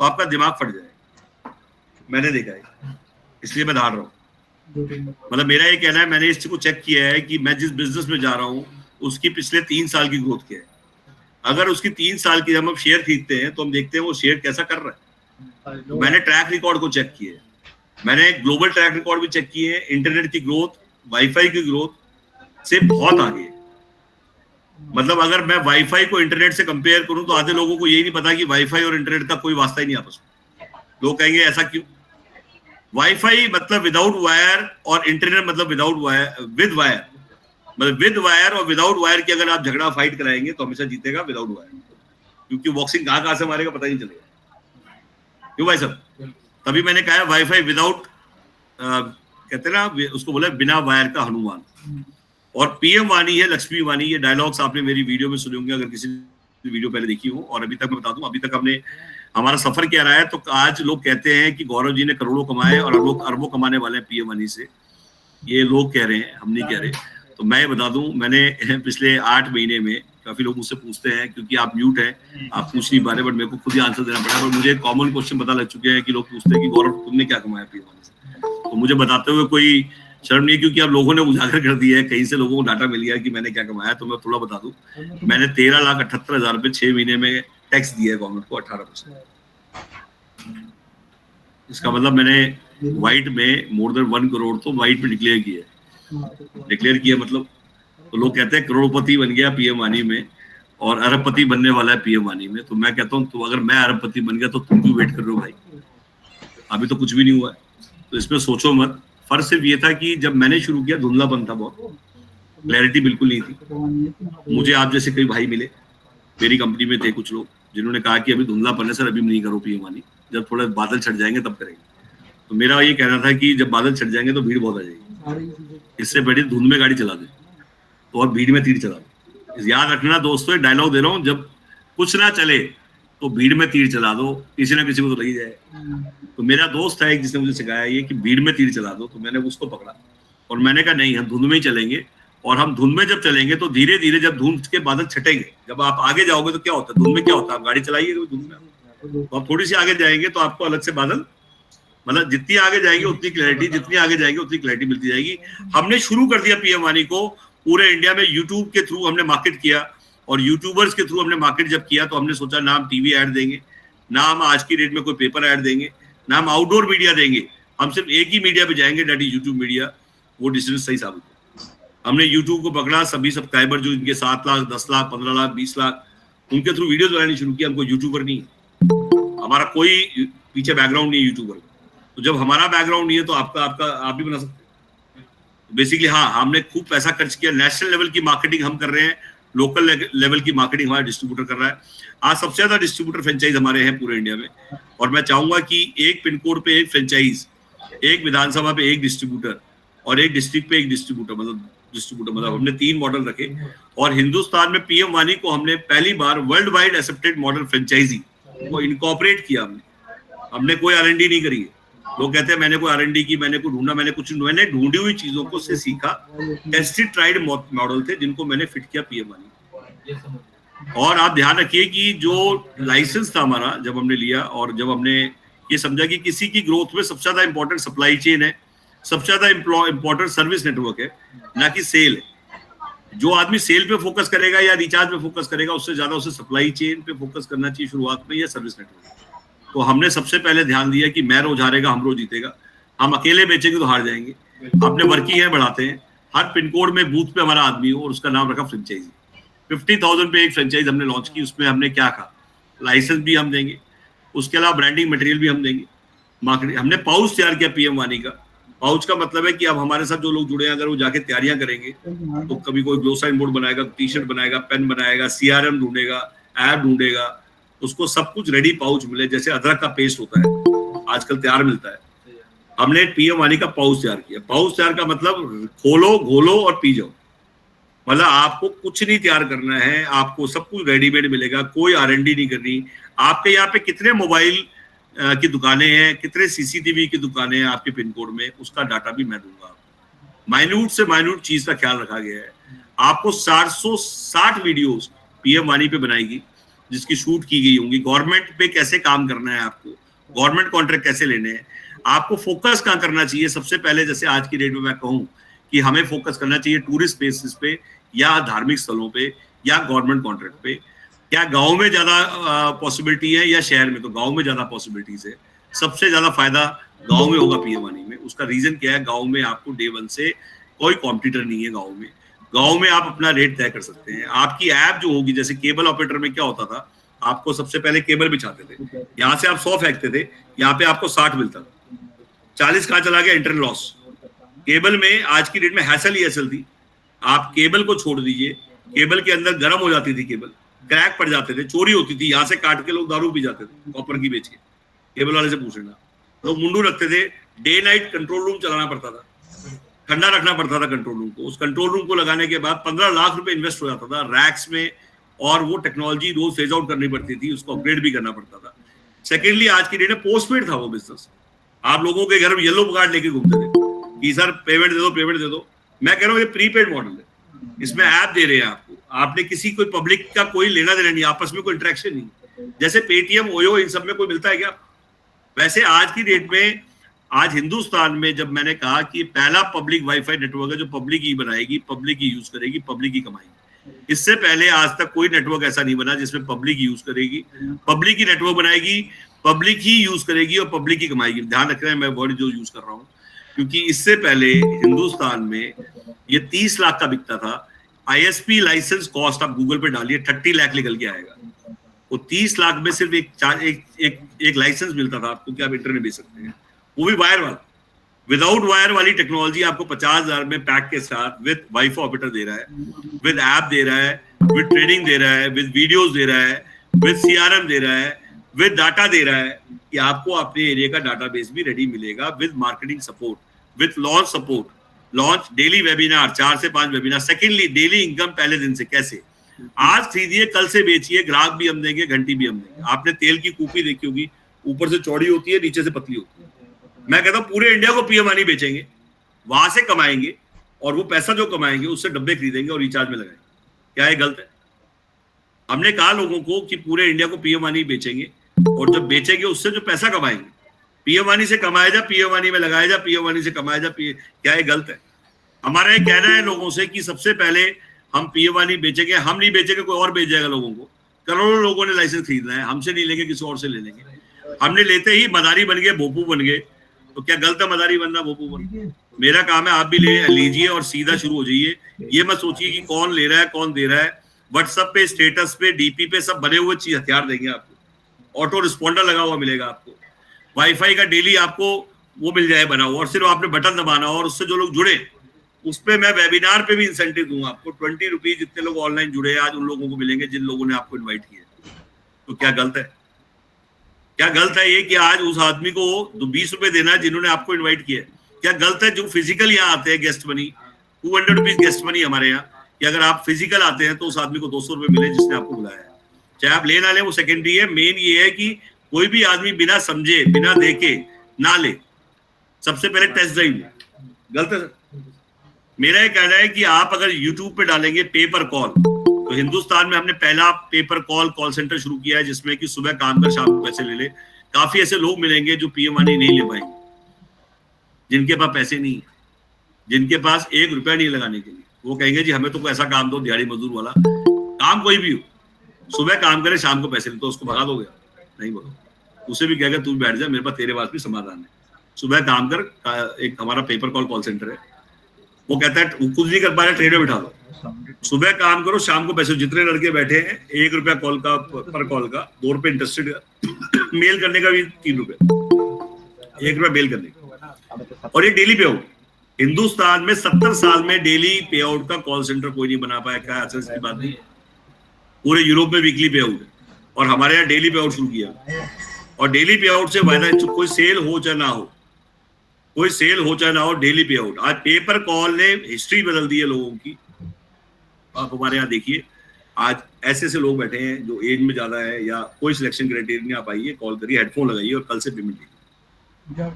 तो आपका दिमाग फट जाएगा। मैंने देखा है, इसलिए मैं धाड़ रहा हूँ। मतलब मेरा ये कहना है, मैंने इस चीज को चेक किया है कि मैं जिस बिजनेस में जा रहा हूँ उसकी पिछले 3 साल की ग्रोथ क्या है। अगर उसकी 3 साल की जब हम शेयर खरीदते हैं तो हम देखते हैं वो शेयर कैसा कर रहा है। तो मैंने ट्रैक रिकॉर्ड को चेक किया है, मैंने ग्लोबल ट्रैक रिकॉर्ड भी चेक किए हैं। इंटरनेट की ग्रोथ वाईफाई की ग्रोथ से बहुत आगे है। मतलब अगर मैं वाईफाई को इंटरनेट से कंपेयर करूं तो आधे लोगों को यही नहीं पता कि वाईफाई और इंटरनेट का कोई वास्ता ही नहीं आपस में। लोग कहेंगे ऐसा क्यों? वाईफाई मतलब विदाउट वायर और इंटरनेट मतलब विदाउट वायर विद वायर। मतलब विद वायर और विदाउट वायर की अगर आप झगड़ा फाइट कराएंगे तो हमेशा जीतेगा विदाउट वायर, क्योंकि बॉक्सिंग कहां से मारेगा पता ही नहीं चलेगा। क्यों भाई साहब? तभी मैंने कहा वाईफाई विदाउट, कहते हैं ना उसको बोला बिना वायर का हनुमान। और पीएम वाणी है लक्ष्मी वाणी, ये डायलॉग्स आपने मेरी वीडियो में सुने होंगे अगर किसी वीडियो पहले देखी हो। और अभी तक मैं बता दूं, अभी तक हमने हमारा सफर क्या रहा है। तो आज लोग कहते हैं कि गौरव जी ने करोड़ों कमाए और लोग अरबों कमाने वाले हैं पीएम वाणी से। ये लोग कह रहे हैं, हम नहीं कह रहे। तो मैं बता दूं, मैंने पिछले 8 महीने में, काफी लोग मुझसे पूछते हैं क्योंकि आप म्यूट हैं, आप पूछ नहीं पा रहे, बट मेरे को खुद ही आंसर देना पड़ा। पर मुझे कॉमन क्वेश्चन पता लग चुके हैं कि लोग पूछते हैं कि गौरव तुमने क्या कमाया पीएम वाणी से। तो मुझे बताते हुए कोई शर्म नहीं है, क्योंकि अब लोगों ने उजागर कर दिया है, कहीं से लोगों को डाटा मिल गया कि मैंने क्या कमाया। तो मैं थोड़ा बता दूं, मैंने 13,78,000 रुपए 6 महीने में टैक्स दिया है गवर्नमेंट को, 18%। इसका मतलब मैंने व्हाइट में मोर देन 1 करोड़ तो व्हाइट में डिक्लेयर किया। मतलब तो लोग कहते हैं करोड़पति बन गया पीएम वाणी में और अरबपति बनने वाला है पीएम वाणी में। तो मैं कहता हूँ, तो अगर मैं अरबपति बन गया तो तुम क्यों वेट कर रहे हो भाई? अभी तो कुछ भी नहीं हुआ है, तो इसमें सोचो मत। फर्क सिर्फ ये था कि जब मैंने शुरू किया धुंधलापन था, बहुत क्लैरिटी बिल्कुल नहीं थी। मुझे आप जैसे कई भाई मिले, मेरी कंपनी में थे कुछ लोग जिन्होंने कहा कि अभी धुंधलापन है सर, अभी नहीं करो पीएम वाणी, जब थोड़ा बादल छट जाएंगे तब करेंगे। तो मेरा ये कहना था कि जब बादल छट जाएंगे तो भीड़ बहुत आ जाएगी, इससे बड़ी धुंध में गाड़ी चला दे तो और भीड़ में तीर चला दो। याद रखना दोस्तों, एक डायलॉग दे रहा हूँ, जब कुछ ना चले तो भीड़ में तीर चला दो, किसी ना किसी को तो लगी जाए। तो मेरा दोस्त है एक जिसने मुझे सिखाया ये कि भीड़ में तीर चला दो, तो मैंने उसको पकड़ा और मैंने कहा नहीं, हम धुंध में ही चलेंगे। और हम धुंध में जब चलेंगे तो धीरे धीरे जब धुंध के बादल छटेंगे, जब आप आगे जाओगे तो क्या होता है धुंध में, क्या होता है आप गाड़ी चलाइए धुंध में, तो आप थोड़ी सी आगे जाएंगे तो आपको अलग से बादल, मतलब जितनी आगे जाएंगे उतनी क्लैरिटी, जितनी आगे जाएंगे उतनी क्लैरिटी मिलती जाएगी। हमने शुरू कर दिया पीएम वाणी को पूरे इंडिया में, यूट्यूब के थ्रू हमने मार्केट किया और यूट्यूबर्स के थ्रू हमने मार्केट जब किया तो हमने सोचा ना हम टीवी ऐड देंगे, ना हम आज की डेट में कोई पेपर ऐड देंगे, ना हम आउटडोर मीडिया देंगे, हम सिर्फ एक ही मीडिया पे जाएंगे, दैट इज यूट्यूब मीडिया। वो डिसीजन सही साबित हुआ। हमने यूट्यूब को पकड़ा, सभी सब्सक्राइबर जो इनके 7 लाख 10 लाख 15 लाख 20 लाख, उनके थ्रू वीडियोस बनानी शुरू किया। हमको यूट्यूबर नहीं है, हमारा कोई पीछे बैकग्राउंड नहीं है यूट्यूबर। तो जब हमारा बैकग्राउंड नहीं है तो आपका आप भी बना सकते हैं। बेसिकली हाँ, हमने खूब पैसा खर्च किया, नेशनल लेवल की मार्केटिंग हम कर रहे हैं, लोकल लेवल की मार्केटिंग हमारा डिस्ट्रीब्यूटर कर रहा है। आज सबसे ज्यादा डिस्ट्रीब्यूटर फ्रेंचाइज हमारे हैं पूरे इंडिया में, और मैं चाहूंगा कि एक पिन कोड पे एक फ्रेंचाइज, एक विधानसभा पे एक डिस्ट्रीब्यूटर और एक डिस्ट्रिक्ट पे एक डिस्ट्रीब्यूटर, मतलब हमने 3 मॉडल रखे। और हिंदुस्तान में पीएम वाणी को हमने पहली बार world wide accepted model franchise को इनकॉर्पोरेट किया। हमने कोई R&D नहीं करी है। लोग कहते हैं मैंने कोई R&D की, मैंने कोई ढूंढा, मैंने ढूंढी हुई चीजों को से सीखा। टेस्टेड ट्राइड मॉडल थे जिनको मैंने फिट किया पीएम वाणी। और आप ध्यान रखिए कि जो लाइसेंस था हमारा जब हमने लिया, और जब हमने ये समझा कि किसी की ग्रोथ में सबसे ज्यादा इंपॉर्टेंट सप्लाई चेन है, सबसे ज्यादा इंपॉर्टेंट सर्विस नेटवर्क है, ना कि सेल है। जो आदमी सेल पे फोकस करेगा या रिचार्ज पे फोकस करेगा, उससे ज्यादा उसे सप्लाई चेन पे फोकस करना चाहिए शुरुआत में, या सर्विस नेटवर्क। तो हमने सबसे पहले ध्यान दिया कि मैं रोज हारेगा हम रोज जीतेगा, हम अकेले बेचेंगे तो हार जाएंगे। अपने वर्किंग है बढ़ाते हैं, हर पिन कोड में बूथ पे हमारा आदमी हो, और उसका नाम रखा फ्रेंचाइजी। 50,000 पे एक फ्रेंचाइज हमने लॉन्च की। उसमें हमने क्या कहा, लाइसेंस भी हम देंगे, उसके अलावा ब्रांडिंग मटेरियल भी हम देंगे, मार्केटिंग। हमने पाउच तैयार किया पीएम वाणी का। पाउच का मतलब है कि अब हमारे साथ जो लोग जुड़े हैं, अगर वो जाके तैयारियां करेंगे तो कभी कोई ग्लो साइन बोर्ड बनाएगा, टी शर्ट बनाएगा, पेन बनाएगा, CRM ढूंढेगा, ऐप ढूंढेगा, उसको सब कुछ रेडी पाउच मिले। जैसे अदरक का पेस्ट होता है आजकल तैयार मिलता है, हमने पीएम वाणी का पाउच तैयार किया। पाउच तैयार का मतलब खोलो, घोलो और पी जाओ। मतलब आपको कुछ नहीं तैयार करना है, आपको सब कुछ रेडीमेड मिलेगा, कोई R&D नहीं करनी। आपके यहाँ पे कितने मोबाइल की दुकानें हैं, कितने CCTV की दुकानें हैं आपके पिन कोड में, उसका डाटा भी मैं दूंगा। माइन्यूट से माइन्यूट चीज का ख्याल रखा गया है। आपको 460 वीडियोस पीएम वाणी पे बनाएगी, जिसकी शूट की गई होंगी, गवर्नमेंट पे कैसे काम करना है आपको, गवर्नमेंट कॉन्ट्रैक्ट कैसे लेने हैं, आपको फोकस कहाँ करना चाहिए। सबसे पहले जैसे आज की डेट में मैं कहूँ कि हमें फोकस करना चाहिए टूरिस्ट प्लेसेस पे या धार्मिक स्थलों पे या गवर्नमेंट कॉन्ट्रैक्ट पे। क्या गांव में ज्यादा पॉसिबिलिटी है या शहर में? तो गांव में ज्यादा पॉसिबिलिटीज है। सबसे ज्यादा फायदा गांव में होगा पीएम वानी में। उसका रीजन क्या है? गांव में आपको डे वन से कोई कॉम्पिटिटर नहीं है। गांव में आप अपना रेट तय कर सकते हैं। आपकी ऐप जो होगी, जैसे केबल ऑपरेटर में क्या होता था, आपको सबसे पहले केबल बिछाते थे, यहाँ से आप 100 फेंकते थे, यहाँ पे आपको 60 मिलता था, 40 कहाँ चला गया? Internal loss. केबल में आज की डेट में हैसल ही हैसल थी। आप केबल को छोड़ दीजिए, केबल के अंदर गर्म हो जाती थी, केबल क्रैक पड़ जाते थे, चोरी होती थी, यहाँ से काट के लोग दारू पी जाते थे कॉपर की बेच के। केबल वाले से पूछ लेना, लोग मुंडू रखते थे, डे नाइट कंट्रोल रूम चलाना पड़ता था, ठंडा रखना पड़ता था कंट्रोल रूम को। उस कंट्रोल रूम को लगाने के बाद 15 लाख रुपए इन्वेस्ट हो जाता था रैक्स में, और वो टेक्नोलॉजी रोज फेज आउट करनी पड़ती थी, उसको अपग्रेड भी करना पड़ता था। सेकेंडली, आज की डेट में पोस्टपेड था वो बिजनेस। आप लोगों के घर में येलो कार्ड लेके घूमते थे कि सर पेमेंट दे दो, पेमेंट दे दो। मैं कह रहा हूँ ये प्रीपेड मॉडल है, इसमें ऐप दे रहे हैं आपको, आपने किसी कोई पब्लिक का कोई लेना देना नहीं, आपस में कोई इंटरेक्शन नहीं। जैसे पेटीएम, ओयो, इन सब में कोई मिलता है क्या? वैसे आज की डेट में, आज हिंदुस्तान में जब मैंने कहा कि पहला पब्लिक वाईफाई नेटवर्क है जो पब्लिक ही बनाएगी, पब्लिक ही यूज करेगी, पब्लिक ही कमाएगी। इससे पहले आज तक कोई नेटवर्क ऐसा नहीं बना जिसमें पब्लिक यूज करेगी, पब्लिक ही नेटवर्क बनाएगी, पब्लिक ही यूज करेगी और पब्लिक ही कमाएगी। ध्यान रख रहे हैं मैं वर्ड जो यूज कर रहा हूँ, क्योंकि इससे पहले हिंदुस्तान में ये 30 लाख का बिकता था। आईएसपी लाइसेंस कॉस्ट आप गूगल पे डालिए, 30 लाख निकल के आएगा। वो 30 लाख में सिर्फ एक लाइसेंस मिलता था आपको कि आप इंटरनेट बेच सकते हैं, वो भी वायर वाला। विदाउट वायर वाली टेक्नोलॉजी आपको 50,000 में पैक के साथ विद वाईफाई ऑपरेटर दे रहा है, विद ऐप दे रहा है, विद ट्रेडिंग दे रहा है, विद वीडियोस दे रहा है, विद सीआरएम दे रहा है, विद डाटा दे रहा है कि आपको अपने एरिया का डाटाबेस भी रेडी मिलेगा, with marketing support, with launch support, launch, daily webinar, 4 से 5 वेबिनार। सेकेंडली, डेली इनकम पहले दिन से। कैसे? आज खरीदिए, कल से बेचिए, ग्राहक भी हम देंगे, घंटी भी हम देंगे। आपने तेल की कूपी देखी होगी, ऊपर से चौड़ी होती है, नीचे से पतली होती है। मैं कहता हूँ पूरे इंडिया को पीएम वानी बेचेंगे, वहां से कमाएंगे, और वो पैसा जो कमाएंगे उससे डब्बे खरीदेंगे और रिचार्ज में लगाएंगे। क्या ये गलत है? हमने कहा लोगों को कि पूरे इंडिया को पीएम वानी बेचेंगे, और जब बेचेंगे उससे जो पैसा कमाएंगे, पीएम वानी से कमाया जा, पीएम वानी में लगाया जा, पीएम वानी से कमाया जा। क्या ये गलत है? हमारा ये कहना है लोगों से कि सबसे पहले हम पीएम वानी बेचेंगे, हम नहीं बेचेंगे, कोई और बेच जाएगा लोगों को। करोड़ों लोगों ने लाइसेंस खरीदना है, हमसे नहीं लेंगे, किसी और से ले लेंगे। हमने लेते ही मदारी बन गए, भोपू बन गए, तो क्या गलत है मदारी बनना, भोपू बन? मेरा काम है आप भी ले लीजिए और सीधा शुरू हो जाइए। ये मत सोचिए कि कौन ले रहा है, कौन दे रहा है। व्हाट्सएप पे, स्टेटस पे, डीपी पे सब बने हुए चीज हथियार देंगे आपको। ऑटो रिस्पॉन्डर लगा हुआ मिलेगा आपको, वाईफाई का डेली आपको वो मिल जाए बना हुआ, और सिर्फ आपने बटन दबाना, और उससे जो लोग जुड़े उस पर मैं वेबिनार पे भी इंसेंटिव दूंगा आपको। 20 रुपीज जितने लोग ऑनलाइन जुड़े आज उन लोगों को मिलेंगे जिन लोगों ने आपको इन्वाइट किया। तो क्या गलत है? क्या गलत है ये कि आज उस आदमी को 20 रुपए देना है जिन्होंने आपको इन्वाइट किया? क्या गलत है जो फिजिकल यहाँ आते हैं, guest money 200 rupees guest money हमारे यहाँ, कि अगर आप फिजिकल आते हैं तो उस आदमी को 200 रुपए मिले जिसने आपको बुलाया है। चाहे आप ले ना ले वो सेकेंडरी है, मेन ये है कि कोई भी आदमी बिना समझे, बिना देखे ना ले, सबसे पहले टेस्ट ड्राइव ले। गलत है? मेरा ये कहना है कि आप अगर यूट्यूब पे डालेंगे पेपर कॉल, तो हिंदुस्तान में हमने पहला पेपर कॉल सेंटर शुरू किया है, जिसमें कि सुबह काम कर शाम को पैसे ले ले। काफी ऐसे लोग मिलेंगे जो पीएम वानी नहीं ले पाएंगे, जिनके पास पैसे नहीं है, जिनके पास 1 रुपया नहीं लगाने के लिए। वो कहेंगे जी हमें तो ऐसा काम दो, दिहाड़ी मजदूर वाला काम, कोई भी हो, सुबह काम करे शाम को पैसे ले, तो उसको भगा दोगे? नहीं भगा। उसे भी कहेगा तू बैठ जा, मेरे पास तेरे पास भी समाधान है। सुबह काम कर, एक हमारा पेपर कॉल सेंटर है, वो कहता है कुछ नहीं कर पा रहे, ट्रेन में बिठा दो, सुबह काम करो शाम को पैसे। जितने लड़के बैठे हैं 1 रुपया कॉल का, पर कॉल का 2 रुपए इंटरेस्टेड का, मेल करने का भी 3 रुपए, 1 रुपया मेल करने का, और ये डेली पे आउट। हिंदुस्तान में 70 साल में डेली पे आउट का कॉल सेंटर कोई नहीं बना पाया। क्या आश्चर्य की बात नहीं है? पूरे यूरोप में वीकली पे आउट है, और हमारे यहाँ डेली पे आउट शुरू किया। और डेली पे आउट से वायदा, कोई सेल हो चाहे ना हो, कोई सेल हो चाहे ना हो, डेली पे आउट। आज पेपर कॉल ने हिस्ट्री बदल दी है लोगों की। आप हमारे यहाँ देखिए, आज ऐसे ऐसे लोग बैठे हैं जो एज में ज्यादा है या कोई सिलेक्शन क्राइटेरिया नहीं, आप आइए, कॉल करिए, हेडफोन लगाइए और कल से पेमेंट लीजिए।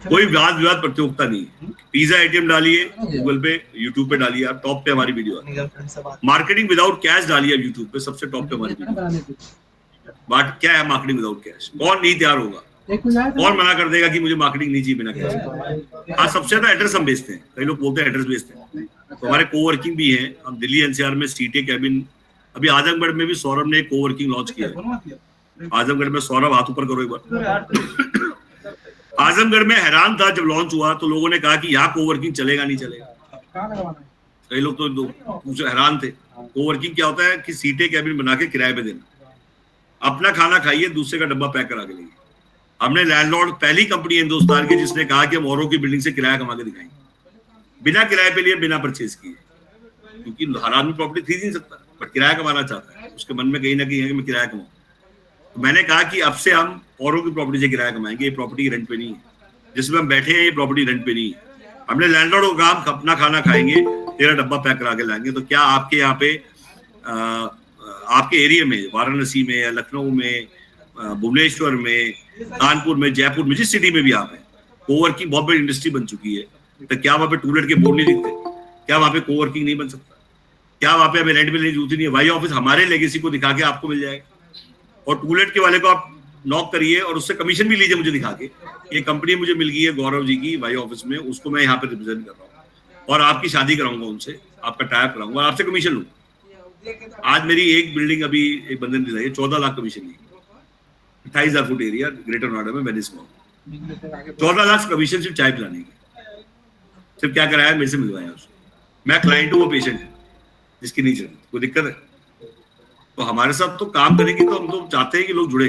कोई वाद विवाद प्रतियोगिता नहीं है। पिज्जा एटीएम डालिए गूगल पे, यूट्यूब पे डालिए, आप टॉप पे हमारी वीडियो आती है। मार्केटिंग विदाउट कैश डालिए यूट्यूब पे, सबसे टॉप पे हमारी वीडियो। बट क्या है मार्केटिंग विदाउट कैश? कौन नहीं तैयार होगा? कौन मना कर देगा कि मुझे मार्केटिंग नहीं चाहिए बिना कैश? हाँ, सबसे ज्यादा एड्रेस हम बेचते हैं। कई लोग बोलते हैं एड्रेस बेचते हैं, तो हमारे कोवर्किंग भी है। हम दिल्ली एनसीआर में सीटे कैबिन, अभी आजमगढ़ में भी सौरभ ने कोवर्किंग लॉन्च किया है। आजमगढ़ में सौरभ, हाथ ऊपर करो एक बार। आजमगढ़ में हैरान था जब लॉन्च हुआ तो लोगों ने कहा कि यहाँ कोवर्किंग चलेगा नहीं चलेगा। कई लोग तो हैरान थे। कोवर्किंग क्या होता है कि सीटें कैबिन बना के किराए पे देना, अपना खाना खाइए, दूसरे का डब्बा पैक करा के लेंगे। हमने लैंडलॉर्ड, पहली कंपनी है हिंदुस्तान की जिसने कहा कि हम औरों की बिल्डिंग से किराया कमा के दिखाएंगे, बिना किराए पे लिए, बिना परचेज किए। क्योंकि हर आदमी प्रॉपर्टी खरीद नहीं सकता, बट किराया कमाना चाहता है, उसके मन में कहीं ना कहीं है कि मैं किराया कमाऊं। तो मैंने कहा कि अब से हम औरों की प्रॉपर्टी से किराया कमाएंगे, ये प्रॉपर्टी रेंट पे नहीं है, जिसमें हम बैठे हैं ये प्रॉपर्टी रेंट पे नहीं है। हमने लैंडलॉर्ड को कहा हम अपना खाना खाएंगे, तेरा डब्बा पैक करा के लाएंगे। तो क्या आपके यहाँ पे आपके एरिया में, वाराणसी में या लखनऊ में, भुवनेश्वर में, कानपुर में, जयपुर में, जिस सिटी में भी आप हैं, कोवर्किंग बहुत बड़ी इंडस्ट्री बन चुकी है, तो क्या वहां पे टूलेट के बोर्ड नहीं दिखते? क्या वहां पे कोवर्किंग नहीं बन सकता? क्या वहां पे हमें रेंट में लेने की जरूरत नहीं है? वाई ऑफिस हमारे लेगेसी को दिखा के आपको मिल जाएगा, और टूलेट के वाले को आप नॉक करिए और उससे कमीशन भी लीजिए मुझे दिखा के, ये कंपनी मुझे मिल गई है गौरव जी की वाई ऑफिस में, उसको मैं यहाँ पे रिप्रेजेंट कर रहा हूँ और आपकी शादी कराऊंगा उनसे, आपका टाइप कराऊंगा, आपसे कमीशन लूंगा। आज मेरी एक बिल्डिंग अभी एक बंदे ने दिलाई, 14 लाख कमीशन ली, 28,000 फुट एरिया, ग्रेटर नोएडा में, वेनिस मॉल। 14 लाख कमीशन सिर्फ चाय पिलाने की। सिर्फ क्या कराया? मेरे से मिलवाया उसको। मैं क्लाइंट हूँ, वो पेशेंट है जिसकी नहीं चलती, कोई दिक्कत है? तो हमारे साथ तो काम करेंगे तो हम तो चाहते हैं कि लोग जुड़े।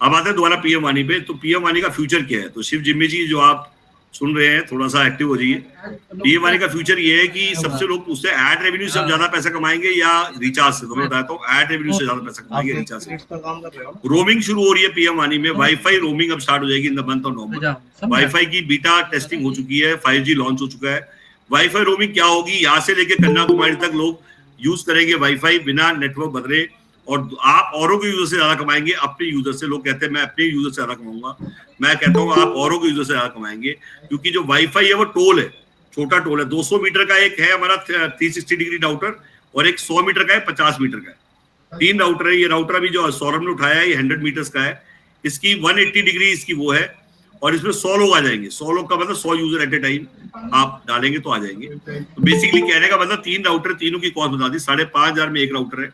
अब आते हैं दोबारा पीएम वाणी पे। तो पीएम वाणी का फ्यूचर क्या है? तो शिव जिम्मी जी जो आप सुन रहे हैं, थोड़ा सा एक्टिव हो जाइए। पीएम वाणी का फ्यूचर ये है कि सबसे लोग पूछते हैं एड रेवेन्यू से ज्यादा पैसा कमाएंगे या रिचार्ज से? तो मैं बताता हूँ एड रेवेन्यू से ज्यादा पैसा कमाएंगे रिचार्ज से। रोमिंग शुरू हो रही है पीएम वाणी में, वाईफाई रोमिंग अब स्टार्ट हो जाएगी in the month of November. Wifi की बीटा टेस्टिंग हो चुकी है, 5G लॉन्च हो चुका है। वाईफाई रोमिंग क्या होगी? यहाँ से लेके कन्याकुमारी तक लोग यूज करेंगे वाईफाई बिना नेटवर्क बदले, और आप औरों के यूजर से ज्यादा कमाएंगे अपने यूजर से। लोग कहते हैं मैं अपने यूजर से ज्यादा कमाऊंगा, मैं कहता हूँ आप औरों के यूजर से ज्यादा कमाएंगे, क्योंकि जो वाईफाई है वो टोल है, छोटा टोल है। 200 मीटर का एक है हमारा 360 डिग्री राउटर, और एक 100 मीटर का है, 50 मीटर का है। 3 राउटर है। ये राउटर अभी जो सौरभ ने उठाया है ये 100 मीटर्स का है, इसकी 180 डिग्री इसकी वो है, और इसमें 100 लोग आ जाएंगे। 100 लोग का मतलब 100 यूजर एट ए टाइम आप डालेंगे तो आ जाएंगे। तो बेसिकली कहने का मतलब 3 राउटर, तीनों की कॉस्ट बता दी, 5,500 में एक राउटर है।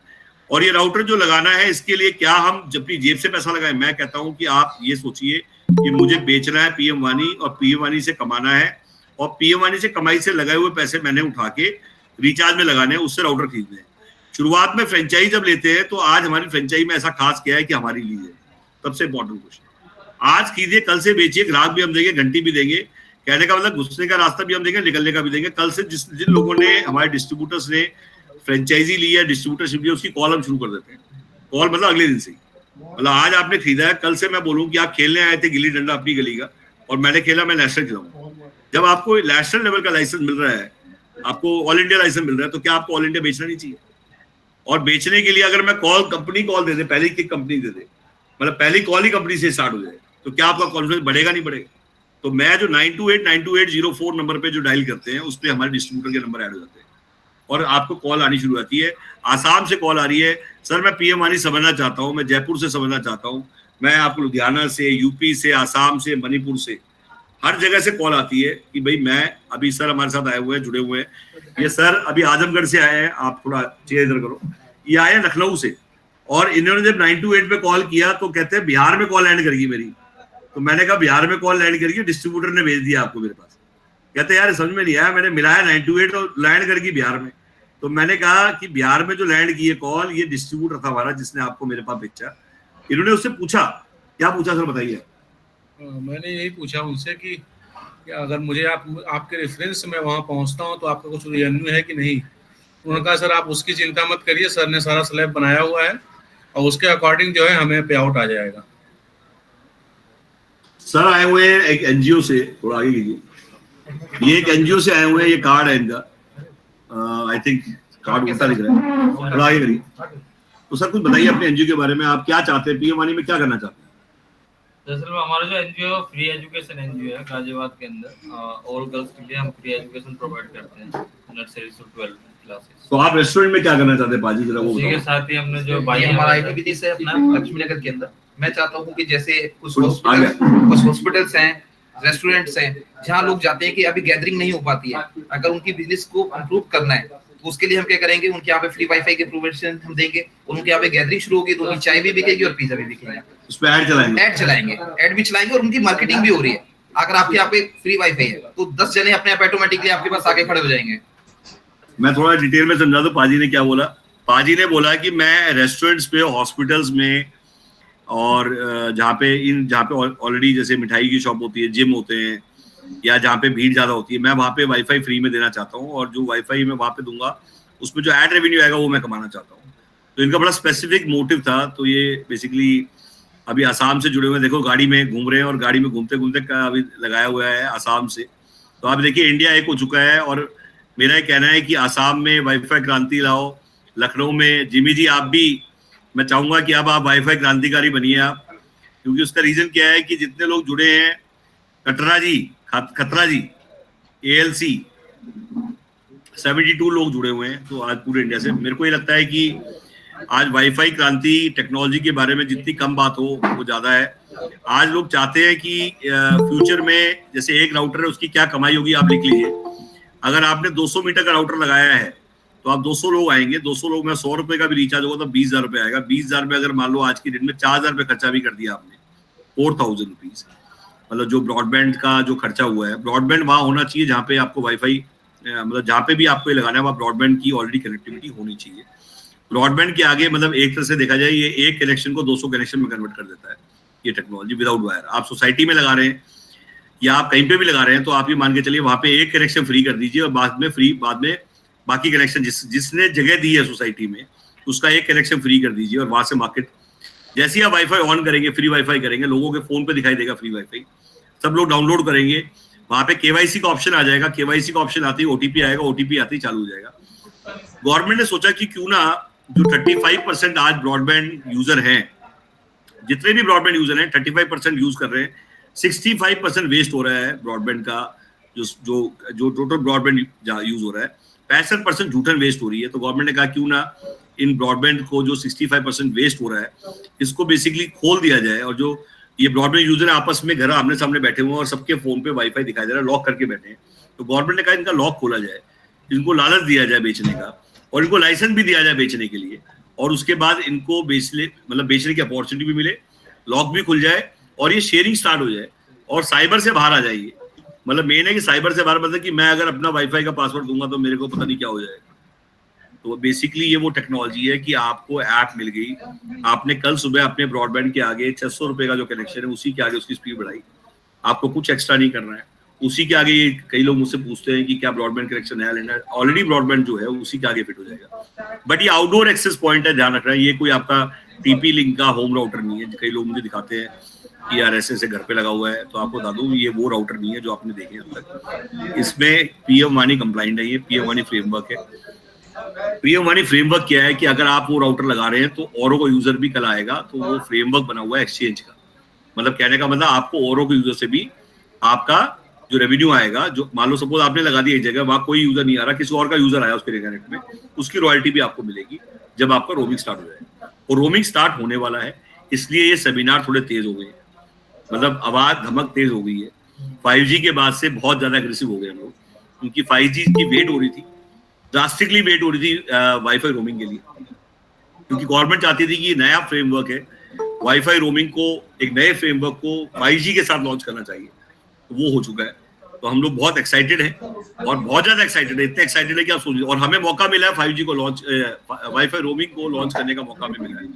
और ये राउटर जो लगाना है इसके लिए क्या हम जब भी जेब से पैसा लगाए? मैं कहता हूं कि आप ये सोचिए कि मुझे बेचना है पीएम वाणी, और पीएम वाणी से कमाना है, और पीएम वाणी से कमाई से लगाए हुए पैसे मैंने उठा के रिचार्ज में लगाने हैं, उससे राउटर खरीदने हैं। शुरुआत में फ्रेंचाइजी जब लेते हैं तो आज हमारी फ्रेंचाइजी में ऐसा खास क्या है कि हमारी ली है, सबसे इंपॉर्टेंट क्वेश्चन। आज खरीदिए, कल से बेचिए, ग्राहक भी हम देंगे, घंटी भी देंगे। कहने का मतलब घुसने का रास्ता भी हम देंगे, निकलने का भी देंगे। कल से जिन लोगों ने, हमारे डिस्ट्रीब्यूटर्स ने फ्रेंचाइजी ली है, डिस्ट्रीब्यूटरशिप लिया, उसकी कॉल हम शुरू कर देते हैं। कॉल मतलब अगले दिन से, मतलब आज आपने खरीदा है, कल से मैं बोलूं कि आप खेलने आए थे गिल्ली डंडा अपनी गली का, और मैंने खेला, मैं नेशनल खिलाऊंगा। जब आपको नेशनल लेवल का लाइसेंस मिल रहा है, आपको ऑल इंडिया लाइसेंस मिल रहा है, तो क्या आपको ऑल इंडिया बेचना नहीं चाहिए? और बेचने के लिए अगर मैं कंपनी कॉल दे दे, पहली की कंपनी दे दे, मतलब पहली कॉल ही कंपनी से स्टार्ट हो जाए, तो क्या आपका कॉन्फिडेंस बढ़ेगा नहीं बढ़ेगा? तो मैं जो 92892804 नंबर पे जो डायल करते हैं, उस पर हमारे डिस्ट्रीब्यूटर के नंबर ऐड हो जाते हैं, और आपको कॉल आनी शुरू होती है। आसाम से कॉल आ रही है, सर मैं पीएम वाणी समझना चाहता हूँ, मैं जयपुर से समझना चाहता हूँ, मैं आपको लुधियाना से, यूपी से, आसाम से, मणिपुर से, हर जगह से कॉल आती है कि भाई मैं अभी, सर हमारे साथ आए हुए हैं, जुड़े हुए हैं। ये सर अभी आजमगढ़ से आए हैं, आप थोड़ा चेयर इधर करो, ये आए हैं लखनऊ से, और इन्होंने जब 928 पे कॉल किया तो कहते हैं बिहार में कॉल लैंड करेगी मेरी। तो मैंने कहा बिहार में कॉल लैंड करेगी, डिस्ट्रीब्यूटर ने भेज दिया आपको मेरे पास। कहते यार समझ में नहीं आया, मैंने मिलाया 928 और लैंड करेगी बिहार में। तो मैंने कहा कि बिहार में जो लैंड की है कॉल, ये डिस्ट्रीब्यूटर था हमारा जिसने आपको मेरे पास बेचा। इन्होंने उससे पूछा, क्या पूछा सर बताइए? मैंने यही पूछा उनसे कि अगर मुझे आपके रेफरेंस में वहां पहुंचता हूं तो आपका कुछ रेवेन्यू है कि नहीं। उन्होंने कहा सर आप उसकी चिंता मत करिए, सर ने सारा स्लैब बनाया हुआ है और उसके अकॉर्डिंग जो है हमें पे आउट आ जाएगा। सर आए हुए हैं एक एनजीओ से, थोड़ा आगे कीजिए। ये एक एनजीओ से आए हुए हैं, ये कार्ड है इनका, आई थिंक कार्ड उल्टा लिख रहा है, थोड़ा आगे करिए। तो सर कुछ बताइए अपने एनजीओ के बारे में, आप क्या चाहते हैं, पीएम वाणी में क्या करना चाहते हैं? दरअसल हमारा जो एनजीओ फ्री एजुकेशन एनजीओ है गाजियाबाद के अंदर, ऑल गर्ल्स के लिए हम फ्री एजुकेशन प्रोवाइड करते हैं, नर्सरी से 12 क्लासेस। तो आप रेस्टोरेंट में क्या करना चाहते हैं पाजी, जरा वो उसी के बताओ। साथ ही हमने जो भाई भाई हमारा आईटी बिजनेस है अपना लक्ष्मी नगर के अंदर। मैं चाहता हूँ कि जैसे कुछ हॉस्पिटल्स हैं, रेस्टोरेंट्स हैं, जहाँ लोग जाते हैं कि अभी गैदरिंग नहीं हो पाती है, अगर उनकी बिजनेस को इम्प्रूव करना है तो उसके लिए हम क्या करेंगे, उनके यहाँ पे फ्री वाईफाई के प्रोविजन हम देंगे और उनके यहाँ पे गैदरिंग शुरू होगी तो उनकी चाय भी बिकेगी और पिज्जा भी बिकेगा। उसमें ऐड चलाएंगे, ऐड भी चलाएंगे और उनकी मार्केटिंग भी हो रही है। अगर आपके यहाँ पे फ्री वाईफाई है तो 10 जने अपने आप ऑटोमेटिकली आपके पास आके खड़े हो जाएंगे। मैं थोड़ा डिटेल में समझा दूं पाजी ने क्या बोला। पाजी ने बोला कि मैं रेस्टोरेंट्स पे, हॉस्पिटल्स में और जहाँ पे ऑलरेडी जैसे मिठाई की शॉप होती है, जिम होते हैं, या जहाँ पे भीड़ ज्यादा होती है, मैं वहाँ पे वाईफाई फ्री में देना चाहता हूँ और जो वाईफाई मैं वहाँ पे दूंगा उसमें जो एड रेवेन्यू आएगा वो मैं कमाना चाहता हूँ। तो इनका बड़ा स्पेसिफिक मोटिव था। तो ये बेसिकली अभी आसाम से जुड़े हुए, देखो गाड़ी में घूम रहे हैं और गाड़ी में घूमते घूमते अभी लगाया हुआ है आसाम से। तो आप देखिए इंडिया एक हो चुका है और मेरा ये कहना है कि आसाम में वाईफाई क्रांति लाओ। लखनऊ में जिमी जी आप भी, मैं चाहूंगा कि अब आप वाईफाई क्रांतिकारी बनिए आप, क्योंकि उसका रीजन क्या है कि जितने लोग जुड़े हैं, खतरा जी ALC 72 लोग जुड़े हुए हैं तो आज पूरे इंडिया से। मेरे को ये लगता है कि आज वाईफाई क्रांति टेक्नोलॉजी के बारे में जितनी कम बात हो वो ज्यादा है। आज लोग चाहते हैं कि फ्यूचर में जैसे एक राउटर है उसकी क्या कमाई होगी आप लिख लीजिए। अगर आपने 200 मीटर का राउटर लगाया है तो आप 200 लोग आएंगे, 200 लोग में 100 रुपए का भी रिचार्ज होगा तो 20,000 रुपए आएगा। 20,000 में अगर मान लो आज की डेट में 4,000 रुपए खर्चा भी कर दिया आपने, 4,000 रुपीज, मतलब जो ब्रॉडबैंड का जो खर्चा हुआ है। ब्रॉडबैंड वहां होना चाहिए जहाँ पे आपको वाईफाई, मतलब जहाँ पे भी आपको ये लगाना है वहाँ ब्रॉडबैंड की ऑलरेडी कनेक्टिविटी होनी चाहिए। ब्रॉडबैंड के आगे मतलब एक तरह से देखा जाए ये एक कनेक्शन को 200 कनेक्शन में कन्वर्ट कर देता है ये टेक्नोलॉजी विदाउट वायर। आप सोसाइटी में लगा रहे हैं या आप कहीं पे भी लगा रहे हैं तो आप ये मान के चलिए वहां पे एक कनेक्शन फ्री कर दीजिए और बाद में बाकी कनेक्शन जिसने जगह दी है सोसाइटी में उसका एक कनेक्शन फ्री कर दीजिए और वहां से मार्केट, जैसे ही आप वाईफाई ऑन करेंगे, फ्री वाईफाई करेंगे, लोगों के फोन पे दिखाई देगा फ्री वाईफाई, सब लोग डाउनलोड करेंगे, वहां पे KYC का ऑप्शन आ जाएगा। KYC का ऑप्शन आते ही OTP आएगा, OTP आते ही चालू हो जाएगा। गवर्नमेंट ने सोचा कि क्यों ना जो 35% आज ब्रॉडबैंड यूजर हैं, जितने भी ब्रॉडबैंड यूजर हैं 35% यूज कर रहे हैं, 65% वेस्ट हो रहा है ब्रॉडबैंड का, जो टोटल ब्रॉडबैंड यूज हो रहा है 65% जूठन वेस्ट हो रही है। तो गवर्नमेंट ने कहा क्यों ना इन ब्रॉडबैंड को जो 65% वेस्ट हो रहा है इसको बेसिकली खोल दिया जाए और जो ये ब्रॉडबैंड यूजर आपस में घर आमने सामने बैठे हुए हैं और सबके फोन पे वाईफाई दिखाई दे रहा है, लॉक करके बैठे हैं, तो गवर्नमेंट ने कहा इनका लॉक खोला जाए, इनको लालच दिया जाए बेचने का और इनको लाइसेंस भी दिया जाए बेचने के लिए और उसके बाद इनको बेचने की अपॉर्चुनिटी भी मिले, लॉक भी खुल जाए और ये शेयरिंग स्टार्ट हो जाए और साइबर से बाहर आ जाइए। मतलब मेन है कि साइबर से बाहर, मतलब कि मैं अगर अपना वाईफाई का पासवर्ड दूंगा तो मेरे को पता नहीं क्या हो जाएगा। तो बेसिकली ये वो टेक्नोलॉजी है कि आपको ऐप मिल गई, आपने कल सुबह अपने ब्रॉडबैंड के आगे 600 रुपए का जो कनेक्शन है उसी के आगे उसकी स्पीड बढ़ाई, आपको कुछ एक्स्ट्रा नहीं करना है। उसी के आगे कई लोग मुझसे पूछते हैं कि क्या ब्रॉडबैंड कनेक्शन नया लेना है, ऑलरेडी ब्रॉडबैंड जो है उसी के आगे फिट हो जाएगा। बट ये आउटडोर एक्सेस पॉइंट है, ध्यान रखना है, ये कोई आपका TP लिंक का होम राउटर नहीं है। कई लोग मुझे दिखाते हैं कि यार ऐसे घर पे लगा हुआ है, तो आपको बता दूं ये वो राउटर नहीं है जो आपने देखे अब तक। इसमें PM वानी कंप्लाइंट है, ये PM वानी फ्रेमवर्क है। PM वानी फ्रेमवर्क क्या है कि अगर आप वो राउटर लगा रहे हैं तो औरों को यूजर भी कल आएगा, तो वो फ्रेमवर्क बना हुआ है एक्सचेंज का। मतलब कहने का मतलब आपको औरों को यूजर से भी आपका जो रेवेन्यू आएगा, जो मान लो सपोज आपने लगा दिया एक जगह, वहां कोई यूजर नहीं आ रहा, किसी और का यूजर आया उसके कनेक्ट में, उसकी रॉयल्टी भी आपको मिलेगी जब आपका रोमिंग स्टार्ट हो जाएगा। और रोमिंग स्टार्ट होने वाला है, इसलिए ये सेमिनार थोड़े तेज हो गए हैं, मतलब आवाज धमक तेज हो गई है। 5G के बाद से बहुत ज्यादा एग्रेसिव हो गए हम लोग, क्योंकि 5G की वेट हो रही थी, ड्रास्टिकली वेट हो रही थी वाईफाई रोमिंग के लिए, क्योंकि गवर्नमेंट चाहती थी कि नया फ्रेमवर्क है, वाईफाई रोमिंग को एक नए फ्रेमवर्क को 5G के साथ लॉन्च करना चाहिए, तो वो हो चुका है। तो हम लोग बहुत एक्साइटेड हैं और बहुत ज्यादा एक्साइटेड है, इतने एक्साइटेड है कि आप सोचिए। और हमें मौका मिला है 5G को लॉन्च, वाईफाई रोमिंग को लॉन्च करने का मौका हमें मिला है।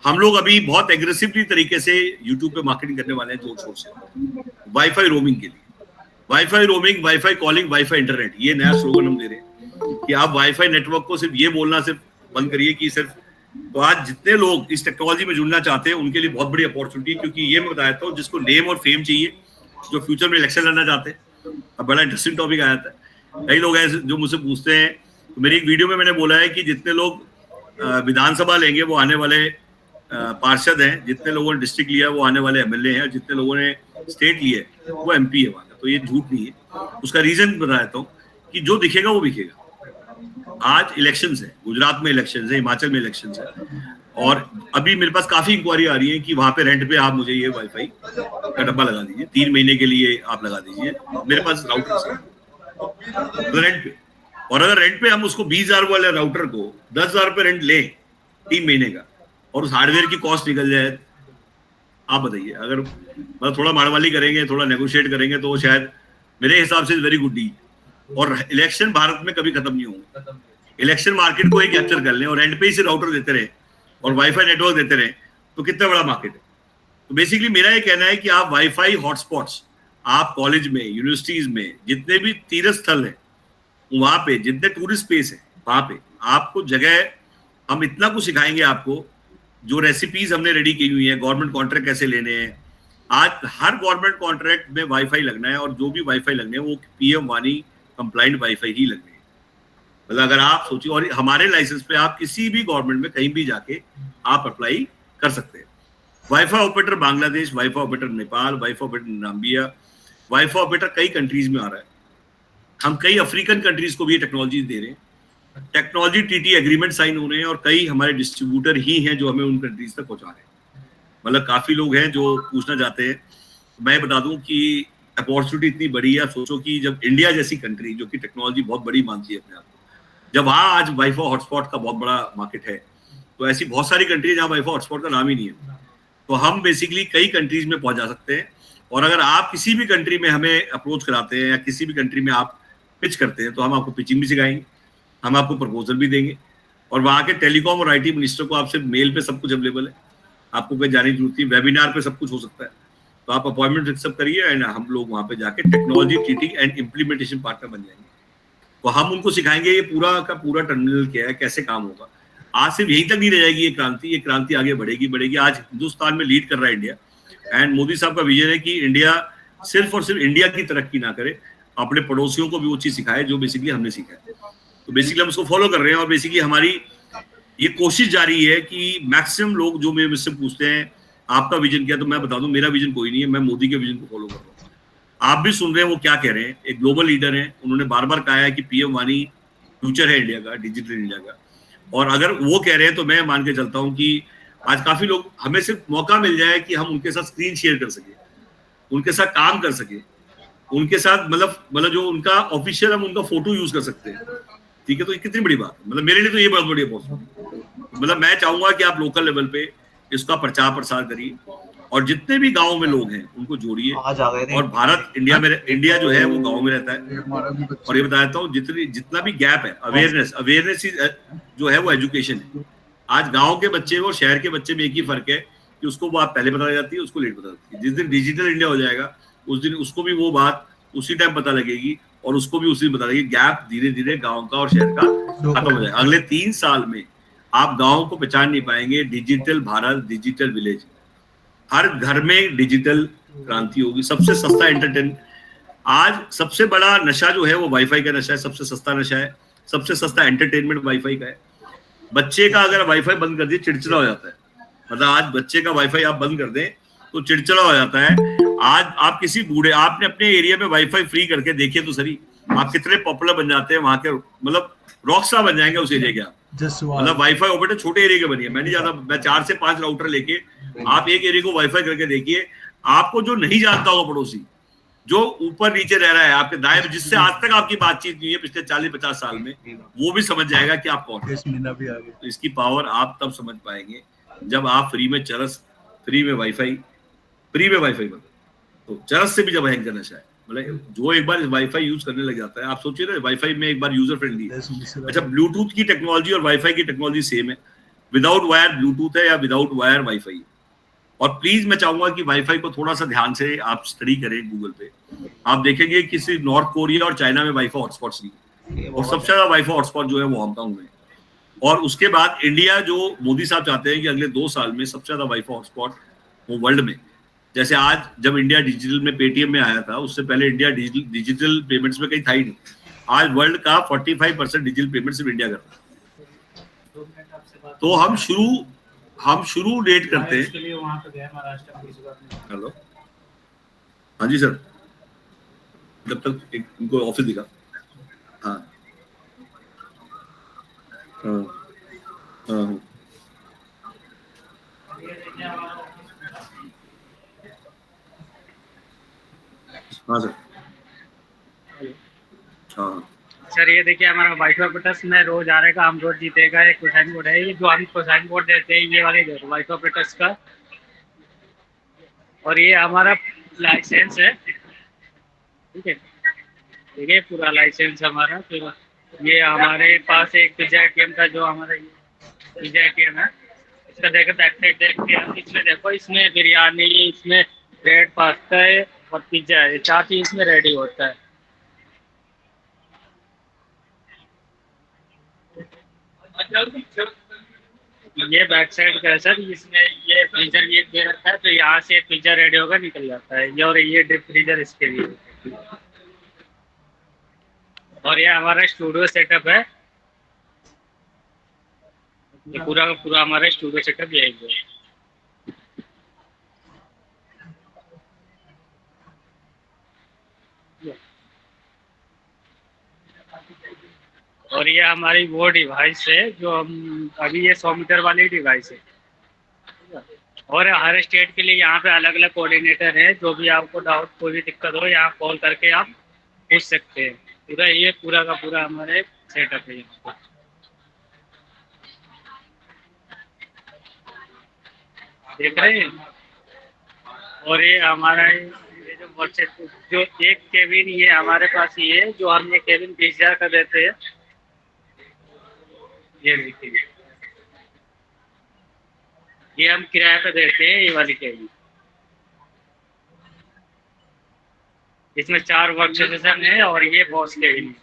हम लोग अभी बहुत एग्रेसिवली तरीके से यूट्यूब पे मार्केटिंग करने वाले हैं जोर शोर से वाईफाई रोमिंग के लिए। Wifi roaming, wifi calling, wifi internet, ये नया स्लोगन हम दे रहे हैं कि आप वाईफाई नेटवर्क को सिर्फ ये बोलना सिर्फ बंद करिए कि सिर्फ। तो आज जितने लोग इस टेक्नोलॉजी में जुड़ना चाहते हैं उनके लिए बहुत बड़ी अपॉर्चुनिटी है, क्योंकि ये मैं बताता हूँ जिसको नेम और फेम चाहिए, जो फ्यूचर में इलेक्शन लड़ना चाहते हैं। अब बड़ा इंटरेस्टिंग टॉपिक आया था, कई लोग ऐसे जो मुझसे पूछते हैं, तो मेरी एक वीडियो में मैंने बोला है कि जितने लोग विधानसभा लेंगे वो आने वाले पार्षद हैं, जितने लोगों ने डिस्ट्रिक्ट लिया वो आने वाले MLA हैं, और जितने लोगों ने स्टेट लिया है वो MP है वहाँ का। तो ये झूठ नहीं है। उसका रीजन बता देता हूँ कि जो दिखेगा वो बिकेगा। आज इलेक्शंस है, गुजरात में इलेक्शंस है, हिमाचल में इलेक्शंस है, और अभी मेरे पास काफी इंक्वायरी आ रही है कि वहां पे रेंट पे आप मुझे ये वाईफाई का डब्बा लगा दीजिए, 3 महीने के लिए आप लगा दीजिए, मेरे पास राउटर है रेंट पे। और अगर रेंट पे हम उसको 20,000 वाले राउटर को 10,000 रुपये रेंट लें 3 महीने का, और उस हार्डवेयर की कॉस्ट निकल जाए, आप बताइए। अगर मतलब थोड़ा माड़वाली करेंगे, थोड़ा नेगोशिएट करेंगे, तो शायद मेरे हिसाब से वेरी गुड डील। और इलेक्शन भारत में कभी खत्म नहीं होंगे, इलेक्शन मार्केट को ही कैप्चर कर लें और रेंट पे ही से राउटर देते रहे और वाईफाई नेटवर्क देते रहे, तो कितना बड़ा मार्केट है। तो बेसिकली मेरा ये कहना है कि आप वाईफाई हॉटस्पॉट्स, आप कॉलेज में, यूनिवर्सिटीज में, जितने भी तीर्थ स्थल है वहां पे, जितने टूरिस्ट प्लेस है वहां पे आपको जगह, हम इतना कुछ सिखाएंगे आपको, जो रेसिपीज हमने रेडी की हुई है, गवर्नमेंट कॉन्ट्रैक्ट कैसे लेने हैं। आज हर गवर्नमेंट कॉन्ट्रैक्ट में वाईफाई लगना है, और जो भी वाईफाई लगने हैं वो पीएम वानी कंप्लाइंट वाईफाई ही लगने हैं। मतलब अगर आप सोचिए, और हमारे लाइसेंस पे आप किसी भी गवर्नमेंट में कहीं भी जाके आप अप्लाई कर सकते हैं। Wifi operator Bangladesh, wifi operator Nepal, wifi operator Namibia, wifi operator कई कंट्रीज में आ रहा है। हम कई अफ्रीकन कंट्रीज को भी ये टेक्नोलॉजी दे रहे हैं, टेक्नोलॉजी टीटी एग्रीमेंट साइन हो रहे हैं, और कई हमारे डिस्ट्रीब्यूटर ही हैं जो हमें उन कंट्रीज तक पहुंचा रहे हैं। मतलब काफी लोग हैं जो पूछना चाहते हैं। मैं बता दूं कि अपॉर्चुनिटी इतनी बड़ी है। सोचो कि जब इंडिया जैसी कंट्री जो कि टेक्नोलॉजी बहुत बड़ी मानती है अपने आप को, जब वहाँ आज वाईफाई हॉटस्पॉट का बहुत बड़ा मार्केट है, तो ऐसी बहुत सारी कंट्री जहाँ वाईफाई हॉटस्पॉट का नाम ही नहीं है, तो हम बेसिकली कई कंट्रीज में पहुंच जा सकते हैं। और अगर आप किसी भी कंट्री में हमें अप्रोच कराते हैं या किसी भी कंट्री में आप पिच करते हैं, तो हम आपको पिचिंग भी सिखाएंगे, हम आपको प्रपोजल भी देंगे, और वहाँ के टेलीकॉम और आईटी मिनिस्टर को आपसे मेल पे सब कुछ अवेलेबल है, आपको कहीं जाने की जरूरत नहीं, वेबिनार पे सब कुछ हो सकता है। तो आप अपॉइंटमेंट फिक्सअप करिए एंड हम लोग वहाँ पे जाके technology teaching and implementation partner बन जाएंगे। तो हम उनको सिखाएंगे ये पूरा का पूरा टर्मिनल क्या है, कैसे काम होगा। आज सिर्फ यहीं तक नहीं रह जाएगी ये क्रांति आगे बढ़ेगी। आज हिंदुस्तान में लीड कर रहा है इंडिया, एंड मोदी साहब का विजन है कि इंडिया सिर्फ और सिर्फ इंडिया की तरक्की ना करे, अपने पड़ोसियों को भी वो चीज सिखाए जो बेसिकली हमने सीखा है। तो बेसिकली हम उसको फॉलो कर रहे हैं, और बेसिकली हमारी ये कोशिश जारी है कि मैक्सिमम लोग जो मुझसे पूछते हैं आपका विजन क्या, तो मैं बता दूं मेरा विजन कोई नहीं है, मैं मोदी के विजन को फॉलो कर रहा हूँ। आप भी सुन रहे हैं वो क्या कह रहे हैं, एक ग्लोबल लीडर है, उन्होंने बार बार कहा है कि पीएम वानी फ्यूचर है इंडिया का, डिजिटल इंडिया का। और अगर वो कह रहे हैं तो मैं मान के चलता हूँ कि आज काफी लोग, हमें सिर्फ मौका मिल जाए कि हम उनके साथ स्क्रीन शेयर कर सके, उनके साथ काम कर सके, उनके साथ मतलब जो उनका ऑफिशियल, हम उनका फोटो यूज कर सकते हैं, ठीक है। तो ये कितनी बड़ी बात है, मतलब मेरे लिए तो ये बहुत बड़ी बात। मतलब मैं चाहूंगा कि आप लोकल लेवल पे इसका प्रचार प्रसार करिए, और जितने भी गांव में लोग हैं उनको जोड़िए। और भारत, इंडिया जो है वो गांव में रहता है। और ये बता देता हूँ, जितना भी गैप है, अवेयरनेस जो है वो एजुकेशन है। आज गांव के बच्चे और शहर के बच्चे में एक ही फर्क है कि उसको बात पहले पता लग जाती है, उसको लेट पता लगती है। जिस दिन डिजिटल इंडिया हो जाएगा उस दिन उसको भी वो बात उसी टाइम पता लगेगी, और उसको भी उसी दिन पता लगेगी। गैप धीरे धीरे गांव का और शहर का खत्म हो जाएगा। अगले 3 साल में आप गांव को पहचान नहीं पाएंगे। डिजिटल भारत, डिजिटल विलेज, हर घर में डिजिटल क्रांति होगी। सबसे सस्ता एंटरटेन, आज सबसे बड़ा नशा जो है वो वाईफाई का नशा है, सबसे सस्ता नशा है, सबसे सस्ता एंटरटेनमेंट वाईफाई का है। बच्चे का अगर वाईफाई बंद कर दिए चिड़चिड़ा हो जाता है, मतलब आज बच्चे का वाईफाई आप बंद कर दें तो चिड़चिड़ा हो जाता है। आज आप किसी बूढ़े, आपने अपने एरिया में वाईफाई फ्री करके देखिए तो सही, आप कितने पॉपुलर बन जाते हैं वहां के, मतलब रॉकस्टार बन जाएंगे उस एरिया के आप। मतलब वाईफाई ऑपरेटर छोटे एरिया के बनिए, मैं नहीं जानता, मैं 4 से 5 राउटर लेके आप एक एरिया को वाईफाई करके देखिए, आपको जो नहीं जानता होगा पड़ोसी, जो ऊपर नीचे रह रहा है आपके दाएं, जिससे आज तक आपकी बातचीत नहीं है पिछले 40-50 साल में, वो भी समझ जाएगा कि आप कौन है। तो इसकी पावर आप तब समझ पाएंगे जब आप फ्री में चरस, फ्री में वाईफाई मतलब, तो चरस से भी जब हैंग करना चाहे, मतलब जो एक बार वाईफाई यूज करने लग जाता है, आप सोचिए ना, वाईफाई में एक बार यूजर फ्रेंडली है। अच्छा, ब्लूटूथ की टेक्नोलॉजी और वाईफाई की टेक्नोलॉजी सेम है, विदाउट वायर ब्लूटूथ है या विदाउट वायर वाईफाई है। और प्लीज मैं चाहूंगा कि वाईफाई को थोड़ा सा ध्यान से आप स्टडी करें गूगल पे, आप देखेंगे कि सिर्फ नॉर्थ कोरिया और चाइना में वाईफाई हॉटस्पॉट्स नहीं, और सबसे ज्यादा वाईफाई हॉटस्पॉट जो है वो हांगकांग में। और उसके बाद इंडिया, जो मोदी साहब चाहते हैं कि अगले 2 साल में सबसे ज्यादा वाईफाई हॉटस्पॉट वो वर्ल्ड में, जैसे आज जब इंडिया डिजिटल में पेटीएम में आया था, उससे पहले इंडिया डिजिटल पेमेंट्स में कहीं था ही नहीं। आज वर्ल्ड का 45% डिजिटल पेमेंट सिर्फ इंडिया करता है। तो हम शुरू लेट करते हैं। हेलो, हाँ जी सर, जब तक इनको ऑफिस दिखा। हाँ हाँ हाँ हाँ सर। हाँ सर ये देखिए हमारा वाइसोप्रेटस में रोज आ रहे का हम रोज जीतेगा एक कोसाइन बोर्ड है, ये जो हम कोसाइन बोर्ड देते हैं ये वाले वाइसोप्रेटस का, और ये हमारा लाइसेंस है, ठीक है। ठीक है, पूरा लाइसेंस हमारा। फिर ये हमारे पास एक पिज्जा एटीएम का, जो हमारा पिज्जा एटीएम है, इसका देखो बैक साइड देखते हैं, इसमें देखो, इसमें बिरयानी, इसमें ब्रेड, पास्ता है और पिज्जा है, 4 चीज इसमें रेडी होता है। ये बैक साइड का है सर, इसमें ये फ्रीजर ये दे रखा है, तो यहाँ से पिज्जा रेडी होकर निकल जाता है ये, और ये डीप फ्रीजर इसके लिए। और ये हमारा स्टूडियो सेटअप है, ये पूरा का पूरा हमारा स्टूडियो सेटअप यही है। और ये हमारी वो डिवाइस है जो हम अभी, ये 100 मीटर वाली डिवाइस है। और हर स्टेट के लिए यहाँ पे अलग अलग कोऑर्डिनेटर है, जो भी आपको डाउट कोई भी दिक्कत हो यहाँ कॉल करके आप पूछ सकते हैं। पूरा ये पूरा का पूरा हमारे सेटअप है यहाँ पे। देख रहे हैं। और ये हमारा ये जो वर्कशॉप, जो एक केबिन ये हमारे पास ये है, जो हम ये केबिन 20,000 का देते हैं। ये देखिए, ये हम किराए पे देते हैं ये वाली केबिन। इसमें 4 वर्क स्टेशन है और ये बॉस केबिन है।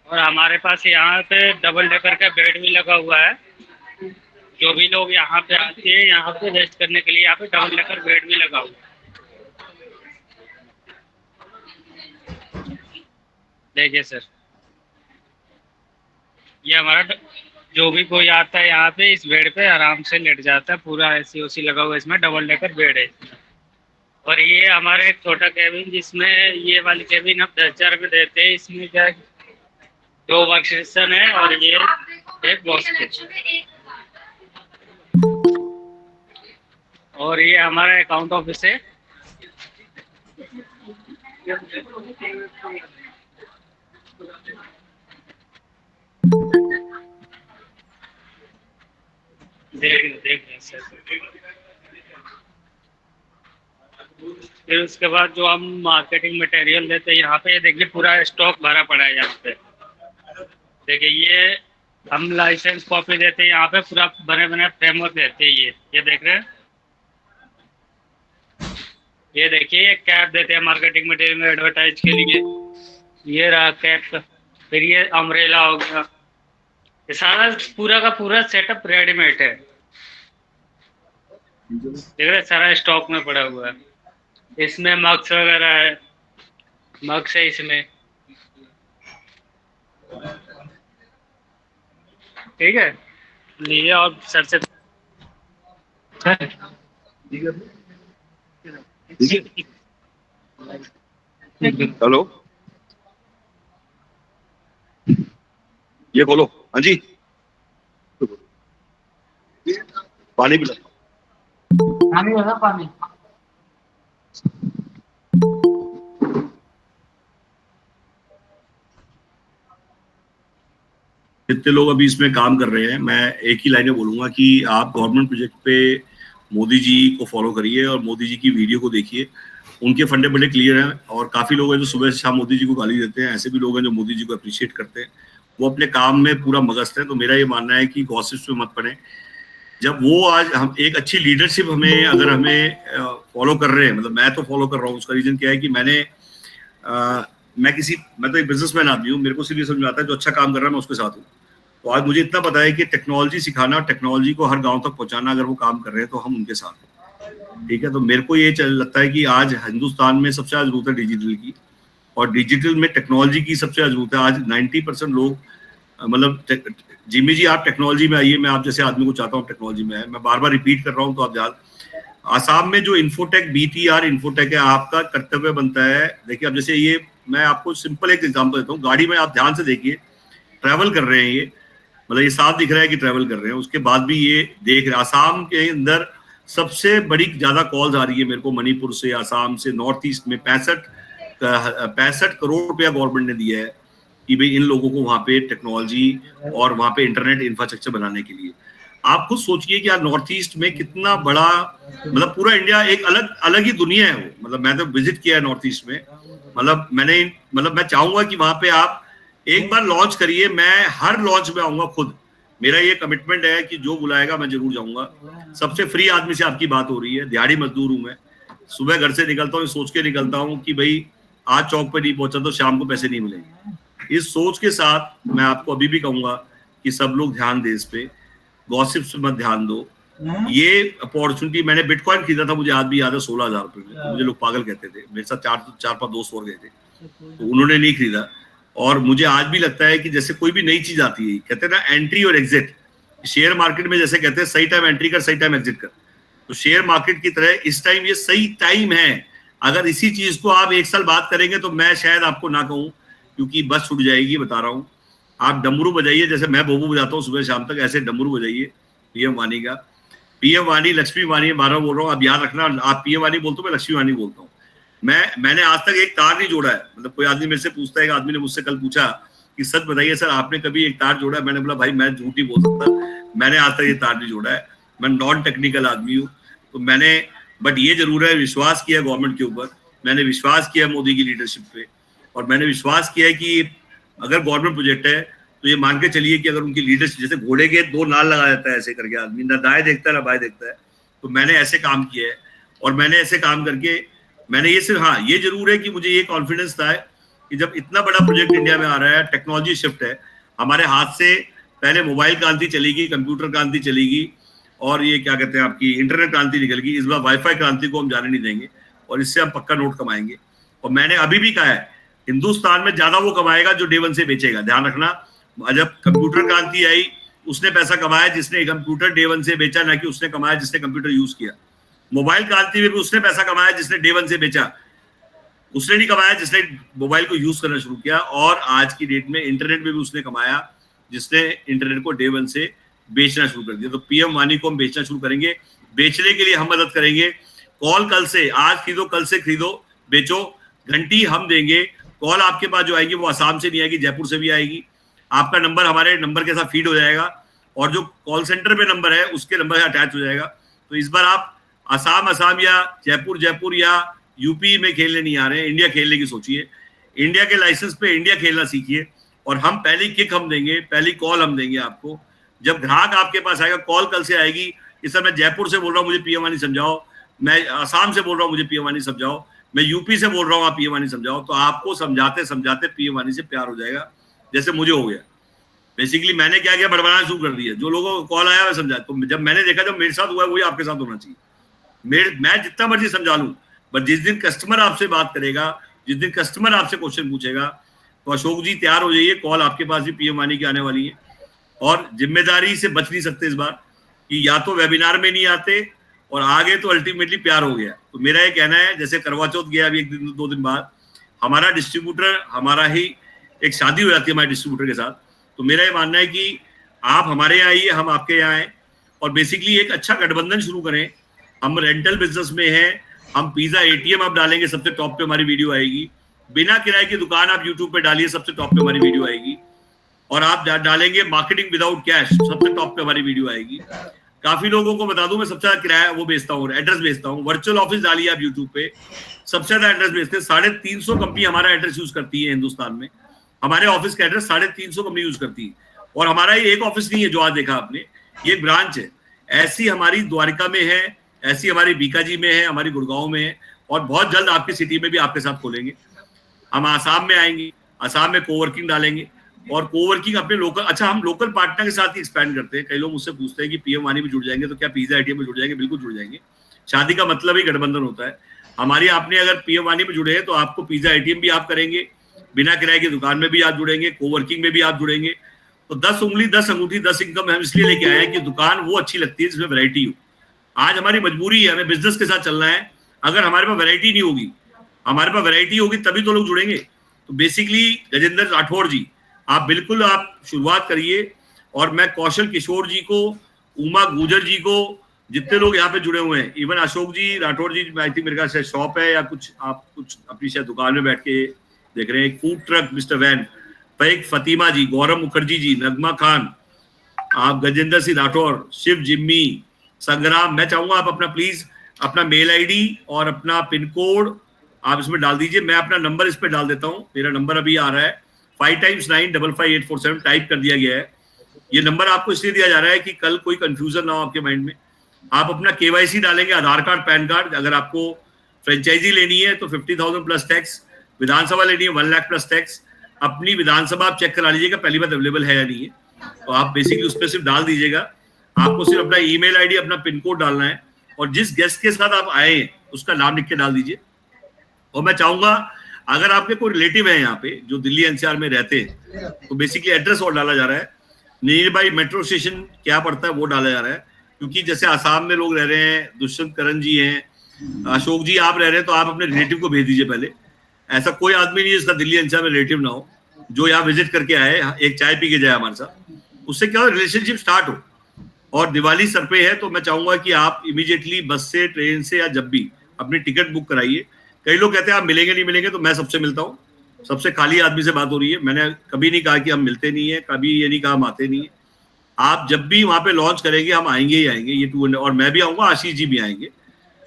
और हमारे पास यहाँ पे डबल डेकर का बेड भी लगा हुआ है, जो भी लोग यहाँ पे आते हैं यहाँ पे रेस्ट करने के लिए, यहाँ पे डबल डेकर बेड भी लगा हुआ है। देखिए सर, ये हमारा जो भी कोई आता है यहाँ पे इस बेड पे आराम से लेट जाता है, पूरा एसी ओसी लगा हुआ है, इसमें डबल डेकर बेड है। और ये हमारा एक छोटा केबिन, जिसमें ये वाली केबिन हम 10,000 रुपये देते हैं। इसमें क्या 2 वर्क स्टेशन है और ये एक बॉक्स है। और ये हमारा अकाउंट ऑफिस है। देख सर। फिर उसके बाद जो हम मार्केटिंग मटेरियल देते हैं यहाँ पे, ये देखिए पूरा स्टॉक भरा पड़ा है यहाँ पे। देखिए ये हम लाइसेंस कॉपी देते हैं यहाँ पे, पूरा बने बने फ्रेमवर्क देते हैं। ये देख रहे हैं, ये देखिए ये कैप देते हैं मार्केटिंग मटेरियल में एडवर्टाइज के लिए। ये रहा कैप। फिर ये अम्ब्रेला हो गया। ये सारा पूरा का पूरा सेटअप रेडीमेड है। देख रहे, सारा स्टॉक में पड़ा हुआ है। इसमें मग्स वगैरह है, मग्स है इसमें, ठीक है। लीजिए और सर से हेलो, ये खोलो। हाँ जी, पानी पिला। पानी जितने लोग अभी इसमें काम कर रहे हैं, मैं एक ही लाइन में बोलूंगा कि आप गवर्नमेंट प्रोजेक्ट पे मोदी जी को फॉलो करिए और मोदी जी की वीडियो को देखिए। उनके फंडे बड़े क्लियर हैं और काफ़ी लोग हैं जो सुबह से शाम मोदी जी को गाली देते हैं। ऐसे भी लोग हैं जो मोदी जी को अप्रिशिएट करते हैं, वो अपने काम में पूरा मगस्त है। तो मेरा ये मानना है कि गॉसिप्स में मत पड़े। जब वो आज हम एक अच्छी लीडरशिप हमें अगर हमें फॉलो कर रहे हैं, मतलब मैं तो फॉलो कर रहा हूँ, उसका रीज़न क्या है कि मैं तो एक बिजनेसमैन आदमी हूँ। मेरे को सिर्फ ये समझ में आता है जो अच्छा काम कर रहा है मैं उसके साथ हूँ। तो आज मुझे इतना पता है कि टेक्नोलॉजी सिखाना और टेक्नोलॉजी को हर गांव तक पहुंचाना, अगर वो काम कर रहे हैं तो हम उनके साथ हैं, ठीक है। तो मेरे को ये लगता है कि आज हिंदुस्तान में सबसे ज़्यादा जरूरत है डिजिटल की, और डिजिटल में टेक्नोलॉजी की सबसे ज़्यादा जरूरत है। आज 90% लोग, मतलब जिम्मी जी आप टेक्नोलॉजी में आइए, मैं आप जैसे आदमी को चाहता हूँ टेक्नोलॉजी में आए। मैं बार बार रिपीट कर रहा हूँ तो आप याद, आसाम में जो इन्फोटेक BTR इन्फोटेक है, आपका कर्तव्य बनता है। देखिए अब जैसे ये मैं आपको सिंपल एक एग्जांपल देता हूँ। गाड़ी में आप ध्यान से देखिए, ट्रैवल कर रहे हैं ये, मतलब ये साफ दिख रहा है कि ट्रैवल कर रहे हैं, उसके बाद भी ये देख रहे हैं। आसाम के अंदर सबसे बड़ी ज्यादा कॉल्स आ रही है मेरे को मणिपुर से, आसाम से, नॉर्थ ईस्ट में 65 करोड़ रुपया गवर्नमेंट ने दिया है कि भाई इन लोगों को वहां पे टेक्नोलॉजी और वहां पे इंटरनेट इंफ्रास्ट्रक्चर बनाने के लिए। आप खुद सोचिए कि यार नॉर्थ ईस्ट में कितना बड़ा, मतलब पूरा इंडिया एक अलग ही दुनिया है वो। मतलब मैं तो विजिट किया है नॉर्थ ईस्ट में, मतलब मैं चाहूंगा कि वहां पे आप एक बार लॉन्च करिए, मैं हर लॉन्च में आऊंगा खुद। मेरा ये कमिटमेंट है कि जो बुलाएगा मैं जरूर जाऊंगा। सबसे फ्री आदमी से आपकी बात हो रही है, दिहाड़ी मजदूर हूं मैं, सुबह घर से निकलता हूँ सोच के निकलता हूँ कि भाई आज चौक पे नहीं पहुंचा तो शाम को पैसे नहीं मिलेंगे। इस सोच के साथ मैं आपको अभी भी कहूंगा कि सब लोग ध्यान दें इस पे, गॉसिप्स पे मत ध्यान दो। ये अपॉर्चुनिटी, मैंने बिटकॉइन खरीदा था, मुझे आज भी याद है 16,000 रुपए में। तो मुझे लोग पागल कहते थे, मेरे साथ चार पांच दोस्त और गए थे, तो उन्होंने नहीं खरीदा। और मुझे आज भी लगता है कि जैसे कोई भी नई चीज आती है, कहते हैं ना एंट्री और एग्जिट, शेयर मार्केट में जैसे कहते हैं सही टाइम एंट्री कर, सही टाइम एग्जिट कर, तो शेयर मार्केट की तरह इस टाइम ये सही टाइम है। अगर इसी चीज को आप एक साल बात करेंगे तो मैं शायद आपको ना कहूं, क्योंकि बस छूट जाएगी, बता रहा हूं। आप डमरू बजाइए, जैसे मैं बोबू बजाता हूँ सुबह शाम तक, ऐसे डमरू बजाइए पीएम वाणी का। पीएम वाणी लक्ष्मी वाणी बार बोल रहा हूँ, आप याद रखना, आप पीएम वाणी बोलते हो, मैं लक्ष्मी वाणी बोलता हूँ। मैंने आज तक एक तार नहीं जोड़ा है। मतलब कोई आदमी मेरे से पूछता है, एक आदमी ने मुझसे कल पूछा कि सच बताइए सर आपने कभी एक तार जोड़ा है? मैंने बोला भाई मैं झूठ ही बोल सकता, मैंने आज तक ये तार नहीं जोड़ा है, मैं नॉन टेक्निकल आदमी हूँ। तो मैंने बट ये जरूर है, विश्वास किया गवर्नमेंट के ऊपर, मैंने विश्वास किया मोदी की लीडरशिप पे, और मैंने विश्वास किया है कि अगर गवर्नमेंट प्रोजेक्ट है तो ये मान के चलिए कि अगर उनकी लीडरशिप, जैसे घोड़े के दो नाल लगा देता है ऐसे करके आदमी, ना दाएं देखता है ना बाएं देखता है, तो मैंने ऐसे काम किया है। और मैंने ऐसे काम करके मैंने ये सिर्फ, हाँ ये जरूर है कि मुझे ये कॉन्फिडेंस था कि जब इतना बड़ा प्रोजेक्ट इंडिया में आ रहा है, टेक्नोलॉजी शिफ्ट है हमारे हाथ से, पहले मोबाइल क्रांति चलेगी, कंप्यूटर क्रांति चलेगी, और ये क्या कहते हैं आपकी इंटरनेट क्रांति निकल गई। इस बार वाईफाई क्रांति को हम जाने नहीं देंगे, और इससे हम पक्का नोट कमाएंगे। और मैंने अभी भी कहा है, हिंदुस्तान में ज्यादा वो कमाएगा जो डे वन से बेचेगा। ध्यान रखना, जब कंप्यूटर क्रांति आई उसने पैसा कमाया जिसने कंप्यूटर डे वन से बेचा, ना कि उसने कमाया जिसने कंप्यूटर यूज किया। मोबाइल क्रांति में भी उसने पैसा कमाया जिसने डे वन से बेचा, उसने नहीं कमाया जिसने मोबाइल को यूज करना शुरू किया। और आज की डेट में इंटरनेट में भी उसने कमाया जिसने इंटरनेट को डे वन से बेचना शुरू कर दिया। तो पीएम वाणी को हम बेचना शुरू करेंगे, बेचने के लिए हम मदद करेंगे। कॉल कल से, आज खरीदो कल से खरीदो बेचो, घंटी हम देंगे। कॉल आपके पास जो आएगी वो आसाम से नहीं आएगी, जयपुर से भी आएगी। आपका नंबर हमारे नंबर के साथ फीड हो जाएगा, और जो कॉल सेंटर पे नंबर है उसके नंबर से अटैच हो जाएगा। तो इस बार आप आसाम या जयपुर या यूपी में खेलने नहीं आ रहे हैं, इंडिया खेलने की सोचिए। इंडिया के लाइसेंस पे इंडिया खेलना सीखिए, और हम पहली किक हम देंगे, पहली कॉल हम देंगे आपको। जब ग्राहक आपके पास आएगा, कॉल कल से आएगी, इस समय मैं जयपुर से बोल रहा हूँ मुझे पीएम वाणी समझाओ, मैं आसाम से बोल रहा हूँ मुझे पीएम वाणी समझाओ, मैं यूपी से बोल रहा हूँ आप पीएम वाणी समझाओ, तो आपको समझाते समझाते पीएम वाणी से प्यार हो जाएगा, जैसे मुझे हो गया। बेसिकली मैंने क्या किया, बड़बड़ाना शुरू कर दिया। जो लोगों को कॉल आया मैं समझा, तो जब मैंने देखा जब मेरे साथ हुआ है वही आपके साथ होना चाहिए। मैं जितना मर्जी समझा लूं, बट जिस दिन कस्टमर आपसे बात करेगा, जिस दिन कस्टमर आपसे क्वेश्चन पूछेगा, तो अशोक जी तैयार हो जाइए, कॉल आपके पास भी पीएम वाणी की आने वाली है। और जिम्मेदारी से बच नहीं सकते इस बार, कि या तो वेबिनार में नहीं आते और आगे तो अल्टीमेटली प्यार हो गया। तो मेरा ये कहना है, जैसे करवा चौथ गया अभी 1-2 दिन बाद, हमारा डिस्ट्रीब्यूटर, हमारा ही एक शादी हो जाती है हमारे डिस्ट्रीब्यूटर के साथ, तो मेरा ये मानना है कि आप हमारे यहाँ आइए, हम आपके यहाँ आए, और बेसिकली एक अच्छा गठबंधन शुरू करें। हम रेंटल बिजनेस में हैं, हम पिज्जा एटीएम आप डालेंगे सबसे टॉप पे हमारी वीडियो आएगी। बिना किराए की दुकान आप यूट्यूब पे डालिए, सबसे टॉप पे हमारी वीडियो आएगी। और आप डालेंगे मार्केटिंग विदाउट कैश, सबसे टॉप पे हमारी वीडियो आएगी। काफी लोगों को बता दूं, मैं सबसे ज्यादा किराया वो बेचता हूँ, एड्रेस बेचता हूँ। वर्चुअल ऑफिस डालिए आप यूट्यूब पे, सबसे ज्यादा एड्रेस बेचते हैं। 350 कंपनी हमारा एड्रेस यूज करती है हिंदुस्तान में। हमारे ऑफिस का एड्रेस 350 कंपनी यूज करती है। और हमारा ये एक ऑफिस नहीं है जो आज देखा आपने, ये एक ब्रांच है। ऐसी हमारी द्वारका में है, ऐसी हमारी बीकाजी में है, हमारी गुड़गांव में है, और बहुत जल्द आपकी सिटी में भी आपके साथ खोलेंगे। हम आसाम में आएंगे, आसाम में कोवर्किंग डालेंगे, और कोवर्किंग अपने लोकल, अच्छा हम लोकल पार्टनर के साथ ही एक्सपैंड करते हैं। कई लोग मुझसे पूछते हैं कि पीएम वाणी में जुड़ जाएंगे तो क्या पिज्जा एटीएम में जुड़ जाएंगे? बिल्कुल जुड़ जाएंगे। शादी का मतलब ही गठबंधन होता है। हमारी आपने अगर पीएम वाणी में जुड़े हैं तो आपको पिज्जा एटीएम भी आप करेंगे, बिना किराए की दुकान में भी आप जुड़ेंगे, कोवर्किंग में भी आप जुड़ेंगे। तो 10 उंगली 10 अंगूठी 10 इनकम हम इसलिए लेके आए हैं कि दुकान वो अच्छी लगती है जिसमें वैरायटी हो। आज हमारी मजबूरी है, हमें बिजनेस के साथ चलना है। अगर हमारे पास वैरायटी नहीं होगी, हमारे पास वैरायटी होगी तभी तो लोग जुड़ेंगे। तो बेसिकली गजेंद्र राठौड़ जी, आप बिल्कुल आप शुरुआत करिए। और मैं कौशल किशोर जी को, उमा गुजर जी को, जितने लोग यहाँ पे जुड़े हुए हैं, even Ashok ji Rathore ji, I think मेरे ख्याल से शॉप है या कुछ, आप कुछ अपनी शायद दुकान में बैठ के देख रहे हैं, एक फूड ट्रक मिस्टर वैन, पैक फतीमा जी, गौरव मुखर्जी जी, नगमा खान, आप गजेंद्र सिंह राठौड़, शिव जिम्मी, संग्राम। मैं चाहूंगा आप अपना प्लीज अपना मेल आईडी और अपना पिन कोड आप इसमें डाल दीजिए। मैं अपना नंबर इस पे डाल देता हूँ, मेरा नंबर अभी आ रहा है 5 × 9 55847, टाइप कर दिया गया है। ये नंबर आपको इसलिए दिया जा रहा है कि कल कोई कंफ्यूजन ना हो आपके माइंड में। आप अपना KYC डालेंगे, आधार कार्ड, पैन कार्ड। अगर आपको फ्रेंचाइजी लेनी है तो 50,000 प्लस टैक्स, विधानसभा लेनी है 1 लाख प्लस टैक्स। अपनी विधानसभा आप चेक करा लीजिएगा पहली बात अवेलेबल है या नहीं है, तो आप बेसिकली उस पर सिर्फ डाल दीजिएगा। आपको सिर्फ अपना ईमेल आईडी, अपना पिन कोड डालना है और जिस गेस्ट के साथ आप आए हैं उसका नाम लिख के डाल दीजिए। और मैं चाहूंगा अगर आपके कोई रिलेटिव है यहाँ पे जो दिल्ली NCR में रहते हैं तो बेसिकली एड्रेस और डाला जा रहा है, नियर बाई मेट्रो स्टेशन क्या पड़ता है वो डाला जा रहा है। क्योंकि जैसे आसाम में लोग रह रहे हैं, दुष्यंत करण जी हैं, अशोक जी आप रह रहे हैं, तो आप अपने रिलेटिव को भेज दीजिए पहले। ऐसा कोई आदमी नहीं जिसका दिल्ली NCR में रिलेटिव ना हो, जो यहाँ विजिट करके आए, एक चाय पी के जाए हमारे साथ, उससे क्या हो रिलेशनशिप स्टार्ट हो। और दिवाली सर पे है तो मैं चाहूंगा कि आप इमीडिएटली बस से, ट्रेन से या जब भी अपनी टिकट बुक कराइए। कई लोग कहते हैं आप मिलेंगे नहीं मिलेंगे, तो मैं सबसे मिलता हूँ, सबसे खाली आदमी से बात हो रही है। मैंने कभी नहीं कहा कि हम मिलते नहीं है, कभी ये नहीं कहा हम आते नहीं है। आप जब भी वहां पे लॉन्च करेंगे हम आएंगे ही आएंगे, ये 200, और मैं भी आऊंगा, आशीष जी भी आएंगे।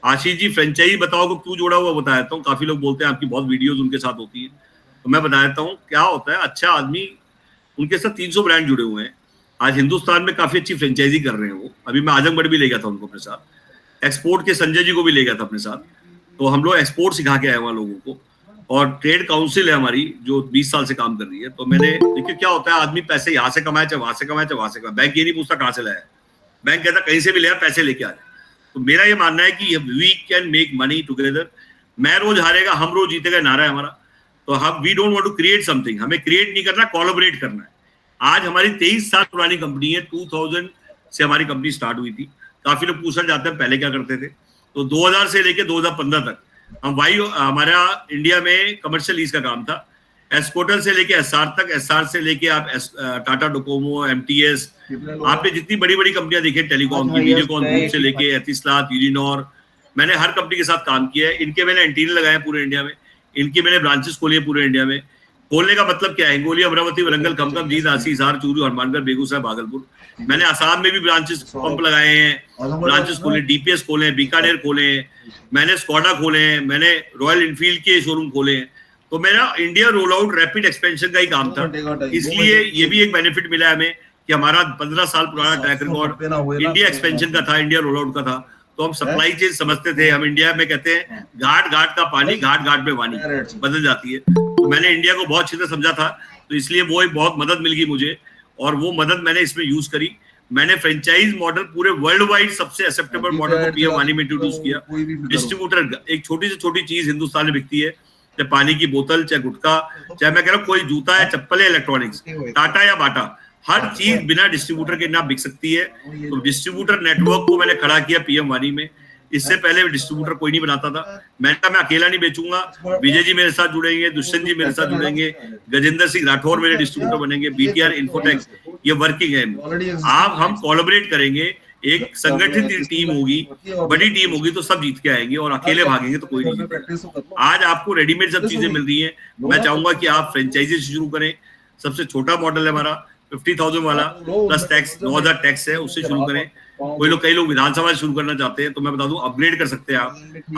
आशीष जी फ्रेंचाइजी बताओ को क्यों जोड़ा हुआ बता देता हूँ। काफी लोग बोलते हैं आपकी बहुत वीडियोस उनके साथ होती है, तो मैं बता देता हूँ क्या होता है। अच्छा आदमी, उनके साथ 300 ब्रांड जुड़े हुए हैं। आज हिंदुस्तान में काफी अच्छी फ्रेंचाइजी कर रहे हैं वो। अभी मैं आजमगढ़ भी ले गया था उनको अपने साथ, एक्सपोर्ट के संजय जी को भी ले गया था अपने साथ, तो हम लोग एक्सपोर्ट सिखा के आए वहां लोगों को। और ट्रेड काउंसिल है हमारी जो 20 साल से काम कर रही है। तो मैंने देखिए क्या होता है, आदमी पैसे यहाँ से कमाए, चाहे वहां से कमाए, चाहे वहां से कमाए, बैंक ये नहीं पूछता कहाँ से लाया, बैंक कहता कहीं से भी लिया, पैसे लेके आ जाए। तो मेरा ये मानना है कि we can make money together. मैं रोज हारेगा, हम रोज जीतेगा, नारा है हमारा। तो हम we don't want to create something, हमें क्रिएट नहीं करना, कोलैबोरेट करना है। आज हमारी 23 साल पुरानी कंपनी है, 2000 से हमारी कंपनी स्टार्ट हुई थी। काफी लोग पूछना चाहते हैं पहले क्या करते थे, तो 2000 से लेके 2015 तक हम हमारा इंडिया में कमर्शियल लीज का काम था। एस्कोटल से लेके SR तक, SR से लेके आप टाटा डोकोमो, MTS, आपने जितनी बड़ी बड़ी कंपनियां देखी, टेलीकॉम की, वीडियोकॉन ग्रुप से लेके एथिसलात, यूनिनॉर, मैंने हर कंपनी के साथ काम किया है। इनके मैंने एंटीना लगाए पूरे इंडिया में, इनकी मैंने ब्रांचेस खोली है पूरे इंडिया में। खोलने का मतलब क्या है, हिंगोली, अमरावती, वरंगल, खमकम, जींद, आसी, हिसार, चूरू, हनुमानगढ़, बेगूसराय, भागलपुर। मैंने आसाम में भी ब्रांचेस पंप लगाए हैं, ब्रांचेस खोले, DPS खोले, बीकानेर खोले, मैंने स्कॉडा खोले हैं, मैंने रॉयल इनफील्ड के शोरूम खोले हैं। तो मेरा India roll out, rapid expansion का ही काम था। इसलिए ये भी एक बेनिफिट मिला है हमें कि हमारा 15 साल पुराना ट्रैक रिकॉर्ड इंडिया एक्सपेंशन का था, इंडिया रोल आउट का था। तो हम सप्लाई चेन समझते थे। हम इंडिया में कहते हैं घाट घाट का पानी, घाट घाट में वानी बदल जाती है। तो मैंने इंडिया को बहुत अच्छे से समझा था, तो इसलिए वो एक बहुत मदद मिल गई मुझे, और वो मदद मैंने इसमें यूज करी। मैंने फ्रेंचाइज मॉडल पूरे वर्ल्ड वाइड सबसे एक्सेप्टेबल मॉडल को PM वानी में इंट्रोड्यूस किया। डिस्ट्रीब्यूटर, एक छोटी से छोटी चीज हिंदुस्तान में बिकती है, चाहे पानी की बोतल, चाहे गुटखा, चाहे मैं कह रहा हूँ कोई जूता है, चप्पल है, इलेक्ट्रॉनिक्स, टाटा या बाटा, हर चीज बिना डिस्ट्रीब्यूटर के ना बिक सकती है। तो डिस्ट्रीब्यूटर नेटवर्क को मैंने खड़ा किया PM वानी में। इससे पहले डिस्ट्रीब्यूटर कोई नहीं बनाता था। मैंने कहा मैं अकेला नहीं बेचूंगा, विजय जी मेरे साथ जुड़ेंगे, दुष्यंत जी मेरे साथ जुड़ेंगे, गजेंद्र सिंह राठौर मेरे डिस्ट्रीब्यूटर बनेंगे, BTR इन्फोटेक्स, ये वर्किंग है। आप हम कोलैबोरेट करेंगे, एक संगठित टीम होगी, बड़ी टीम होगी, तो सब जीत के आएंगे, और अकेले भागेंगे तो कोई नहीं जीतेगा। आज आपको रेडीमेड सब चीजें मिल रही है। मैं चाहूंगा कि आप फ्रेंचाइजी शुरू करें। सबसे छोटा मॉडल है हमारा 50,000 वाला, प्लस टैक्स 9,000 टैक्स है, उससे शुरू करें। कई लोग विधानसभा शुरू करना चाहते हैं, तो मैं बता दूं अपग्रेड कर सकते हैं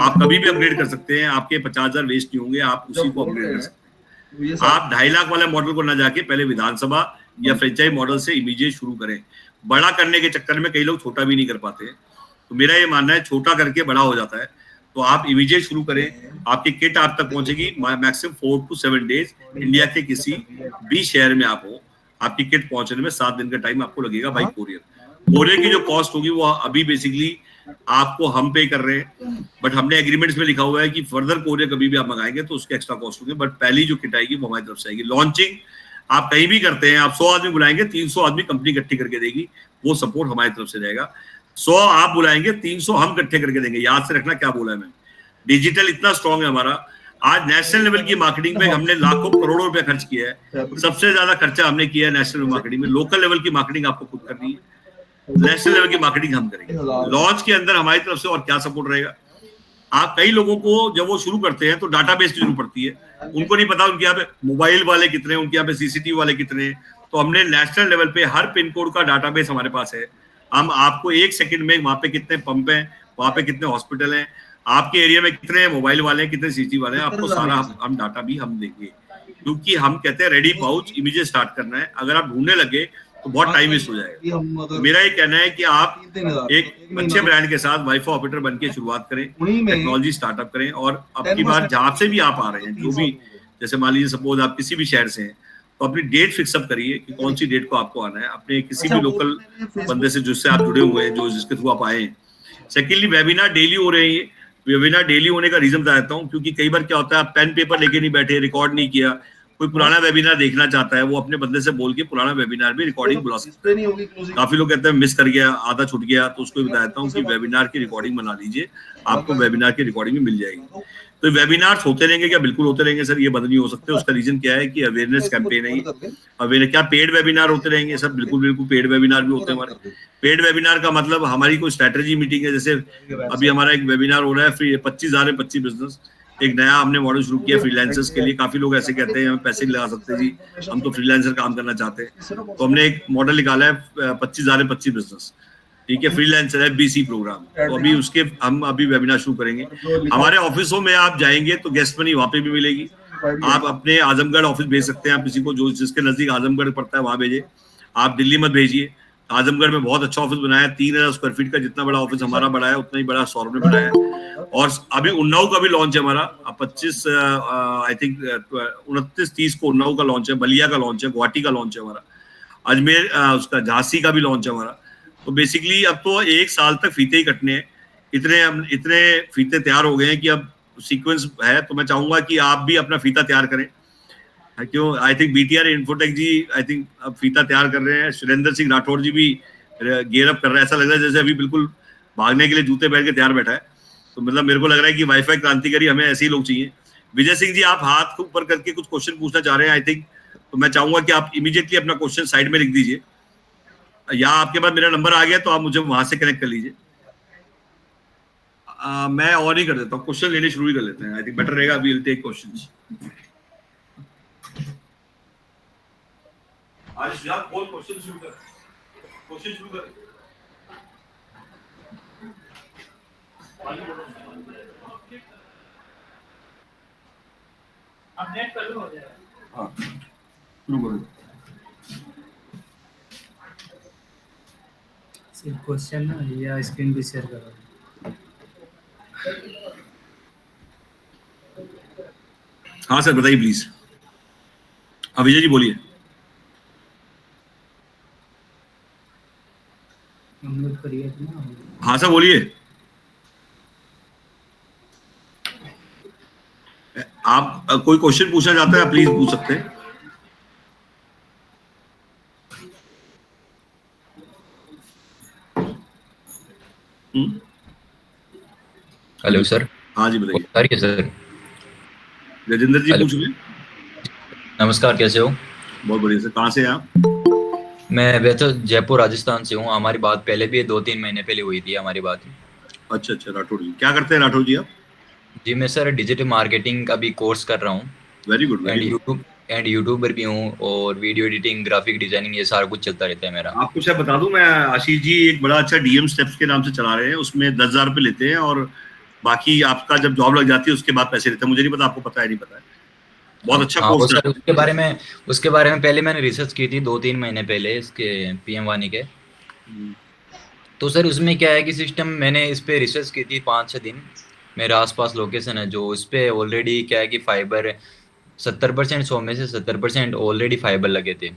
आप कभी भी अपग्रेड कर सकते हैं। आपके 50,000 वेस्ट नहीं होंगे, आप उसी को अपग्रेड कर सकते हैं। आप 2.5 लाख वाले मॉडल को ना जाके पहले विधानसभा या फ्रेंचाइज मॉडल से इमीडिएट शुरू करें। बड़ा करने के चक्कर में कई लोग छोटा भी नहीं कर पाते हैं, तो मेरा ये मानना है छोटा करके बड़ा हो जाता है। तो आप इमीडिएट शुरू करें, आपकी किट आप तक पहुंचेगी मैक्सिमम 4 to 7 डेज। इंडिया के किसी भी शहर में आप हो, आपकी किट पहुंचने में 7 दिन का टाइम आपको लगेगा बाई कोरियर। कोरियर की जो कॉस्ट होगी वो अभी बेसिकली आपको हम पे कर रहे हैं, बट हमने एग्रीमेंट्स में लिखा हुआ है कि फर्दर कोरियर कभी भी आप मंगाएंगे तो उसके एक्स्ट्रा कॉस्ट होंगे। बट पहली जो किट आएगी वो हमारी तरफ से आएगी। लॉन्चिंग आप कहीं भी करते हैं, आप 100 आदमी बुलाएंगे, 300 आदमी कंपनी इकट्ठी करके देगी, वो सपोर्ट हमारी तरफ से रहेगा। 100 आप बुलाएंगे, 300 हम इकट्ठे करके देंगे। याद से रखना क्या बोला है मैं, डिजिटल इतना स्ट्रॉन्ग है हमारा। आज नेशनल लेवल की मार्केटिंग में हमने लाखों करोड़ों रुपए खर्च किया है। सबसे ज्यादा खर्चा हमने किया है नेशनल मार्केटिंग में। लोकल लेवल की मार्केटिंग आपको खुद करनी है, नेशनल लेवल की मार्केटिंग हम करेंगे। लॉन्च के अंदर हमारी तरफ से और क्या सपोर्ट रहेगा। आप कई लोगों को जब वो शुरू करते हैं तो डाटाबेस की जरूरत पड़ती है, उनको नहीं पता उनके यहाँ पे मोबाइल वाले कितने, उनके यहाँ पे सीसीटीवी वाले कितने। तो हमने नेशनल लेवल पे हर पिन कोड का डाटाबेस हमारे पास है। हम आपको 1 सेकंड में वहां पे कितने पंप हैं, वहां पे कितने हॉस्पिटल हैं, आपके एरिया में कितने मोबाइल वाले हैं, कितने सीसीटीवी वाले हैं, आपको सारा हम डाटा भी हम देंगे। क्योंकि हम कहते हैं रेडी पाउच इमीडिएट स्टार्ट करना है। अगर आप ढूंढने लगे तो बहुत टाइम वेस्ट हो जाएगा। तो मेरा ये कहना है कि आप एक अच्छे ब्रांड के साथ वाईफाई ऑपरेटर बन के शुरुआत करें, टेक्नोलॉजी स्टार्टअप करें। और अब की बार जहां से भी आप आ रहे हैं, जो भी, जैसे मान लीजिए सपोज आप किसी भी शहर से हैं, तो अपनी डेट फिक्सअप करिए कि कौन सी डेट को आपको आना है। अपने किसी भी लोकल बंदे से जिससे आप जुड़े हुए हैं, जो जिसके थ्रू आप आए हैं। सेकेंडली, वेबिनार डेली हो रहे हैं। वेबिनार डेली होने का रीजन बता देता हूँ, क्योंकि कई बार क्या होता है, आप पेन पेपर लेके नहीं बैठे, रिकॉर्ड नहीं किया, कोई पुराना वेबिनार देखना चाहता है, वो अपने बंदे से बोल के पुराना वेबिनार भी रिकॉर्डिंग बुला सकता है। काफी लोग कहते हैं मिस कर गया, आधा छूट गया, तो उसको बता देता हूँ कि वेबिनार की रिकॉर्डिंग बना लीजिए, आपको वेबिनार की रिकॉर्डिंग भी मिल जाएगी। तो वेबिनार होते रहेंगे क्या? बिल्कुल होते रहेंगे सर, ये बंद नहीं हो सकते। उसका रीजन क्या है कि अवेयरनेस कैंपेन है। अवेयर क्या पेड वेबिनार होते रहेंगे सर? बिल्कुल बिल्कुल पेड वेबिनार भी होते हैं हमारे। पेड वेबिनार का मतलब हमारी कोई स्ट्रेटेजी मीटिंग है। जैसे अभी हमारा एक वेबिनार हो रहा है फ्री 25,025 बिजनेस, एक नया हमने मॉडल शुरू किया फ्रीलांसर्स के लिए। काफी लोग ऐसे कहते हैं हम पैसे नहीं लगा सकते जी, हम तो फ्रीलांसर काम करना चाहते हैं। तो हमने एक मॉडल निकाला है 25,025 बिजनेस, ठीक है, फ्रीलांसर FBC प्रोग्राम। तो अभी उसके हम अभी वेबिनार शुरू करेंगे। हमारे ऑफिसों में आप जाएंगे तो गेस्ट मनी वहां पे भी मिलेगी। आप अपने आजमगढ़ ऑफिस भेज सकते हैं, आप किसी को जो जिसके नजदीक आजमगढ़ पड़ता है वहां भेजिए। आप दिल्ली मत भेजिए। आजमगढ़ में बहुत अच्छा ऑफिस बनाया है, 3000 स्क्वायर फीट का। जितना बड़ा ऑफिस हमारा बड़ा है, उतना ही बड़ा सौरभ ने बनाया है। और अभी उन्नाव का भी लॉन्च है हमारा 25 आई थिंक 29-30 को उन्नाव का लॉन्च है, बलिया का लॉन्च है, गुवाहाटी का लॉन्च है हमारा, अजमेर उसका झांसी का भी लॉन्च है हमारा। तो बेसिकली अब तो 1 साल तक फीते ही कटने हैं। इतने फीते तैयार हो गए हैं कि अब सीक्वेंस है। तो मैं चाहूंगा कि आप भी अपना फीता तैयार करें। क्यों? I think BTR infotech ji I think अब फीता तैयार कर रहे हैं। सुरेंद्र सिंह राठौर जी भी गेयर अप कर रहे हैं। ऐसा लग रहा है जैसे अभी बिल्कुल भागने के लिए जूते पहन के तैयार बैठा है। तो मतलब मेरे को लग रहा है कि वाईफाई क्रांतिकारी हमें ऐसे ही लोग चाहिए। विजय सिंह जी, आप हाथ को ऊपर करके कुछ क्वेश्चन पूछना चाह रहे हैं आई थिंक। तो मैं चाहूंगा कि आप इमीडिएटली अपना क्वेश्चन साइड में लिख दीजिए, या आपके पास मेरा नंबर आ गया तो आप मुझे वहां से कनेक्ट कर लीजिए। मैं और ही कर देता हूँ, क्वेश्चन लेने शुरू ही कर लेते हैं। आई थिंक बेटर रहेगा। We will take questions. आज यार बहुत क्वेश्चन शुरू कर। अपडेट कर लो हो जाएगा। हाँ, शुरू करो। क्वेश्चन ना या स्क्रीन भी शेयर करो। हाँ सर बताइए प्लीज। विजय जी बोलिए। अनम्यूट करिए ना। हाँ सर बोलिए। आप कोई क्वेश्चन पूछना चाहते हैं प्लीज पूछ सकते हैं। Hello sir. हाँ जी बताइए सर। राजेंद्र जी पूछ रहे हैं। नमस्कार, कैसे हो? बहुत बढ़िया सर। कहाँ से हैं आप? मैं वैसे जयपुर राजस्थान से हूँ। हमारी बात पहले भी 2-3 महीने पहले हुई थी हमारी बात। अच्छा अच्छा, राठौर जी क्या करते हैं राठौर जी आप? जी मैं सर डिजिटल मार्केटिंग का भी कोर्स कर रहा हूँ। Very good. एंड यूट्यूबर भी हूँ, और वीडियो एडिटिंग, ग्राफिक डिजाइनिंग, ये सारा कुछ चलता रहता है मेरा। आपको शायद बता दूं, मैं आशीष जी एक बड़ा अच्छा DM स्टेप्स के नाम से चला रहे हैं। उसमें 10,000 रुपए लेते हैं और बाकी आपका जब जॉब लग जाती है उसके बाद पैसे लेते हैं। मुझे नहीं पता आपको पता है नहीं पता है। बहुत अच्छा कोर्स है। उसके बारे में पहले मैंने रिसर्च की थी 2-3 महीने पहले इसके PM वानी के। तो सर उसमें क्या है कि सिस्टम, मैंने इस पे रिसर्च की थी 5-6 दिन। मेरे आसपास लोकेशन है जो उस पे ऑलरेडी क्या है कि फाइबर 70%, 100 में से 70% ऑलरेडी फाइबर लगे थे।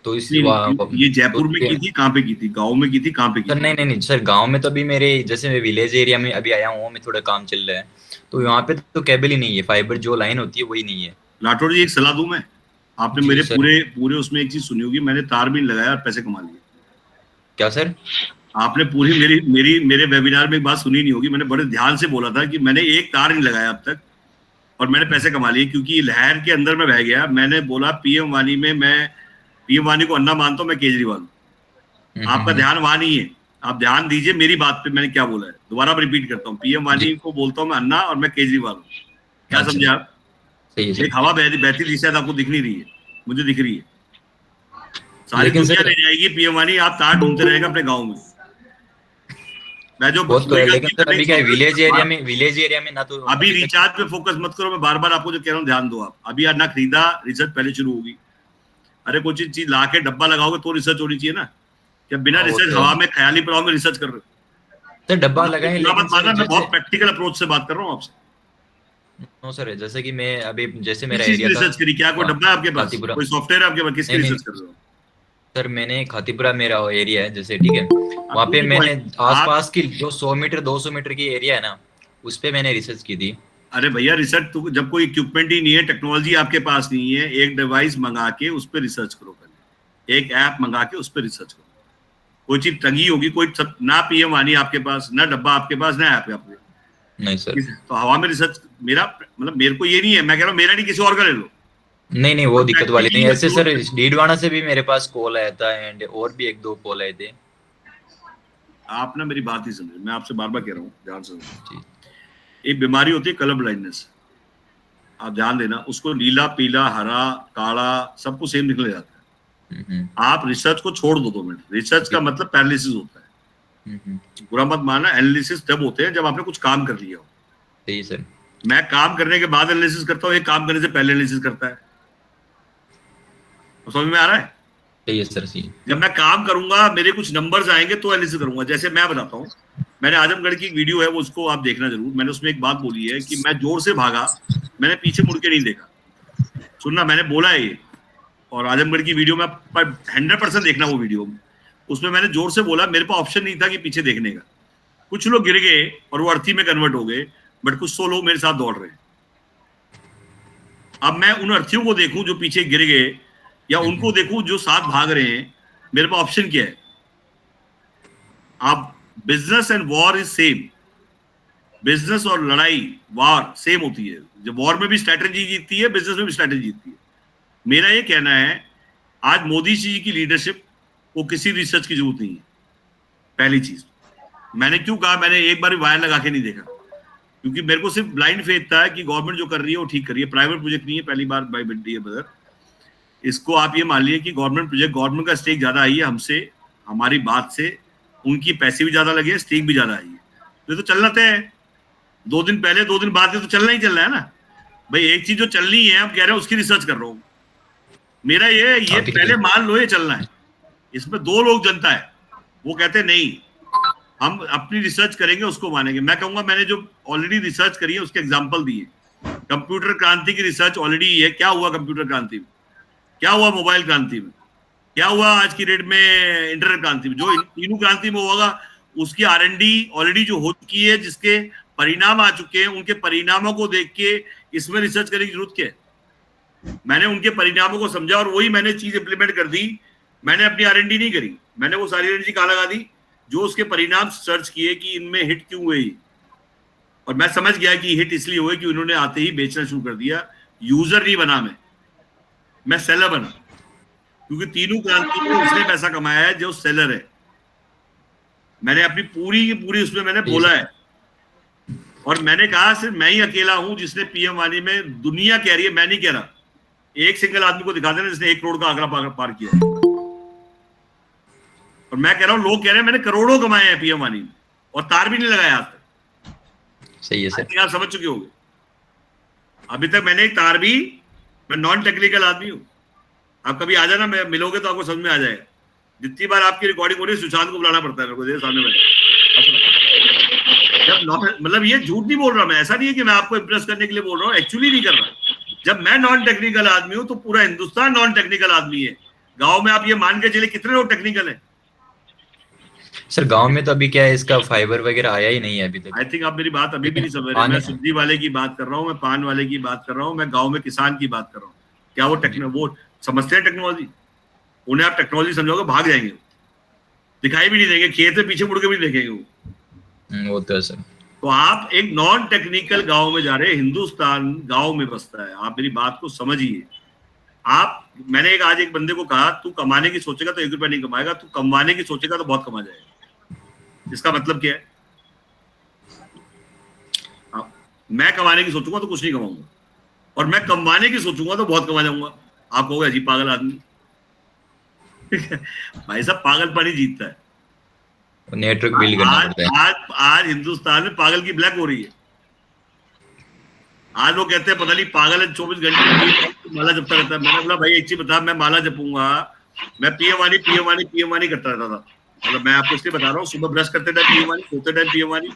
तो इस ये जयपुर में की थी? कहाँ पे की थी? गांव में की थी? कहाँ पे की थी? नहीं सर, गांव में तो अभी मेरे जैसे मैं विलेज एरिया में अभी आया हूँ, मैं थोड़ा काम चल रहा है, तो यहाँ पे तो केबल ही नहीं है, फाइबर जो लाइन होती है वही नहीं है। राठौर जी एक सलाह दूं मैं, आपने मेरे पूरे उसमें एक चीज सुनी होगी, मैंने तार भी नहीं लगाया और पैसे कमा लिए। क्या सर? आपने पूरी मेरे वेबिनार में एक बात सुनी नहीं होगी। मैंने बड़े ध्यान से बोला था कि मैंने एक तार नहीं लगाया अब तक और मैंने पैसे कमा लिए, क्योंकि लहर के अंदर मैं बह गया। मैंने बोला पीएम वानी में, मैं पीएम वानी को अन्ना मानता हूँ, मैं केजरीवाल हूँ। आपका ध्यान वहां नहीं है, आप ध्यान दीजिए मेरी बात पे, मैंने क्या बोला है। दोबारा रिपीट करता हूँ, पीएम वानी को बोलता हूँ मैं अन्ना, और मैं केजरीवाल हूँ। क्या समझे आप? एक हवा बहती थी, शायद आपको दिख नहीं रही है, मुझे दिख रही है। सारी दुनिया ले जाएगी पीएम वानी, आप तार ढूंढते रहेगा अपने गाँव में। मैं जो लेकिन सर अभी क्या है, विलेज एरिया में ना, तो अभी रिचार्ज पे फोकस मत करो। मैं बार बार आपको जो कह रहा हूँ ध्यान दो। आप अभी ना खरीदा, रिसर्च पहले शुरू होगी। अरे कोई चीज ला के डब्बा लगाओगे तो रिसर्च होनी चाहिए ना, क्या बिना रिसर्च हवा में ख्याली पर में रिसर्च कर रहे हो? तो डब्बा लगाए, लेकिन सर मैं बहुत प्रैक्टिकल अप्रोच से बात कर रहा हूँ आपसे। नो सर, जैसे कि मैं अभी, जैसे मेरा एरिया रिसर्च करी, क्या कोई डब्बा है आपके पास, कोई सॉफ्टवेयर है आपके पास, किसकी रिसर्च कर रहे हो? सर मैंने खातीपुरा मेरा एरिया है जैसे, ठीक है, वहाँ पे मैंने आसपास की जो 100 मीटर 200 मीटर की एरिया है ना, उस पे मैंने रिसर्च की थी। अरे भैया रिसर्च तो जब कोई इक्विपमेंट ही नहीं है, टेक्नोलॉजी आपके पास नहीं है, एक डिवाइस मंगा के उस पर रिसर्च करो पहले, एक ऐप मंगा के उस पर रिसर्च करो। कोई चीज टंगी होगी, कोई ना पीएम वानी आपके पास, ना डब्बा आपके पास, ना ऐप आपके। नहीं सर, तो हवा में रिसर्च मेरा मतलब मेरे को ये नहीं है, मैं कह रहा हूँ मेरा नहीं, किसी और का ले लो। नहीं वो दिक्कत वाली नहीं। ऐसे सर डीडवाना से भी मेरे पास कॉल आया था, एंड और भी 1-2 कॉल आए थे। आप ना मेरी बात ही समझे, मैं आपसे बार बार कह रहा हूँ, ध्यान से। एक बीमारी होती है कलर ब्लाइंडनेस, आप ध्यान देना। उसको नीला, पीला, हरा, काला सबको सेम निकल जाता है। आप रिसर्च को छोड़ दो 2 मिनट। रिसर्च का मतलब पैरालिसिस होता है, बुरा मत मानना। एनालिसिस तब होते हैं जब आपने कुछ काम कर लिया हो। सही सर, मैं काम करने के बाद एनालिसिस करता हूँ, एक काम करने से पहले एनालिसिस करता है। तो समझ में आ रहा है? सही है सर। सही, जब मैं काम करूंगा, मेरे कुछ नंबर्स आएंगे तो एनालिसिस करूंगा। जैसे मैं बताता हूँ, मैंने आजमगढ़ की एक वीडियो है, वो उसको आप देखना जरूर। मैंने उसमें एक बात बोली है कि मैं जोर से भागा, मैंने पीछे मुड़ के नहीं देखा। सुनना, मैंने बोला है ये, और आजमगढ़ की वीडियो में 100% देखना वो वीडियो। उसमें मैंने जोर से बोला, मेरे पास ऑप्शन नहीं था कि पीछे देखने का। कुछ लोग गिर गए और वो अर्थी में कन्वर्ट हो गए, बट कुछ 100 लोग मेरे साथ दौड़ रहे हैं। अब मैं उन अर्थीयों को देखूं जो पीछे गिर गए, या उनको देखूं जो साथ भाग रहे हैं, मेरे पास ऑप्शन क्या है? आप business and war is same. Business और लड़ाई, वॉर सेम होती है। जब वॉर में भी स्ट्रैटेजी जीतती है, बिजनेस में भी स्ट्रैटेजी जीतती है। मेरा ये कहना है, आज मोदी जी की लीडरशिप को किसी रिसर्च की जरूरत नहीं है। पहली चीज मैंने क्यों कहा, मैंने एक बार भी वायर लगा के नहीं देखा, क्योंकि मेरे को सिर्फ ब्लाइंड फेथ था कि गवर्नमेंट जो कर रही है वो ठीक कर रही है। प्राइवेट प्रोजेक्ट नहीं है, पहली बार बाय डियर ब्रदर। इसको आप ये मान लीजिए कि गवर्नमेंट प्रोजेक्ट, गवर्नमेंट का स्टेक ज्यादा आई है हमसे, हमारी बात से। उनकी पैसे भी ज्यादा लगे, स्टेक भी ज्यादा आई है। तो ये तो चलना तय है। 2 दिन पहले 2 दिन बाद, तो चलना ही चलना है ना भाई। एक चीज जो चलनी है, आप कह रहे हो उसकी रिसर्च कर रहा हूँ। मेरा ये पहले मान लो ये चलना है। इसमें 2 लोग जनता है, वो कहते हैं नहीं हम अपनी रिसर्च करेंगे, उसको मानेंगे। मैं कहूंगा मैंने जो ऑलरेडी रिसर्च करी है उसके एग्जांपल दिए। कंप्यूटर क्रांति की रिसर्च ऑलरेडी है। क्या हुआ कंप्यूटर क्रांति में, क्या हुआ मोबाइल क्रांति में, क्या हुआ आज की डेट में इंटरनेट क्रांति में, जो तीनों क्रांति में होगा उसकी R&D ऑलरेडी जो हो चुकी है, जिसके परिणाम आ चुके हैं, उनके परिणामों को देख के इसमें रिसर्च करने की जरूरत क्या है? मैंने उनके परिणामों को समझा और वही मैंने चीज इंप्लीमेंट कर दी। मैंने अपनी R&D नहीं करी, मैंने वो सारी एनर्जी कहाँ लगा दी? जो उसके परिणाम सर्च किए कि इनमें हिट क्यों हुए, और मैं समझ गया कि हिट इसलिए हुए कि उन्होंने आते ही बेचना शुरू कर दिया। यूजर नहीं बना मैं सेलर बना, क्योंकि तीनों क्रांति में उसने पैसा कमाया है जो सेलर है। मैंने अपनी पूरी की पूरी उसमें मैंने बोला है, और मैंने कहा सिर्फ मैं ही अकेला हूं जिसने पीएम वानी में, दुनिया कह रही है, मैं नहीं कह रहा, एक सिंगल आदमी को दिखा देना जिसने 1 करोड़ का आंकड़ा पार किया। और मैं कह रहा हूं, लोग कह रहे हैं मैंने करोड़ों कमाए हैं पीएम वानी में, और तार भी नहीं लगाया आज तक। सही है सर, आप समझ चुके होंगे। अभी तक मैंने एक तार भी, मैं नॉन टेक्निकल आदमी हूं। आप कभी आ जाना, मैं मिलोगे तो आपको समझ में आ जाएगा। जितनी बार आपकी रिकॉर्डिंग हो रही है, सुशांत को बुलाना पड़ता है मेरे को, देर सामने बैठा। मतलब ये झूठ नहीं बोल रहा मैं, ऐसा नहीं है कि मैं आपको इंप्रेस करने के लिए बोल रहा हूँ, एक्चुअली नहीं कर रहा। जब मैं नॉन टेक्निकल आदमी हूं तो पूरा हिंदुस्तान नॉन टेक्निकल आदमी है। गांव में आप ये मान के चले कितने लोग टेक्निकल है? सर गांव में तो अभी क्या है, इसका फाइबर वगैरह आया ही नहीं है अभी तक। आई थिंक आप मेरी बात अभी भी नहीं समझ रहे। मैं सब्जी वाले की बात कर रहा हूँ, मैं पान वाले की बात कर रहा हूँ, मैं गांव में किसान की बात कर रहा हूँ। क्या वो समझते हैं टेक्नोलॉजी? उन्हें आप टेक्नोलॉजी समझोगे भाग जाएंगे, दिखाई भी नहीं देंगे, खेत में पीछे मुड़ के भी देखेंगे वो तो है सर। तो आप एक नॉन टेक्निकल गांव में जा रहे हैं, हिंदुस्तान गांव में बसता है, आप मेरी बात को समझिए। मैंने आज एक बंदे को कहा, तू कमाने की सोचेगा तो 1 रुपया नहीं कमाएगा, तू कमाने की सोचेगा तो बहुत कमा जाएगा। इसका मतलब क्या है? मैं कमाने की सोचूंगा तो कुछ नहीं कमाऊंगा, और मैं कमाने की सोचूंगा तो बहुत कमा जाऊंगा। आप कहोगे अजीब पागल आदमी। भाई साहब, पागलपन ही जीतता है। नेटवर्क बिल्ड करना पड़ता है। आज हिंदुस्तान में पागल की ब्लैक हो रही है। आज लोग कहते हैं पता नहीं पागल है, 24 घंटे माला जपता रहता है। मैंने बोला भाई एक चीज बता, मैं माला जपूंगा, मैं पीएम वाणी करता रहता था। मतलब मैं आपको इसलिए बता रहा हूँ, सुबह ब्रश करते टाइम पीएम वाणी, सोते टाइम पीएम वाणी।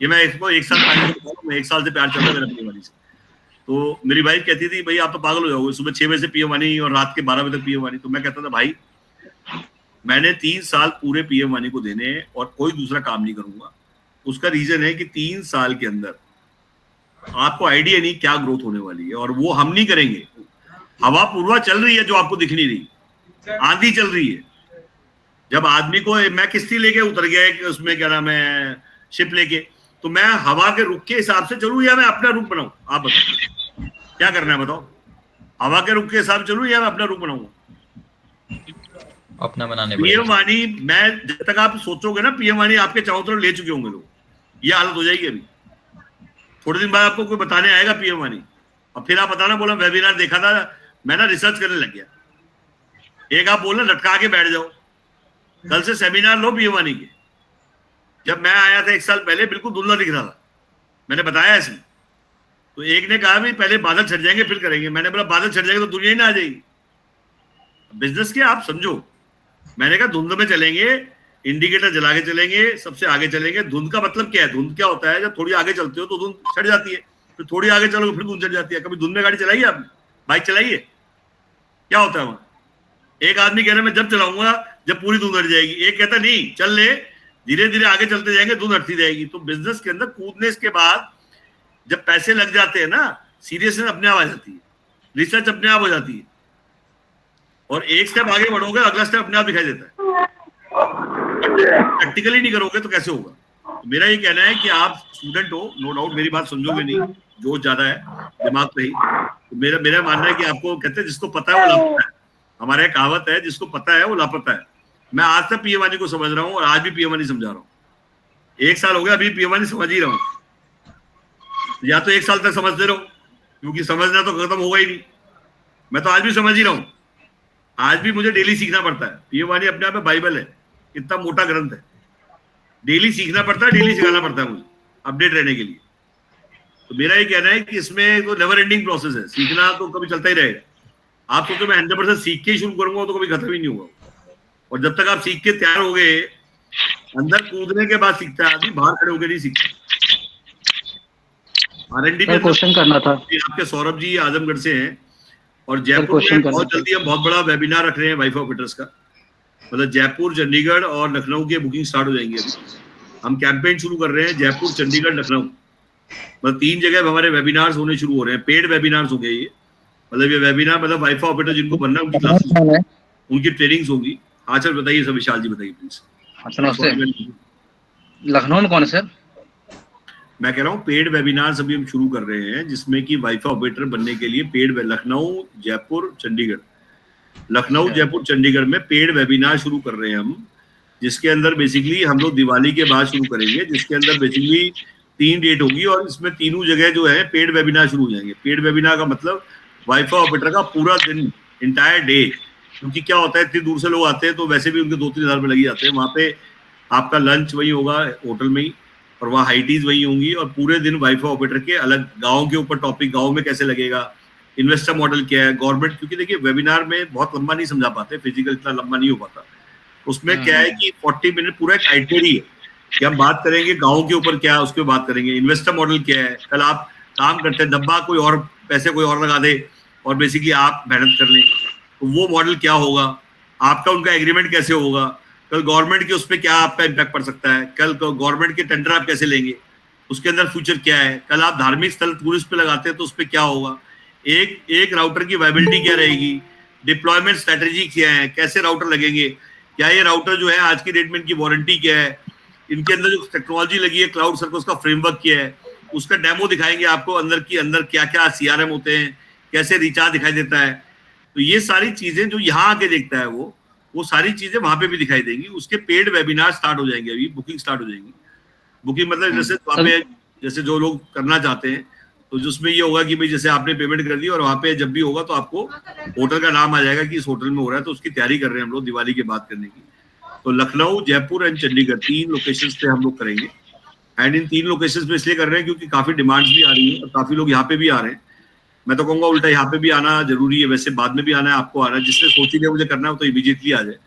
ये मैं इसको 1 साल पहले, मैं 1 साल से प्यार चल रहा है मेरा पीएम वाणी से। तो मेरी वाइफ कहती थी भाई आप तो पागल हो जाओगे, सुबह 6 बजे से पीएम वाणी और रात के 12 बजे तक पीएम वाणी। तो मैं कहता था भाई मैंने 3 साल पूरे पीएम वाणी को देने हैं और कोई दूसरा काम नहीं करूंगा। उसका रीजन है कि 3 साल के अंदर आपको आइडिया नहीं क्या ग्रोथ होने वाली है, और वो हम नहीं करेंगे। हवा पूर्वा चल रही है जो आपको दिख नहीं रही, आंधी चल रही है। जब आदमी को, मैं किश्ती लेके उतर गया उसमें क्या नाम है, शिप लेके, तो मैं हवा के रुख के हिसाब से चलूं या मैं अपना रुख बनाऊं? आप बताओ क्या करना है, बताओ। हवा के रुख के हिसाब से चलूं या मैं अपना रुख बनाऊंगा? अपना बनाने पीएम वाणी, मैं जब तक आप सोचोगे ना पीएम वाणी आपके चारों तरफ ले चुके होंगे लोग, ये हालत हो जाएगी। अभी थोड़े दिन बाद आपको कोई बताने आएगा पीएम वाणी, और फिर आप बताना बोला वेबिनार देखा था, मैं ना रिसर्च करने लग गया। एक आप बोलना लटका के बैठ जाओ, कल से सेमिनार लो पीएम वाणी के। जब मैं आया था 1 साल पहले बिल्कुल धुंधला दिख रहा था, मैंने बताया इसमें। तो एक ने कहा भी पहले बादल छट जाएंगे फिर करेंगे। मैंने बोला बादल छट जाएंगे तो दुनिया ही ना आ जाएगी। बिजनेस के आप समझो, मैंने कहा धुंध में चलेंगे, इंडिकेटर जला के चलेंगे, सबसे आगे चलेंगे। धुंध का मतलब क्या है? धुंध क्या होता है? जब थोड़ी आगे चलते हो तो धुंध छट जाती है, फिर थोड़ी आगे चलोगे फिर धुंध छट जाती है। कभी धुंध में गाड़ी चलाई है आपने? बाइक चलाई है? क्या होता है वहां? एक आदमी कह रहा है मैं जब चलाऊंगा जब पूरी धुंध हट जाएगी, एक कहता है नहीं चल ले, धीरे धीरे आगे चलते जाएंगे, धुंध हटती जाएगी। तो बिजनेस के अंदर कूदने के बाद जब पैसे लग जाते हैं ना, सीरियसनेस अपने आप आ जाती है, रिसर्च अपने आप हो जाती है, और एक स्टेप आगे बढ़ोगे अगला स्टेप अपने आप दिखाई देता है। प्रैक्टिकली नहीं करोगे तो कैसे होगा? तो मेरा ये कहना है कि आप स्टूडेंट हो, नो डाउट मेरी बात समझोगे नहीं, जोश ज्यादा है दिमाग पे ही। तो मेरा मानना है कि आपको कहते हैं जिसको पता है वो लापता है। हमारे यहाँ कहावत है जिसको पता है वो लापता है। मैं आज तक पीएम वाणी को समझ रहा हूँ और आज भी पीएम वाणी समझा रहा हूँ। 1 साल हो गया, अभी पीएम वाणी समझ ही रहा हूँ। या तो 1 साल तक समझते रहो, क्योंकि समझना तो खत्म होगा ही नहीं। मैं तो आज भी समझ ही रहा हूँ, आज भी मुझे डेली सीखना पड़ता है। पीएम वाणी अपने आप में बाइबल है, इतना मोटा ग्रंथ है, डेली सीखना पड़ता है, डेली सिखाना पड़ता है मुझे अपडेट रहने के लिए। तो मेरा ये कहना है कि इसमें तो नेवर एंडिंग प्रोसेस है, सीखना तो कभी चलता ही रहेगा। आप सोचो मैं 100% सीख के ही शुरू करूंगा तो कभी खत्म ही नहीं होगा। और जब तक आप सीख के तैयार हो गए, अंदर कूदने के बाद सीखता है आदमी, बाहर खड़े होकर नहीं सीखता। R&D में क्वेश्चन करना था आपके सौरभ जी आजमगढ़ से हैं, और जयपुर में बहुत जल्दी हम बहुत बड़ा वेबिनार रख रहे हैं वाइफ ऑपरेटर्स का। मतलब जयपुर, चंडीगढ़ और लखनऊ की बुकिंग स्टार्ट हो जाएंगी। अभी हम कैंपेन शुरू कर रहे हैं, जयपुर, चंडीगढ़, लखनऊ, मतलब 3 जगह हमारे वेबिनार्स होने शुरू हो रहे हैं। पेड वेबिनार्स हो गए ये, मतलब ये वेबिनार मतलब वाइफ ऑपरेटर जिनको बनना है उनकी क्लासेस, उनकी ट्रेनिंग्स होगी। हाँ सर बताइए, सर विशाल जी बताइए प्लीज। लखनऊ में कौन है सर? मैं कह रहा हूँ पेड वेबिनार्स अभी हम शुरू कर रहे हैं, जिसमें कि वाइफा ऑपरेटर बनने के लिए पेड, लखनऊ, जयपुर, चंडीगढ़, लखनऊ, जयपुर, चंडीगढ़ में पेड वेबिनार शुरू कर रहे हैं हम, जिसके अंदर बेसिकली हम लोग दिवाली के बाद शुरू करेंगे, जिसके अंदर बेसिकली 3 डेट होगी और इसमें तीनों जगह जो है पेड वेबिनार शुरू हो जाएंगे। पेड वेबिनार का मतलब वाइफा ऑपरेटर का पूरा दिन, इंटायर डे, क्योंकि क्या होता है इतनी दूर से लोग आते हैं तो वैसे भी उनके 2-3 हज़ार रुपये लग जाते हैं। वहाँ पे आपका लंच वही होगा होटल में ही, और वहाँ हाइटीज वही होंगी, और पूरे दिन वाइफा ऑपरेटर के अलग गाँव के ऊपर टॉपिक, गाँव में कैसे लगेगा, इन्वेस्टर मॉडल क्या है, गवर्नमेंट, क्योंकि देखिए वेबिनार में बहुत लंबा नहीं समझा पाते, फिजिकल इतना लंबा नहीं हो पाता। उसमें क्या है कि 40 मिनट पूरा एक आइटनरी है कि हम बात करेंगे गाँव के ऊपर क्या है, उसके बात करेंगे इन्वेस्टर मॉडल क्या है। कल आप काम करते हैं, डब्बा कोई और पैसे कोई और लगा दे और बेसिकली आप मेहनत कर लें, तो वो मॉडल क्या होगा, आपका उनका एग्रीमेंट कैसे होगा, कल गवर्नमेंट के उस पर क्या आपका इम्पैक्ट पड़ सकता है, कल गवर्नमेंट के टेंडर आप कैसे लेंगे, उसके अंदर फ्यूचर क्या है, कल आप धार्मिक स्थल टूरिस्ट पे लगाते हैं तो उस पर क्या होगा, एक राउटर की वायबिलिटी क्या रहेगी, डिप्लॉयमेंट स्ट्रेटेजी क्या है, कैसे राउटर लगेंगे, क्या ये राउटर जो है आज की डेट में इनकी वारंटी क्या है, इनके अंदर जो टेक्नोलॉजी लगी है क्लाउड सर्कल, उसका फ्रेमवर्क किया है, उसका डेमो दिखाएंगे आपको, अंदर क्या क्या CRM होते हैं, कैसे रिचार्ज दिखाई देता है। तो ये सारी चीजें जो यहाँ आके देखता है वो सारी चीजें वहां पे भी दिखाई देंगी। उसके पेड वेबिनार स्टार्ट हो जाएंगे, अभी बुकिंग स्टार्ट हो जाएंगी। बुकिंग मतलब जैसे वहाँ पे जैसे जो लोग करना चाहते हैं तो जिसमें ये होगा कि भाई जैसे आपने पेमेंट कर दी और वहाँ पे जब भी होगा तो आपको होटल का नाम आ जाएगा कि इस होटल में हो रहा है, तो उसकी तैयारी कर रहे हैं हम लोग दिवाली के बाद करने की। तो लखनऊ, जयपुर एंड चंडीगढ़ 3 लोकेशंस पे हम लोग करेंगे। एंड इन 3 लोकेशंस पे इसलिए कर रहे हैं क्योंकि काफी डिमांड्स भी आ रही है और काफी लोग यहाँ पे भी आ रहे हैं। मैं तो कहूंगा उल्टा यहाँ पे भी आना जरूरी है, वैसे बाद में भी आना है, आपको आना है। जिसने सोच लिया मुझे करना है तो इमीडिएटली आ जाए।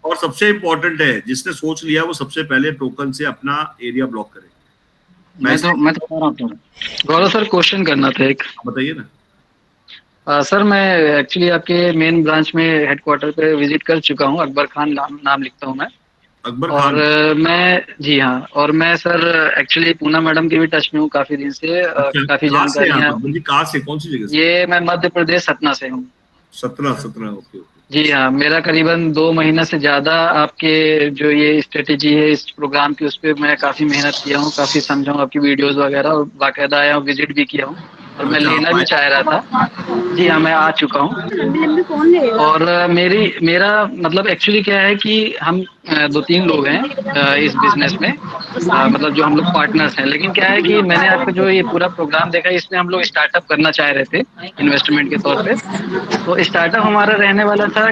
और सबसे इम्पोर्टेंट है, जिसने सोच लिया वो सबसे पहले टोकन से अपना एरिया ब्लॉक करे। मैं तो कह रहा हूँ गौरव सर, क्वेश्चन करना था एक। बताइए ना। सर मैं एक्चुअली आपके मेन ब्रांच में हेडक्वार्टर पे विजिट कर चुका हूँ। अकबर खान नाम लिखता हूँ मैं। अकबर खान। और मैं जी हाँ, और मैं सर एक्चुअली पूना मैडम के भी टच में हूँ काफी दिन से। काफी जानकारियाँ। कहाँ से, कौन सी जगह से? ये मैं मध्य प्रदेश सतना से हूँ। सतना, ओके। जी हाँ, मेरा करीबन 2 महीना से ज्यादा आपके जो ये स्ट्रेटेजी है इस प्रोग्राम की, उस पर मैं काफी मेहनत किया हूँ, काफी समझा हूँ आपकी वीडियोस वगैरह, और बाकायदा आया हूँ, विजिट भी किया हूँ, और मैं लेना भी चाह रहा था। जी हाँ, मैं आ चुका हूँ। और मेरा मतलब एक्चुअली क्या है कि हम 2-3 लोग हैं इस बिजनेस में, मतलब जो हम लोग पार्टनर्स हैं। लेकिन क्या है कि मैंने आपका जो ये पूरा प्रोग्राम देखा, इसमें हम लोग स्टार्टअप करना चाह रहे थे इन्वेस्टमेंट के तौर पे। तो स्टार्टअप हमारा रहने वाला था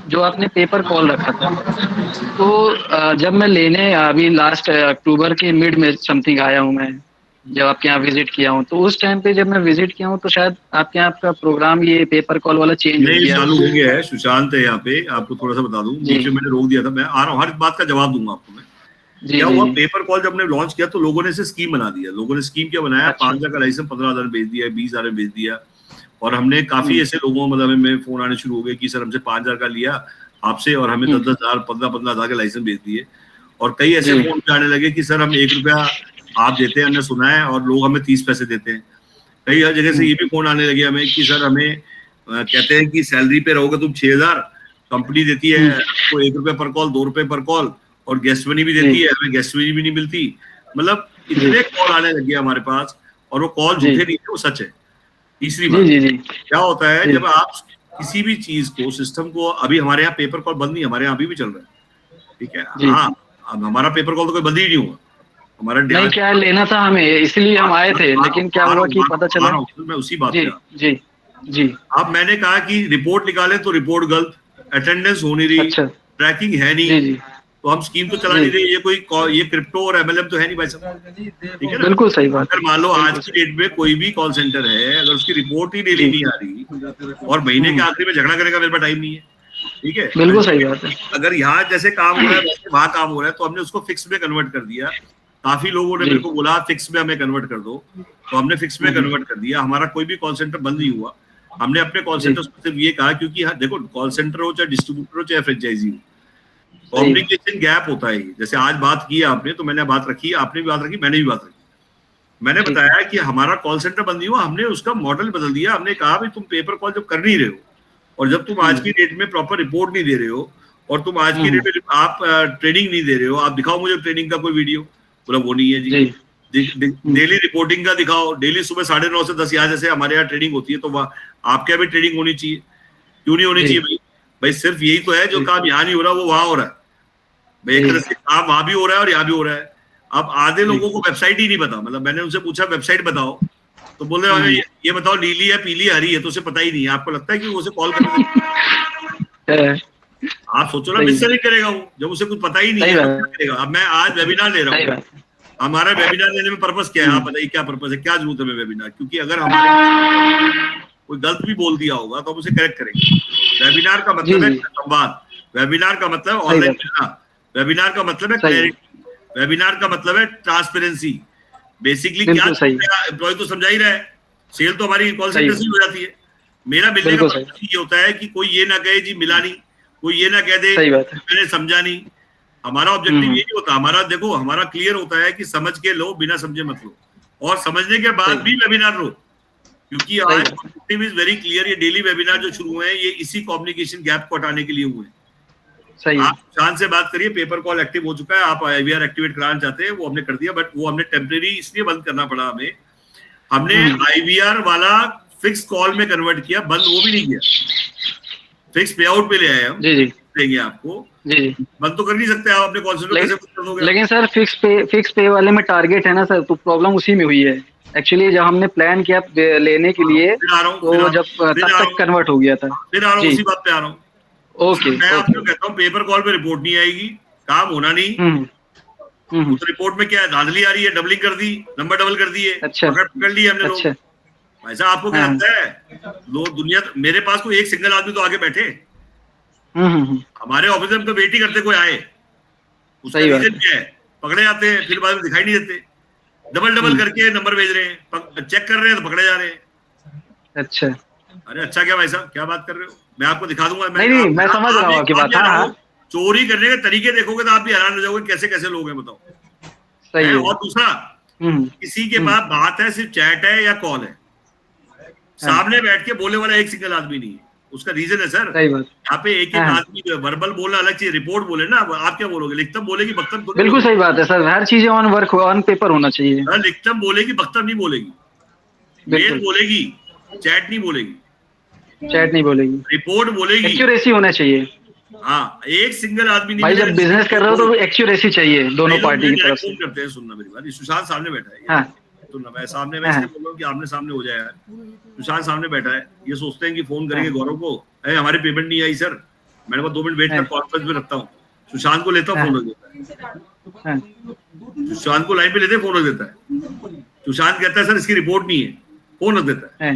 जो आपने पेपर कॉल रखा था। तो जब मैं लेने अभी लास्ट अक्टूबर के मिड में समथिंग आया हूँ मैं, जब आपके यहाँ विजिट किया हूँ, तो उस टाइम पे जब मैं विजिट किया हूँ तो शायद आपके यहाँ आपका प्रोग्राम ये पेपर कॉल वाला चेंज हो गया। चालू हो गया है। सुशांत है यहाँ पे, आपको थोड़ा सा बता दूं, बीच में मैंने रोक दिया था, मैं आ रहा हूँ, हर बात का जवाब दूंगा आपको मैं। क्या हुआ, पेपर कॉल जब हमने लॉन्च किया तो लोगों ने इसे स्कीम बना दिया। लोगों ने स्कीम क्या बनाया, 5,000 का लाइसेंस 15,000 बेच दिया, 20,000 बेच दिया। और हमने काफी ऐसे लोगों मतलब हमें फोन आने शुरू हो गए कि सर हमसे 5,000 का लिया आपसे और हमें 10,000 15,000 के लाइसेंस बेच दिए। और कई ऐसे फोन आने लगे कि सर हम 1 रुपया आप देते हैं, हमने सुना है, और लोग हमें 30 पैसे देते हैं। कई हर जगह से ये भी फोन आने लगे हमें कि सर हमें कहते हैं कि सैलरी पे रहोगे तुम 6,000, कंपनी देती है आपको 1 रुपया पर कॉल, 2 रुपए पर कॉल, और गेस्ट मनी भी देती है, हमें गेस्ट मनी भी नहीं मिलती। मतलब इतने कॉल आने लगे हमारे पास, और वो कॉल झूठे नहीं है, वो सच है। तीसरी बात क्या होता है, जब आप किसी भी चीज को, सिस्टम को, अभी हमारे यहाँ पेपर कॉल बंद नहीं, हमारे यहाँ अभी भी चल रहा है, ठीक है। हाँ, अब हमारा पेपर कॉल तो कोई बंद ही नहीं हुआ। हमारा नहीं, क्या लेना था हमें, इसलिए हम आए थे, लेकिन क्या हुआ कि पता चला। मैं उसी बात जी जी। अब मैंने कहा कि रिपोर्ट निकाले तो रिपोर्ट गलत, अटेंडेंस हो नहीं रही, ट्रैकिंग है नहीं, तो हम स्कीम तो चला नहीं रहे। ये कोई ये क्रिप्टो और MLM तो है नहीं भाई साहब, ठीक है ना। बिल्कुल सही बात। अगर मान लो आज की डेट में कोई भी कॉल सेंटर है, अगर उसकी रिपोर्ट ही डेली नहीं आ रही और महीने के आखिरी में झगड़ा करने का मेरे पास टाइम नहीं है, ठीक है, बिल्कुल सही बात है। अगर यहाँ जैसे काम हो रहा है वैसे वहाँ काम हो रहा है, तो हमने उसको फिक्स में कन्वर्ट कर दिया। काफी लोगों ने मेरे को बोला फिक्स में हमें कन्वर्ट कर दो, तो हमने फिक्स में कन्वर्ट कर दिया। हमारा कोई भी कॉल सेंटर बंद नहीं हुआ। हमने अपने कॉल सेंटर को सिर्फ ये कहा, क्योंकि देखो कॉल सेंटर हो चाहे डिस्ट्रीब्यूटर हो चाहे फ्रेंचाइजी हो, कम्युनिकेशन गैप होता है। जैसे आज बात की आपने, तो मैंने बात रखी, आपने भी बात रखी, मैंने भी बात रखी। मैंने बताया कि हमारा कॉल सेंटर बंद नहीं हुआ, हमने उसका मॉडल बदल दिया। हमने कहा भाई तुम पेपर कॉल जब कर नहीं रहे हो, और जब तुम आज की डेट में प्रॉपर रिपोर्ट नहीं दे रहे हो, और तुम आज की डेट में आप ट्रेनिंग नहीं दे रहे हो, आप दिखाओ मुझे ट्रेनिंग का कोई वीडियो। बोला वो नहीं है जी। डेली रिपोर्टिंग का दिखाओ, डेली सुबह 9:30 से 10 यहाँ जैसे हमारे यहाँ ट्रेनिंग होती है, तो आपके यहाँ भी ट्रेनिंग होनी चाहिए, क्यों नहीं होनी चाहिए भाई? भाई सिर्फ यही तो है, जो काम यहाँ नहीं हो रहा वो वहां हो रहा है भाई। एक तरह से काम वहां भी हो रहा है और यहाँ भी हो रहा है। अब आधे लोगों को वेबसाइट ही नहीं पता। मतलब मैंने उनसे पूछा वेबसाइट बताओ, तो बोले हमें ये बताओ नीली है, पीली, हरी है, तो उसे पता ही नहीं है। आपको लगता है कि वो उसे कॉल कर, आप सोचो ना, मिससेलिंग करेगा वो, जब उसे कुछ पता ही नहीं है। अब मैं आज वेबिनार ले रहा हूँ, हमारा वेबिनार लेने में पर्पस क्या है? आप बताइए क्या पर्पस है, क्या जरूरत है हमें वेबिनार? क्योंकि अगर हमारे कोई गलत भी बोल दिया होगा तो हम उसे करेक्ट करेंगे। वेबिनार का मतलब है संवाद, वेबिनार का मतलब ऑनलाइन मिलना, वेबिनार का मतलब है क्लैरिटी, वेबिनार का मतलब है ट्रांसपेरेंसी। बेसिकली क्या एम्प्लॉय तो समझा ही रहा है, सेल तो हमारी कॉल सेंटर से हो जाती है। मेरा मिलने का मतलब ये होता है कि कोई ये ना कहे जी मिला नहीं, कोई ये ना कह दे मैंने समझा नहीं। हमारा ऑब्जेक्टिव ये नहीं होता। हमारा देखो, हमारा क्लियर होता है कि समझ के लो, बिना समझे मत लो, और समझने के बाद भी वेबिनार लो। क्योंकि आज ऑब्जेक्टिव इज वेरी क्लियर। ये डेली वेबिनार जो शुरू हुए हैं, ये इसी कम्युनिकेशन गैप को हटाने के लिए हुए हैं। सही है। आप सुशांत से बात करिए, पेपर कॉल एक्टिव हो चुका है, आप IVR एक्टिवेट कराना चाहते हैं, वो हमने कर दिया, बट वो हमने टेम्परेरी इसलिए बंद करना पड़ा हमें, हमने IVR वाला फिक्स कॉल में कन्वर्ट किया, बंद वो भी नहीं किया, फिक्स पे आउट पे ले आए हम, जी देंगे आपको, जी। बंद तो कर नहीं सकते आप अपने कॉल सेंटर, कैसे बंद कर दोगे? लेकिन सर फिक्स पे वाले में टारगेट है ना सर, तो प्रॉब्लम उसी में हुई है एक्चुअली, जब हमने प्लान किया लेने के लिए तो जब तब तक कन्वर्ट हो गया था। फिर आ रहा हूँ, उसी बात पे आ रहा हूँ। ओके, मैं आपको कहता हूँ पेपर कॉल पे रिपोर्ट नहीं आएगी, काम होना नहीं, तो रिपोर्ट में क्या है, धांधली आ रही है, डबलिंग कर दी, नंबर डबल कर दिए, अच्छा, पकड़ लिए हमने लोग। ऐसा आपको क्या लगता है लोग दुनिया, मेरे पास कोई एक सिंगल आदमी तो आगे बैठे, हमारे ऑफिस में तो वेट ही करते कोई आए, उसका रीजन क्या है, पकड़े जाते हैं, फिर बाद में दिखाई नहीं देते, डबल करके नंबर भेज रहे हैं, चेक कर रहे हैं तो पकड़े जा रहे हैं। अच्छा, अरे अच्छा क्या भाई साहब, क्या बात कर रहे हो, मैं आपको दिखा दूंगा। नहीं, मैं समझ रहा हूँ आपकी बात। हाँ, चोरी करने के तरीके देखोगे तो आप भी हैरान हो जाओगे, कैसे कैसे लोग हैं, बताओ। सही है। और दूसरा, किसी के पास बात है, सिर्फ चैट है या कॉल है, सामने बैठ के बोलने वाला एक सिंगल आदमी नहीं है, उसका रीजन है सर, यहाँ पे एक आदमी वर्बल बोलना अलग चीज, रिपोर्ट बोले ना, आप क्या बोलोगे, लिखतम बोलेगी बख्तम, बिल्कुल सही बात है सर, हर चीजें ऑन पेपर होना चाहिए। लिखतम बोलेगी बख्तम नहीं बोलेगी, मेल बोलेगी, चैट नहीं बोलेगी, रिपोर्ट बोलेगी, एक्यूरेसी होना चाहिए। हाँ, एक सिंगल आदमी नहीं। भाई जब बिजनेस कर रहे हो तो एक्यूरेसी चाहिए दोनों पार्टी की तरफ से। करते हैं, सुनना मेरी बात, सुशांत सामने बैठा है, हाँ, सुनना, मैं सामने, मैं इसलिए बोल रहा हूँ कि आमने सामने हो जाएगा, सुशांत सामने बैठा है, ये सोचते हैं कि फोन करेंगे गौरव को, अरे हमारी पेमेंट नहीं आई सर, मैंने कहा 2 मिनट वेट कर, कॉन्फ्रेंस में रखता हूँ, सुशांत को लेता हूँ, फोन हो देता है, सुशांत को लाइन पे लेते फोन हो देता है, सुशांत कहता है सर इसकी रिपोर्ट नहीं है, फोन रख देता है,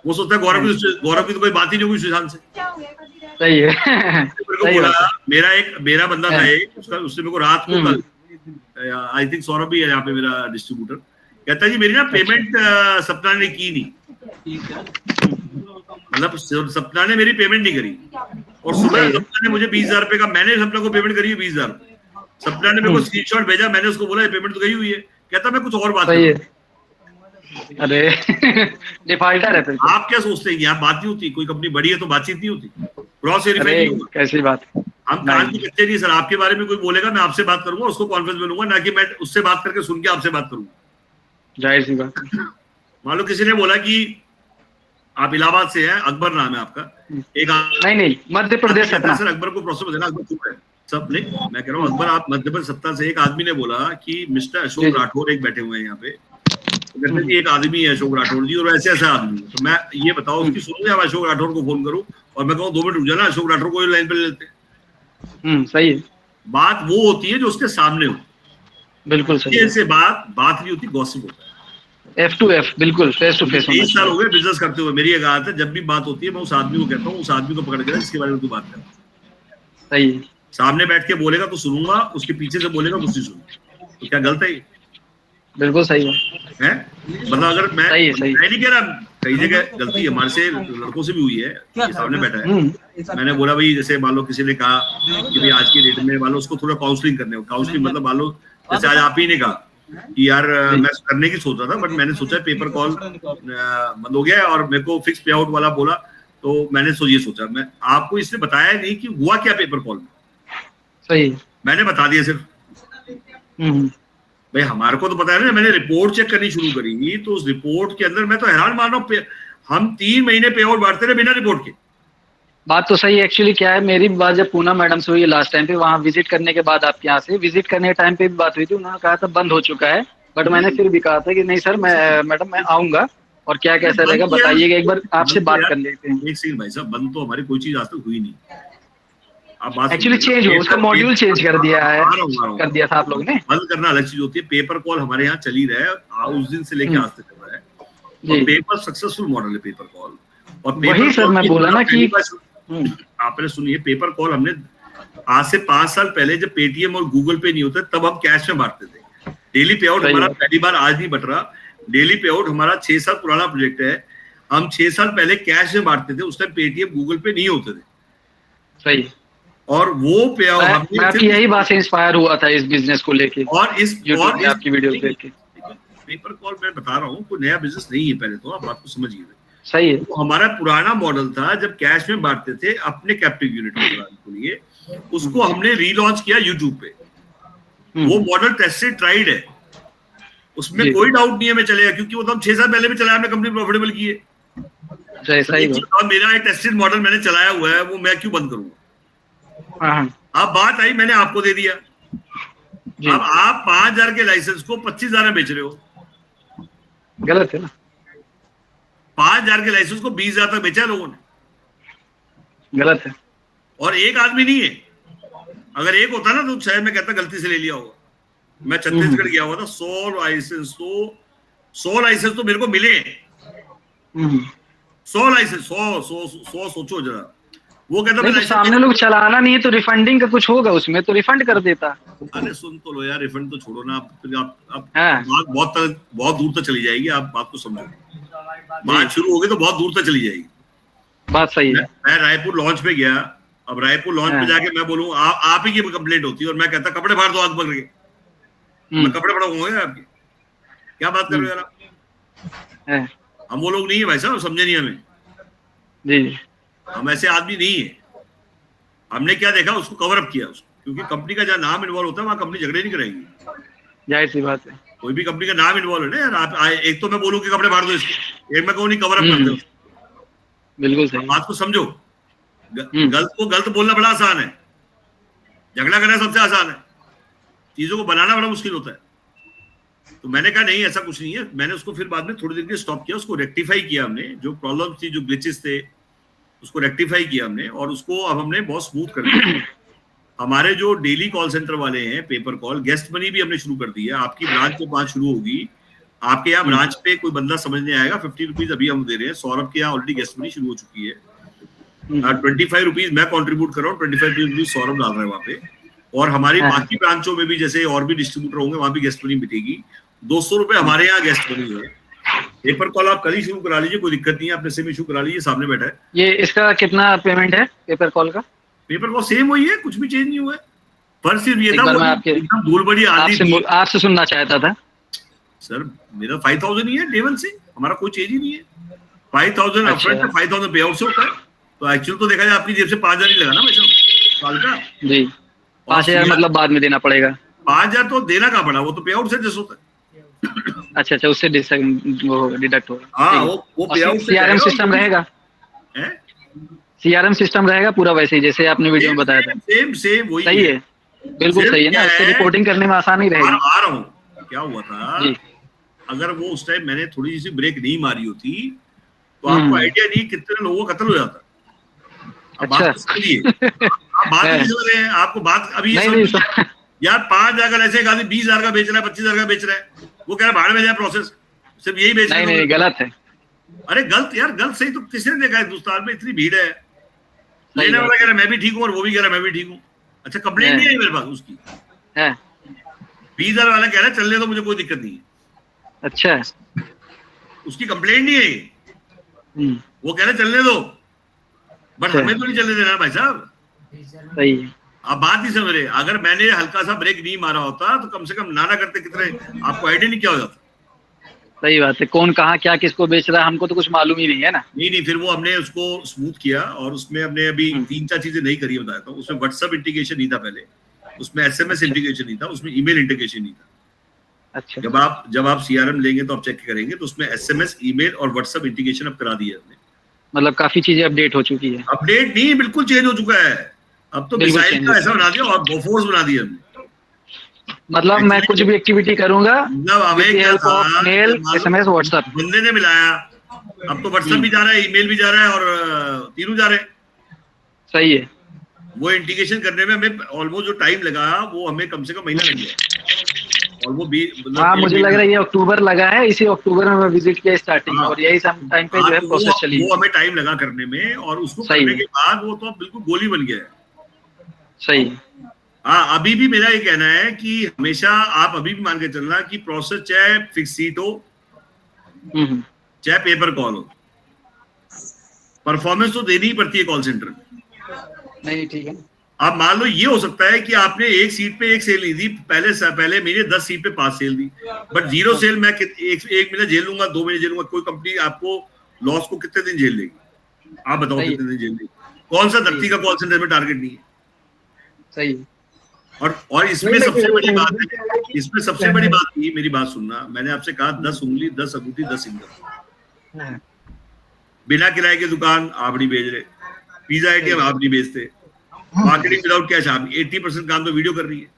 वो सोचता है गौरव की तो कोई बात ही नहीं हुई सुशांत से। सही है। मेरा बंदा था एक, उसने मेरे को रात को कल, आई थिंक सौरभ भी है यहाँ पे मेरा डिस्ट्रीब्यूटर, कहता है जी मेरी ना पेमेंट सपना ने की नहीं, मतलब सपना ने मेरी पेमेंट नहीं करी, और सुबह सपना ने मुझे 20,000 रुपए का, मैंने सपना को पेमेंट करी है 20,000, सपना ने मेरे को स्क्रीनशॉट भेजा, मैंने उसको बोला पेमेंट तो गई हुई है, कहता मैं कुछ और बात कर रहा हूं। अरे डिफॉल्टर है। आप क्या सोचते हैं, यहाँ बात नहीं होती, कोई कंपनी बड़ी है तो बातचीत नहीं होती, क्रॉस वेरीफाई नहीं होगा, कैसी बात, हम कान की कच्चे नहीं सर, आपके बारे में कोई बोलेगा मैं आपसे बात करूंगा, उसको कॉन्फ्रेंस में लूंगा, ना कि मैं उससे बात करके सुन के आपसे बात करूंगा, जाहिर सी बात। मान लो किसी ने बोला कि आप इलाहाबाद से हैं, अकबर नाम है आपका, एक नहीं मध्य प्रदेश सतना, सर अकबर को प्रोसेस देना, अकबर चुप है सब ने, मैं कह रहा हूँ अकबर आप मध्य प्रदेश सत्ता से, एक आदमी ने बोला कि मिस्टर अशोक राठौर एक बैठे हुए हैं यहाँ पे, तो कहते हैं एक आदमी है अशोक राठौर जी, और ऐसे ऐसा आदमी है, तो मैं ये बताओ उसकी सुनो, मैं अशोक राठौर को फोन करूँ और मैं कहूँ 2 मिनट रुक जाना, अशोक राठौर को लाइन पे ले लेते हैं। सही है, बात वो होती है जो उसके सामने हो, बिल्कुल सही से बात नहीं होती, गॉसिप होता है, F2F, बिल्कुल फेस टू फेस। 20 साल हो गए बिजनेस करते हुए, मेरी एक आदत है, जब भी बात होती है मैं उस आदमी को कहता हूँ, उस आदमी को पकड़ के जिसके बारे में तू बात कर, सही है, सामने बैठ के बोलेगा तो सुनूंगा, उसके पीछे से बोलेगा तो नहीं सुनूंगा, तो क्या गलत है? बिल्कुल सही है, मतलब अगर मैं नहीं कह रहा, कई जगह गलती हमारे से लड़कों से भी हुई है, ये सामने बैठा है, मैंने बोला भाई जैसे मान लो किसी ने कहा कि भाई आज की डेट में मान लो उसको थोड़ा काउंसलिंग करने, काउंसलिंग मतलब मान लो जैसे आज आप ही ने कहा कि यार मैं करने की सोच रहा था, बट मैंने सोचा पेपर कॉल बंद हो गया और मेरे को फिक्स पे आउट वाला बोला, तो मैंने ये सोचा, मैं आपको इसने बताया नहीं कि हुआ क्या पेपर कॉल में, सही मैंने बता दिया सिर्फ, भाई हमारे को तो पता है ना, मैंने रिपोर्ट चेक करनी शुरू करी, तो उस रिपोर्ट के अंदर मैं तो हैरान मान रहा हूँ, हम 3 महीने पे आउट बांटते रहे बिना रिपोर्ट के। बात तो सही है, एक्चुअली क्या है, मेरी बात जब पूना मैडम से हुई लास्ट टाइम पे, वहाँ विजिट करने के बाद आपके यहाँ से विजिट करने के टाइम पे भी बात हुई थी, उन्होंने कहा था बंद हो चुका है, बट मैंने फिर भी कहा था कि नहीं सर मैडम मैं आऊंगा और क्या कैसा रहेगा बताइएगा, एक बार आपसे बात कर लेते हैं। एक सेकंड भाई साहब, बंद तो हमारी कोई चीज आज तक हुई नहीं, एक्चुअली चेंज हो, उसका मॉड्यूल चेंज कर दिया है, कर दिया था आप लोग ने, बंद करना अलग चीज होती है, पेपर कॉल हमारे यहाँ चली रहा है उस दिन से लेके आज तक चल रहा है, और पेपर सक्सेसफुल मॉडल है पेपर कॉल, और वही सर मैं बोला ना कि आपने सुनिए, पेपर कॉल हमने आज से 5 साल पहले जब पेटीएम और गूगल पे नहीं होता तब हम कैश में बांटते थे, डेली पे आउट हमारा पहली बार आज नहीं बट रहा, डेली पे आउट हमारा 6 साल पुराना प्रोजेक्ट है, हम 6 साल पहले कैश में बांटते थे, उस टाइम पेटीएम गूगल पे नहीं होते थे, सही, और वो पे आउट मैं आपकी यही बात से इंस्पायर हुआ था इस बिजनेस को लेके, और आपकी वीडियो देख के। पेपर कॉल मैं बता रहा हूँ कोई नया बिजनेस नहीं है, पहले तो आप बात को समझिए, सही है, तो हमारा पुराना मॉडल था जब कैश में बांटते थे अपने कैप्टिव यूनिट के लिए, उसको हमने रीलॉन्च किया यूट्यूब पे। वो मॉडल टेस्टेड ट्राइड है, उसमें जी। कोई डाउट नहीं है मैं चलेगा, क्योंकि वो तो हम 6 साल पहले भी चलाया, हमने कंपनी प्रॉफिटेबल की है। ऐसा ही हो। और मेरा एक टेस्टेड मॉडल मैंने चलाया हुआ है, वो मैं क्यों बंद करूंगा। हाँ अब बात आई, मैंने आपको दे दिया, जी, अब आप 5,000 के लाइसेंस को 25,000 में बेच रहे हो। गलत है ना। 5,000 के लाइसेंस को 20,000 तक बेचा है लोगों ने, गलत है। और एक आदमी नहीं है। अगर एक होता ना तो शायद मैं कहता गलती से ले लिया होगा। मैं छत्तीसगढ़ गया हुआ था, 100 लाइसेंस तो मेरे को मिले। 100 लाइसेंस, 100 सोचो जरा। वो कहता नहीं तो सामने लोग चलाना नहीं है तो रिफंडिंग का कुछ होगा उसमें, तो रिफंड कर देता। अरे सुन तो लो यार, रिफंड तो छोड़ो ना, आप हाँ। बहुत दूर तक चली जाएगी। आप बात को समझो, बात शुरू होगी तो बहुत दूर तक चली जाएगी। बात सही है। मैं रायपुर लॉन्च पे गया, अब रायपुर लॉन्च पे जाके मैं बोलूं आप ही की कंप्लेंट होती है और मैं कहता कपड़े फाड़ दो आग पकड़ के, मैं कपड़े फाड़ूंगा आपके, क्या बात कर रहे हो यार आप। हम वो लोग नहीं है भाई साहब, समझे नहीं हमें जी। हम ऐसे आदमी नहीं है। हमने क्या देखा, उसको कवर अप किया उसको, क्योंकि कंपनी का जहाँ नाम इन्वॉल्व होता है वहाँ कंपनी झगड़े नहीं कराएंगी। जाहिर सी बात है। कोई भी कंपनी का नाम इन्वॉल्व है ना यार। आप एक तो मैं बोलूं कि कपड़े फाड़ दो इसके, एक मैं कहूँ नहीं कवर अप कर दो। बिल्कुल सही। बात को समझो, गलत को गलत बोलना बड़ा आसान है, झगड़ा करना सबसे आसान है, चीजों को बनाना बड़ा मुश्किल होता है। तो मैंने कहा नहीं ऐसा कुछ नहीं है। मैंने उसको फिर बाद में थोड़ी देर के लिए स्टॉप किया, उसको रेक्टिफाई किया हमने, जो प्रॉब्लम थी, जो ग्लिचेस थे, उसको रेक्टिफाई किया हमने, और उसको अब हमने बहुत स्मूथ कर दिया। हमारे जो डेली कॉल सेंटर वाले हैं, पेपर कॉल, गेस्ट मनी भी हमने शुरू कर दी है। आपकी ब्रांच जब वहां शुरू होगी, आपके यहाँ ब्रांच पे कोई बंदा समझने आएगा, 50 रुपीज अभी हम दे रहे हैं। सौरभ के यहाँ ऑलरेडी गेस्ट मनी शुरू हो चुकी है। 25 रुपीज मैं कॉन्ट्रीब्यूट कर रहा हूँ, 25 रुपीज सौरभ डाल रहा है वहाँ पे। और हमारी बाकी ब्रांचों में भी जैसे और भी डिस्ट्रीब्यूटर होंगे, वहां भी गेस्ट मनी मिलेगी। 200 रुपए हमारे यहाँ गेस्ट मनी है। पेपर कॉल आप कल ही शुरू करा लीजिए, कोई दिक्कत नहीं है, आप पैसे में इशू करा लीजिए, सामने बैठा है। ये इसका कितना पेमेंट है पेपर कॉल का? पेपर कॉल सेम वही है, कुछ भी चेंज नहीं हुआ है। पर सिर्फ ये था एकदम धूल बड़ी आंधी आपसे सुनना चाहता था सर, मेरा 5,000 ही है टेबल से, हमारा कोई चेंज ही नहीं है। 5,000 अपफ्रंट है, 5,000 पे आउट से होता है। तो एक्चुअल तो देखा जाए आपकी जेब से 5,000 ही लगा ना वैसे साल का जी। 5,000 मतलब बाद में देना पड़ेगा। 5,000 तो देना कहाँ पड़ा, वो तो पे आउट से जैसे होता है। अच्छा, उससे डिडक्ट होगा। हाँ, वो पे आउट। सीआरएम सिस्टम रहेगा, सीआरएम सिस्टम रहेगा पूरा वैसे ही जैसे आपने वीडियो में बताया था। सेम वही सही है, बिल्कुल सही है ना। इससे रिपोर्टिंग करने में आसानी रहेगी। आ रहा हूँ, क्या हुआ था जी? अगर वो उस टाइम मैंने थोड़ी सी ब्रेक नहीं मारी होती तो आपको आइडिया नहीं कितने लोगों का कत्ल हो जाता। अच्छा, आप बात नहीं समझ रहे हैं, आपको बात अभी यार 5,000 का ऐसे 20,000 का बेच रहा है, 25,000 का बेच रहा है, वो कह रहा है भाड़ में जाए प्रोसेस, सिर्फ यही बेच रहा है। नहीं, गलत है। अरे गलत यार, गलत सही तो किसने देखा है हिंदुस्तान में, इतनी भीड़ है। लेने वाला कह रहा है मैं भी ठीक हूँ और वो भी कह रहा है मैं भी ठीक हूँ। अच्छा, कंप्लेंट नहीं है मेरे पास उसकी। 20,000 वाला कह रहा है चलने दो, मुझे कोई दिक्कत नहीं है। अच्छा, उसकी कंप्लेंट नहीं है, वो कह रहे चलने दो, बट हमें तो नहीं चलने देना भाई साहब। सही है। आप बात नहीं समझ रहे। अगर मैंने हल्का सा ब्रेक नहीं मारा होता तो कम से कम नाना करते कितने, आपको आइडिया नहीं क्या हो जाता। सही बात है, कौन कहाँ क्या किसको बेच रहा है हमको तो कुछ मालूम ही नहीं है ना। नहीं, फिर वो हमने उसको स्मूथ किया और उसमें हमने अभी 3-4 चीजें नहीं करी, बताता हूँ। उसमें व्हाट्सएप इंटीग्रेशन नहीं था पहले, उसमें SMS इंटीग्रेशन नहीं था, उसमें ईमेल इंटीग्रेशन नहीं था। अच्छा, जब आप CRM लेंगे तो आप चेक करेंगे तो उसमें SMS, ईमेल और व्हाट्सएप इंटीग्रेशन अब करा दिया हमने। मतलब काफी चीजें अपडेट हो चुकी है। अपडेट नहीं, बिल्कुल चेंज हो चुका है। अब तो मिसाइल का ऐसा बना दिया और बोफोर्स बना दिया हमने। मतलब मैं कुछ भी एक्टिविटी करूंगा, मेल, SMS, व्हाट्सएप, बंदे ने मिलाया। अब तो व्हाट्सएप भी जा रहा है, ईमेल भी जा रहा है और तीनों जा रहे हैं। सही है। वो इंटीग्रेशन करने में हमें ऑलमोस्ट जो टाइम लगा वो हमें कम से कम महीना लग गया। और वो भी हाँ, मुझे लग रहा है ये अक्टूबर लगा है, इसी अक्टूबर में मैं विजिट किया स्टार्टिंग, और यही टाइम पे जो है प्रोसेस चली। वो हमें टाइम लगा करने में, और उसको करने के बाद वो तो बिल्कुल गोली बन गया है। सही है। हाँ, अभी भी मेरा ये कहना है कि हमेशा आप अभी भी मान के चलना कि प्रोसेस चाहे फिक्स सीट हो चाहे पेपर कॉल हो, परफॉर्मेंस तो देनी ही पड़ती है कॉल सेंटर में। नहीं, ठीक है। अब मान लो ये हो सकता है कि आपने एक सीट पे एक सेल नहीं दी, पहले महीने 10 सीट पे 5 सेल दी, बट 0 सेल मैं एक महीने झेल लूंगा, 2 महीने झेल लूंगा। कोई कंपनी आपको लॉस को कितने दिन झेल लेगी? आप बताओ कितने दिन झेल लेगी? कौन सा धरती का कॉल सेंटर में टारगेट नहीं है? सही। और इसमें सबसे बड़ी बात है, इसमें सबसे बड़ी बात ये, मेरी बात सुनना, मैंने आपसे कहा 10 उंगली 10 अंगूठी 10 इनकम। बिना किराए की दुकान आप नहीं बेच रहे, पिज्जा आइटम आप नहीं बेचते, मार्केटिंग विदाउट कैश आप 80% काम तो वीडियो कर रही है।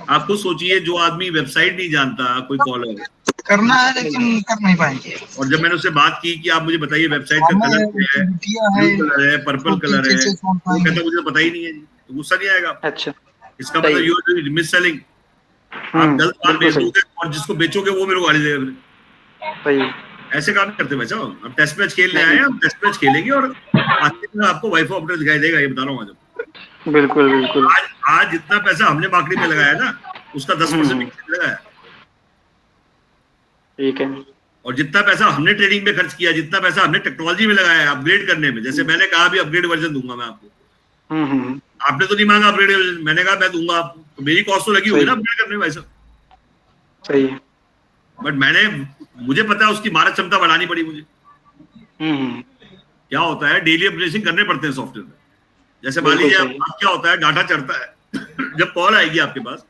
आप खुद सोचिए, जो आदमी वेबसाइट नहीं जानता, कोई कॉलर करना है लेकिन कर नहीं पाएंगे। और जब मैंने उससे बात की कि आप मुझे बताइए वेबसाइट का कलर क्या है, ब्लू कलर है, पर्पल कलर है, वो कहता मुझे पता ही नहीं है जी, तो गुस्सा नहीं आएगा? अच्छा, इसका मतलब यू आर मिस सेलिंग, आप गलत माल बेच दोगे और जिसको बेचोगे वो मेरे को गाली देगा। ऐसे काम करते भाई साहब। हम टेस्ट मैच खेलने आए हैं, हम टेस्ट मैच खेलेंगे और आखिर में आपको वाइफ ऑपरेटर दिखाई देगा, ये बता रहा हूँ आज। बिल्कुल बिल्कुल। आज जितना पैसा हमने मार्केटिंग में लगाया ना, उसका 10% लगाया, ठीक है। और जितना पैसा हमने ट्रेडिंग में खर्च किया, जितना पैसा हमने टेक्नोलॉजी में लगाया है अपग्रेड करने में, जैसे मैंने कहा भी अपग्रेड वर्जन दूंगा मैं आपको, आपने तो नहीं मांगा अपग्रेड वर्जन, मैंने कहा मैं दूंगा आपको, तो मेरी कॉस्ट तो लगी होगी ना अपग्रेड करने में भाई साहब। सही है, बट मुझे पता है उसकी मारक क्षमता बढ़ानी पड़ी मुझे। क्या होता है, डेली अपग्रेडेशन करने पड़ते हैं सॉफ्टवेयर में। जैसे मान लीजिए अब क्या होता है, डाटा चढ़ता है जब कॉल आएगी आपके पास,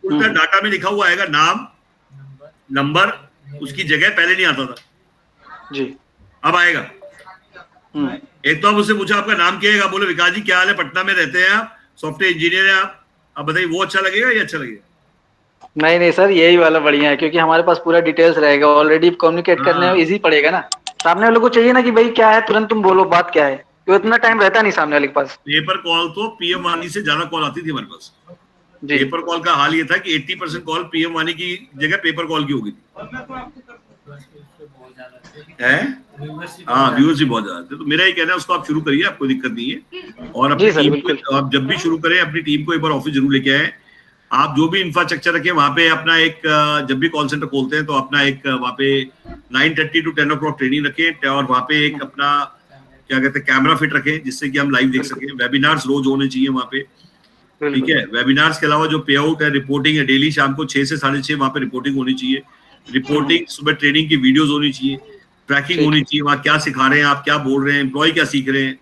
डाटा में लिखा हुआ आएगा नाम, नंबर, उसकी जगह पहले नहीं आता था जी, अब आएगा। एक तो आप उससे पूछा आपका नाम क्या है, बोले विकास जी क्या हाल है, पटना में रहते हैं आप, सॉफ्टवेयर इंजीनियर हैं आप, अब बताइए वो अच्छा लगेगा या अच्छा लगेगा? नहीं नहीं सर, यही वाला बढ़िया है, क्योंकि हमारे पास पूरा डिटेल्स रहेगा, ऑलरेडी कम्युनिकेट करने में इजी पड़ेगा ना। सामने वाले को चाहिए ना कि भाई क्या है, तुरंत तुम बोलो बात क्या है, तो इतना टाइम रहता नहीं सामने वाले के पास। पेपर कॉल तो पीएम वाणी से ज्यादा कॉल आती थी हमारे पास। पेपर कॉल का हाल ये था कि 80% कॉल पीएम वाणी की जगह पेपर कॉल की होगी है। हाँ, व्यूअर्स भी बहुत ज्यादा थे। तो मेरा ये कहना है उसको आप शुरू करिए, आपको दिक्कत नहीं है। और अपनी टीम को आप जब भी शुरू करें, अपनी टीम को एक बार ऑफिस जरूर लेके आए। आप जो भी इंफ्रास्ट्रक्चर रखें वहां पे अपना एक, जब भी कॉल सेंटर खोलते हैं तो अपना एक वहां पे 9:30 to 10 o'clock ट्रेनिंग रखें, और वहां पे एक अपना क्या कहते हैं कैमरा फिट रखें, जिससे कि हम लाइव देख सकें। वेबिनार्स रोज होने चाहिए वहां पे, ठीक है। वेबिनार्स के अलावा जो पे आउट है, रिपोर्टिंग है, डेली शाम को 6 से 6:30 वहां पे रिपोर्टिंग होनी चाहिए। रिपोर्टिंग, सुबह ट्रेनिंग की वीडियोस होनी चाहिए, ट्रैकिंग होनी चाहिए, वहाँ क्या सिखा रहे हैं, आप क्या बोल रहे हैं, एम्प्लॉय क्या सीख रहे हैं।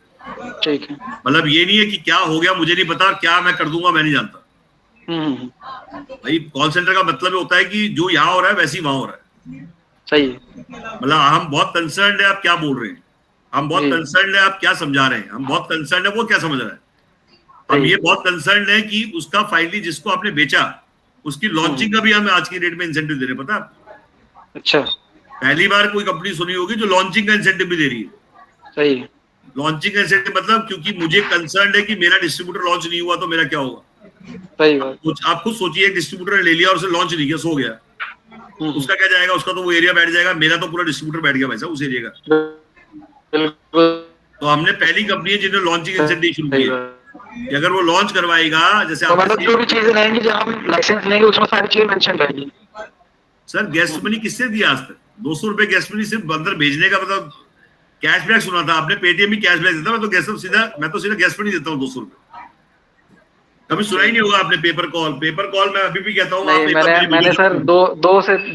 ठीक है, मतलब ये नहीं है कि क्या हो गया मुझे नहीं पता, क्या मैं कर दूंगा मैं नहीं जानता। भाई कॉल सेंटर का मतलब होता है कि जो यहाँ हो रहा है वैसे ही वहां हो रहा है। सही, मतलब हम बहुत कंसर्न है आप क्या बोल रहे हैं, हम बहुत कंसर्न है आप क्या समझा रहे हैं, हम बहुत कंसर्न है वो क्या समझ रहा है, हम ये बहुत कंसर्न है कि उसका फाइनली जिसको आपने बेचा उसकी लॉन्चिंग का भी हम आज की डेट में इंसेंटिव दे रहे हैं, पता है? अच्छा, पहली बार कोई कंपनी सुनी होगी जो लॉन्चिंग का इंसेंटिव भी दे रही है। सही, लॉन्चिंग का इंसेंटिव मतलब, क्योंकि मुझे कंसर्न है कि मेरा डिस्ट्रीब्यूटर लॉन्च नहीं हुआ तो मेरा क्या होगा। सही बात। आप खुद सोचिए, एक डिस्ट्रीब्यूटर ने ले लिया और उसे लॉन्च नहीं किया, सो गया, उसका क्या जाएगा, उसका तो वो एरिया बैठ जाएगा। मेरा तो पूरा डिस्ट्रीब्यूटर बैठ गया वैसा उस एरिया का। तो हमने पहली कंपनी है जिन्होंने लॉन्चिंग इंसेंटिव शुरू किया कि अगर वो लॉन्च करवाएगा, जैसे तो मतलब जो भी चीजें रहेंगी जो हम लाइसेंस लेंगे उसमें सारी चीजें मेंशन रहेंगी। सर गैस मनी किससे दिया आज तक? 200 रुपए गैस मनी सिर्फ अंदर भेजने का, मतलब कैशबैक सुना था आपने, पेटीएम भी कैशबैक देता, मैं तो सीधा गैस मनी देता हूँ 200 रुपए। कभी सुना ही नहीं होगा आपने पेपर कॉल मैं अभी भी कहता हूँ। मैंने सर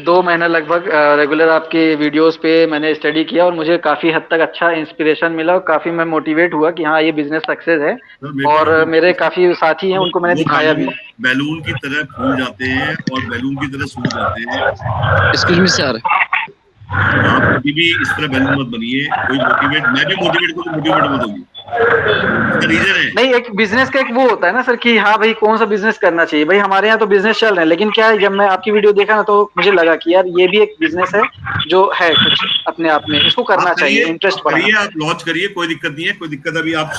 2 महीना लगभग रेगुलर आपके वीडियोस पे मैंने स्टडी किया और मुझे काफी हद तक अच्छा इंस्पिरेशन मिला और काफी मैं मोटिवेट हुआ कि हाँ ये बिजनेस सक्सेस है। और मेरे काफी साथी हैं, उनको मैंने दिखाया भी। बैलून की तरह फूल जाते हैं और बैलून की तरह सूख जाते हैं। एक्सक्यूज मी सर, आप कभी भी इस तरह बैलून मत बनिए। कोई मोटिवेट, मैं भी मोटिवेट को मोटिवेट मत होगी। रीजन है नहीं, एक बिजनेस का एक वो होता है ना सर कि हाँ भाई कौन सा बिजनेस करना चाहिए। भाई हमारे यहाँ तो बिजनेस चल रहे हैं, लेकिन क्या है, जब मैं आपकी वीडियो देखा ना तो मुझे लगा कि यार ये भी एक बिजनेस है जो है कुछ अपने आप में, इसको करना चाहिए, इंटरेस्ट बढ़ाइए, आप लॉन्च करिए, कोई दिक्कत नहीं है, कोई दिक्कत। अभी आप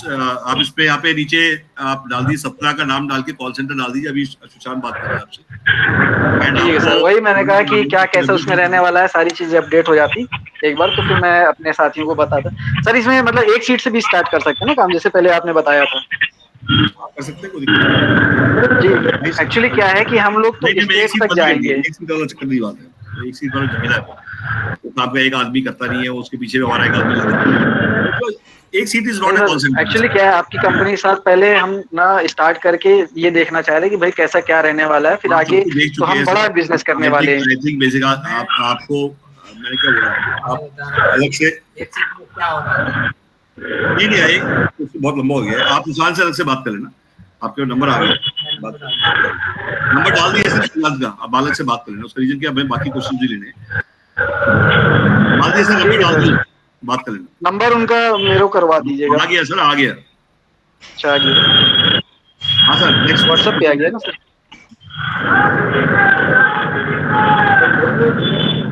इस पे यहाँ पे नीचे आप डाल दीजिए, सपना का नाम डाल के कॉल सेंटर डाल दीजिए। अभी सुशांत बात कर रहे हैं आपसे। ठीक है सर, वही मैंने कहा कि क्या कैसा उसमें रहने वाला है, सारी चीजें अपडेट हो जाती एक बार तो फिर मैं अपने साथियों को बताता। सर इसमें मतलब एक सीट से भी स्टार्ट कर सकते हैं ना काम, जैसे पहले आपने बताया था? कर सकते हैं, कोई दिक्कत नहीं। जी एक्चुअली क्या है कि हम लोग तो स्टेट तक जाएंगे। एक सीट वाला चक्कर नहीं बात है, एक सीट वाला झमेला है, तो आपका एक आदमी करता नहीं है, उसके पीछे भी हमारा एक आदमी लगता है। एक seat is not a concept. Actually क्या है, आपकी कंपनी के साथ पहले हम ना स्टार्ट करके ये देखना चाह रहे हैं कि भाई कैसा क्या रहने वाला है, फिर आगे तो हम बड़ा बिजनेस करने वाले हैं। आई थिंक बेसिक आपको मैंने क्या बोला, आप अलग से क्या हो रहा है नहीं आई, बहुत लंबा हो गया, आप सुशांत से अलग से बात कर लेना। आपके नंबर आ गया, नंबर डाल दिया सर शिवराज का। अब बालक से बात कर लेना, उसका रीजन क्या, हमें बाकी क्वेश्चन भी लेने डाल दिया सर, नंबर डाल दिया, बात कर लेना। नंबर उनका मेरे को करवा दीजिएगा। आ गया सर, आ गया। अच्छा आ गया, हाँ सर, नेक्स्ट व्हाट्सएप पे आ गया ना सर?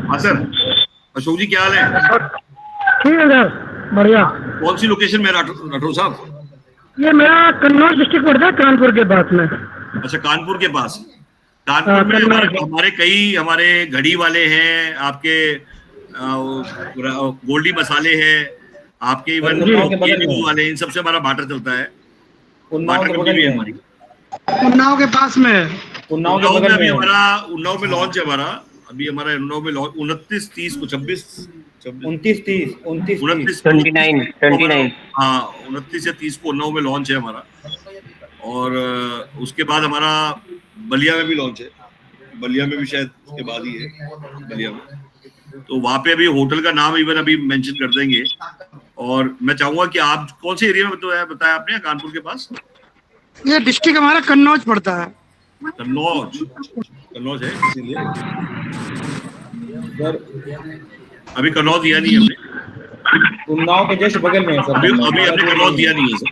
हाँ सर, अशोक जी क्या हाल है? ठीक है सर, बढ़िया। कौन सी लोकेशन में राठौर साहब? ये मेरा कन्नौज डिस्ट्रिक्ट पड़ता है, कानपुर के पास में। अच्छा, कानपुर के पास। कानपुर में हमारे घड़ी वाले हैं, आपके गोल्डी मसाले हैं, आपके इवन वाले, इन सबसे हमारा बाटर चलता है। उन्नाव के बगल में हमारी उन्नाव के पास में, उन्नाव के बगल में हमारा उन्नाव में लॉन्च है हमारा। अभी हमारा उन्नाव में लॉन्च 29, 30 को 26, 29, 30, 29, 29 हाँ 29 या 30 को उन्नाव में लॉन्च है हमारा। और उसके बाद हमारा बलिया में भी लॉन्च है, बलिया में भी शायद उसके बाद ही है बलिया में। तो वहाँ पे अभी होटल का नाम इवन अभी मेंशन कर देंगे। और मैं चाहूंगा कि आप कौन से एरिया में बताया आपने, कानपुर के पास? ये डिस्ट्रिक्ट हमारा कन्नौज पड़ता है। कन्नौज है, इसीलिए सर अभी कन्नौज दिया नहीं हमने। उन्नाव के जस्ट बगल में है सर। अभी हमने कन्नौज दिया नहीं है सर।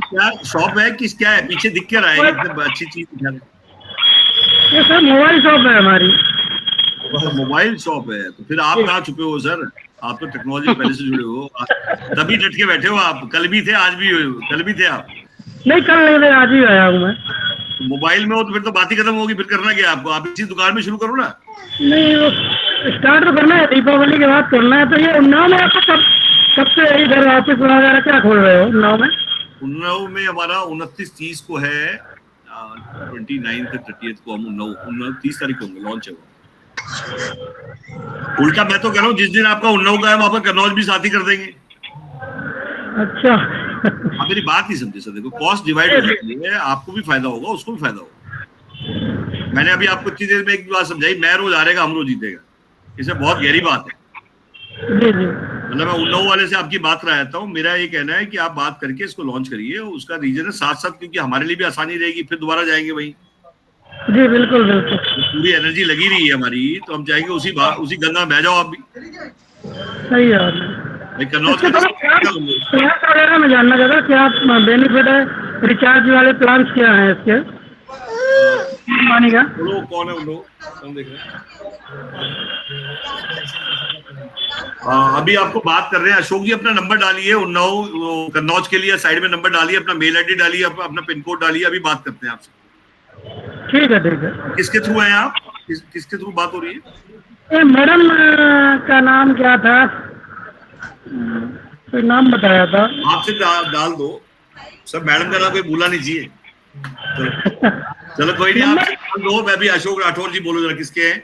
क्या शॉप है, किस क्या है, पीछे दिख क्या रहा है? एकदम अच्छी चीज दिखा रहे हैं। ये सर मोबाइल शॉप है हमारी। मोबाइल शॉप है, तो फिर आप कहाँ छुपे हो सर? आप तो टेक्नोलॉजी पहले से जुड़े हो, तभी डट के बैठे हो आप। कल भी थे, आज भी, कल भी थे आप? नहीं कल नहीं थे, आज ही आया हूँ मैं। मोबाइल में हो तो फिर तो बात ही खत्म होगी, फिर करना क्या आपको? आप इसी दुकान में शुरू करो ना। नहीं वो स्टार्ट तो करना है, दीपावली के बाद करना है। तो ये उन्नाव में आपको कब से इधर ऑफिस वगैरह क्या खोल रहे हो उन्नाव में? उन्नाव में हमारा 29, 30 को है, 29 से 30 को हम उन्नाव 30 तारीख को लॉन्च है वो। उल्टा मैं तो कह रहा हूँ, जिस दिन आपका उन्नाव का है वहां पर कन्नौज भी साथ ही कर देंगे। अच्छा आप मेरी बात नहीं समझे सर। देखो कॉस्ट डिवाइड हो जाती है, आपको भी फायदा होगा, उसको भी फायदा होगा। मैंने अभी आपको इतनी देर में एक बात समझाई, मैं रोज हारेगा हम रोज जीतेगा, इसमें बहुत गहरी बात है। मतलब मैं उन्नाव वाले से आपकी बात कराता हूँ। मेरा ये कहना है कि आप बात करके इसको लॉन्च करिए। उसका रीजन है साथ साथ, क्योंकि हमारे लिए भी आसानी रहेगी, फिर दोबारा जाएंगे वही। जी बिल्कुल बिल्कुल, पूरी एनर्जी लगी रही है हमारी, तो हम चाहेंगे उसी गंगा में बह जाओ आप भी। सही है भाई कन्नौज वगैरह में जानना चाहता, क्या बेनिफिट है, रिचार्ज वाले प्लान क्या है इसके पानी का? कौन है उन लोग, कौन देख रहे हैं? अभी आपको बात कर रहे हैं अशोक जी। अपना नंबर डालिए उन्नाव कन्नौज के लिए, साइड में नंबर डालिए, अपना मेल आईडी डालिए, अपना पिन कोड डालिए। अभी बात करते हैं आपसे। ठीक है ठीक है। किसके थ्रू हैं आप? किसके थ्रू बात हो रही है? ये मैडम का नाम क्या था, कोई नाम बताया था आपसे। डाल दो सर, मैडम का नाम कोई भूला नहीं चाहिए। चलो कोई नहीं, आप दो। मैं भी अशोक राठौर जी बोलो जरा, किसके हैं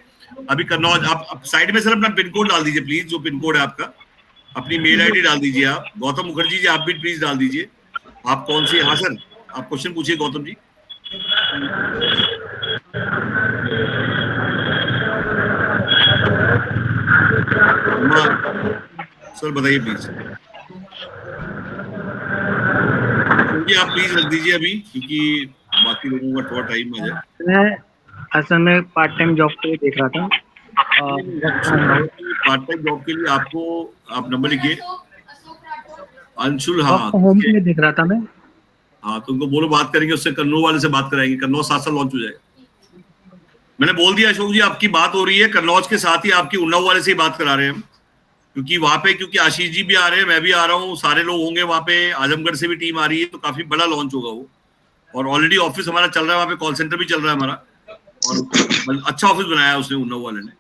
अभी कन्नौज? आप साइड में सर अपना पिन कोड डाल दीजिए प्लीज, जो पिन कोड है आपका। अपनी मेल आईडी डाल दीजिए आप। गौतम मुखर्जी जी आप भी प्लीज डाल दीजिए, आप कौन सी? हाँ सर, आप क्वेश्चन पूछिए गौतम जी। सर बताइए प्लीज। आप प्लीज रख दीजिए अभी, क्योंकि बाकी लोगों का थोड़ा टाइम आ जाए। मैं असल में पार्ट टाइम जॉब के लिए देख रहा था। पार्ट टाइम जॉब के लिए आपको, आप नंबर लिखिए अंशुल। हाँ होम के लिए देख रहा था मैं। हाँ तो उनको बोलो बात करेंगे, उससे कन्नौज वाले से बात कराएंगे। कन्नौज साथ साथ लॉन्च हो जाएगा। मैंने बोल दिया अशोक जी, आपकी बात हो रही है कन्नौज के साथ ही, आपकी उन्नाव वाले से ही बात करा रहे हैं हम। क्योंकि वहां पे, क्योंकि आशीष जी भी आ रहे हैं, मैं भी आ रहा हूँ, सारे लोग होंगे वहां पे। आजमगढ़ से भी टीम आ रही है, तो काफी बड़ा लॉन्च होगा वो। और ऑलरेडी ऑफिस हमारा चल रहा है वहाँ पे, कॉल सेंटर भी चल रहा है हमारा, और अच्छा ऑफिस बनाया है उसने उन्नाव वाले ने।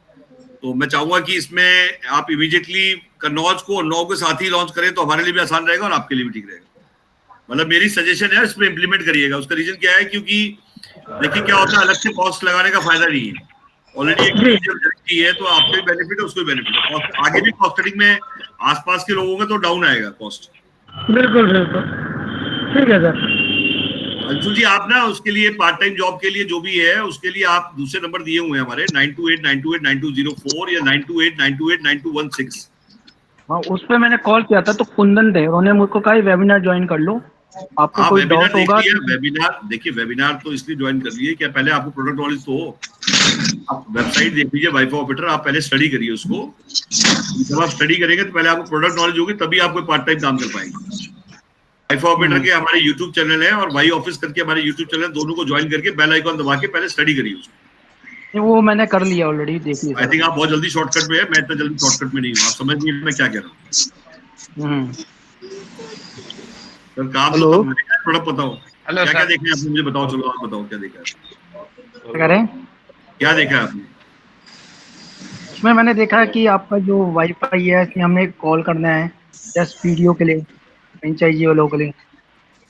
तो मैं चाहूंगा कि इसमें आप इमीडिएटली कन्नौज को उन्नाव के साथ ही लॉन्च करें, तो हमारे लिए भी आसान रहेगा और आपके लिए भी ठीक रहेगा। मतलब मेरी सजेशन है, इसमें इम्प्लीमेंट करिएगा। उसका रीजन क्या है, क्योंकि देखिए क्या होता है, अलग से कॉस्ट लगाने का फायदा नहीं है। ऑलरेडी एक है, तो आपको भी बेनिफिट है, उसको भी बेनिफिट है। आगे भी कॉस्ट कटिंग में आसपास के लोगों में तो डाउन आएगा कॉस्ट। बिल्कुल बिल्कुल, ठीक है सर। अंशुल जी आप ना उसके लिए, पार्ट टाइम जॉब के लिए जो भी है, उसके लिए आप दूसरे नंबर दिए हुए हैं हमारे 9289289204 या 9289289216। हाँ उस पर मैंने कॉल किया था, तो कुंदन थे, उन्होंने मुझको कहा वेबिनार ज्वाइन कर लो, आपको हाँ कोई वेबिनार डाउट होगा? देखिए, वेबिनार देखिए, वेबिनार तो इसलिए ज्वाइन कर लिए क्या पहले आपको प्रोडक्ट नॉलेज तो हो। आप वेबसाइट देख लीजिए वाइफा ऑपरेटर, आप पहले स्टडी करिए उसको। जब आप स्टडी करेंगे तो पहले आपको प्रोडक्ट नॉलेज होगी, तभी आप कोई पार्ट टाइम काम कर पाएंगे। वाइफा ऑपरेटर के हमारे यूट्यूब चैनल है और वाई ऑफिस करके हमारे यूट्यूब चैनल, दोनों को ज्वाइन करके बेल आइकॉन दबा के पहले स्टडी करिए उसको। वो मैंने कर लिया ऑलरेडी, देख लिया। आई थिंक आप बहुत जल्दी शॉर्टकट में है, मैं इतना जल्दी शॉर्टकट में नहीं हूँ, आप समझ नहीं मैं क्या कह रहा हूँ। सर काम तो थोड़ा पता हो क्या क्या देखा है आपने, मुझे बताओ। चलो आप बताओ क्या देखा है, क्या करें? क्या देखा है आपने? उसमें मैंने देखा कि आपका जो वाईफाई है कि हमें कॉल करना है 10 वीडियो के लिए, फ्रेंचाइजी वालों के लिए,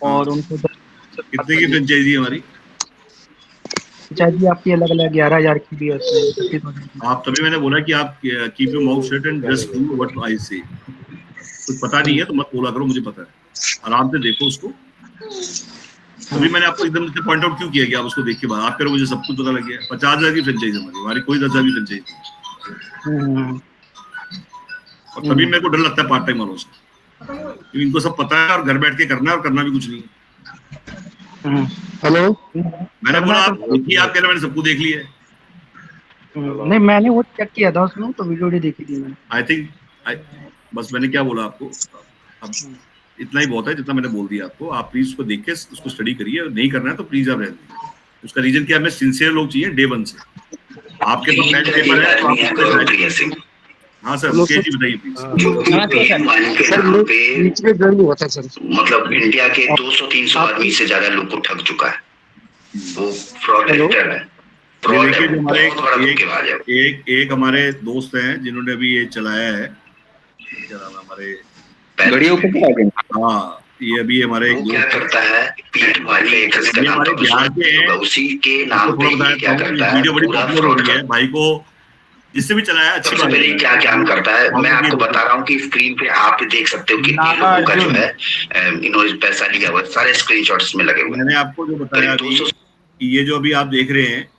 और उनको कितने की फ्रेंचाइजी हमारी? फ्रेंचाइजी आपकी अलग अलग 11,000 की भी होती है। आप तभी मैंने बोला कि आप keep your mouth shut and just do what I से। कुछ पता नहीं है तो मत बोला करो, मुझे पता है, आराम से देखो उसको। तभी मैंने आपको एकदम से पॉइंट आउट क्यों किया कि आप उसको देख के बाद आप करो, मुझे सब कुछ पता लग गया। 50,000 की फ्रेंचाइजी हमारी कोई 10,000 की फ्रेंचाइजी। और तभी मेरे को डर लगता है पार्ट टाइम वालों से, क्योंकि इनको सब पता है और घर बैठ के करना है और करना भी कुछ नहीं है। हेलो, मैंने बोला आप देखिए, आप कह रहे मैंने सबको देख लिया है। नहीं मैंने वो चेक किया था उसमें, तो वीडियो देखी थी मैंने। आई थिंक बस मैंने क्या बोला आपको, अब इतना ही बहुत है जितना मैंने बोल दिया आपको। आप प्लीज उसको देख के उसको स्टडी करिए, नहीं करना है तो प्लीज आप रहने दीजिए। उसका रीजन क्या है, हमें सिंसियर लोग चाहिए डे 1 से। आपके पास पेन पेपर है? हाँ सर, जी बताइए प्लीज। मतलब इंडिया के 200-300 आदमी से ज्यादा लोग को ठग चुका है, वो फ्रॉड एक्टर है। एक हमारे दोस्त हैं जिन्होंने अभी ये चलाया है, क्या नाम है हमारे, हाँ ये अभी हमारे क्या करता है, पीठ वाले बिहार के हैं, उसी के नाम पे क्या करता है, वीडियो बड़ी पॉपुलर हो रही है। भाई को जिससे भी चलाया अच्छी सबसे पहले क्या काम करता है, मैं आपको बता रहा हूँ कि स्क्रीन पे आप देख सकते हो कितने लोगों का जो है इन्होंने पैसा लिया हुआ, सारे स्क्रीनशॉट्स में लगे हुए। मैंने आपको जो बताया अभी, ये जो अभी आप देख रहे हैं,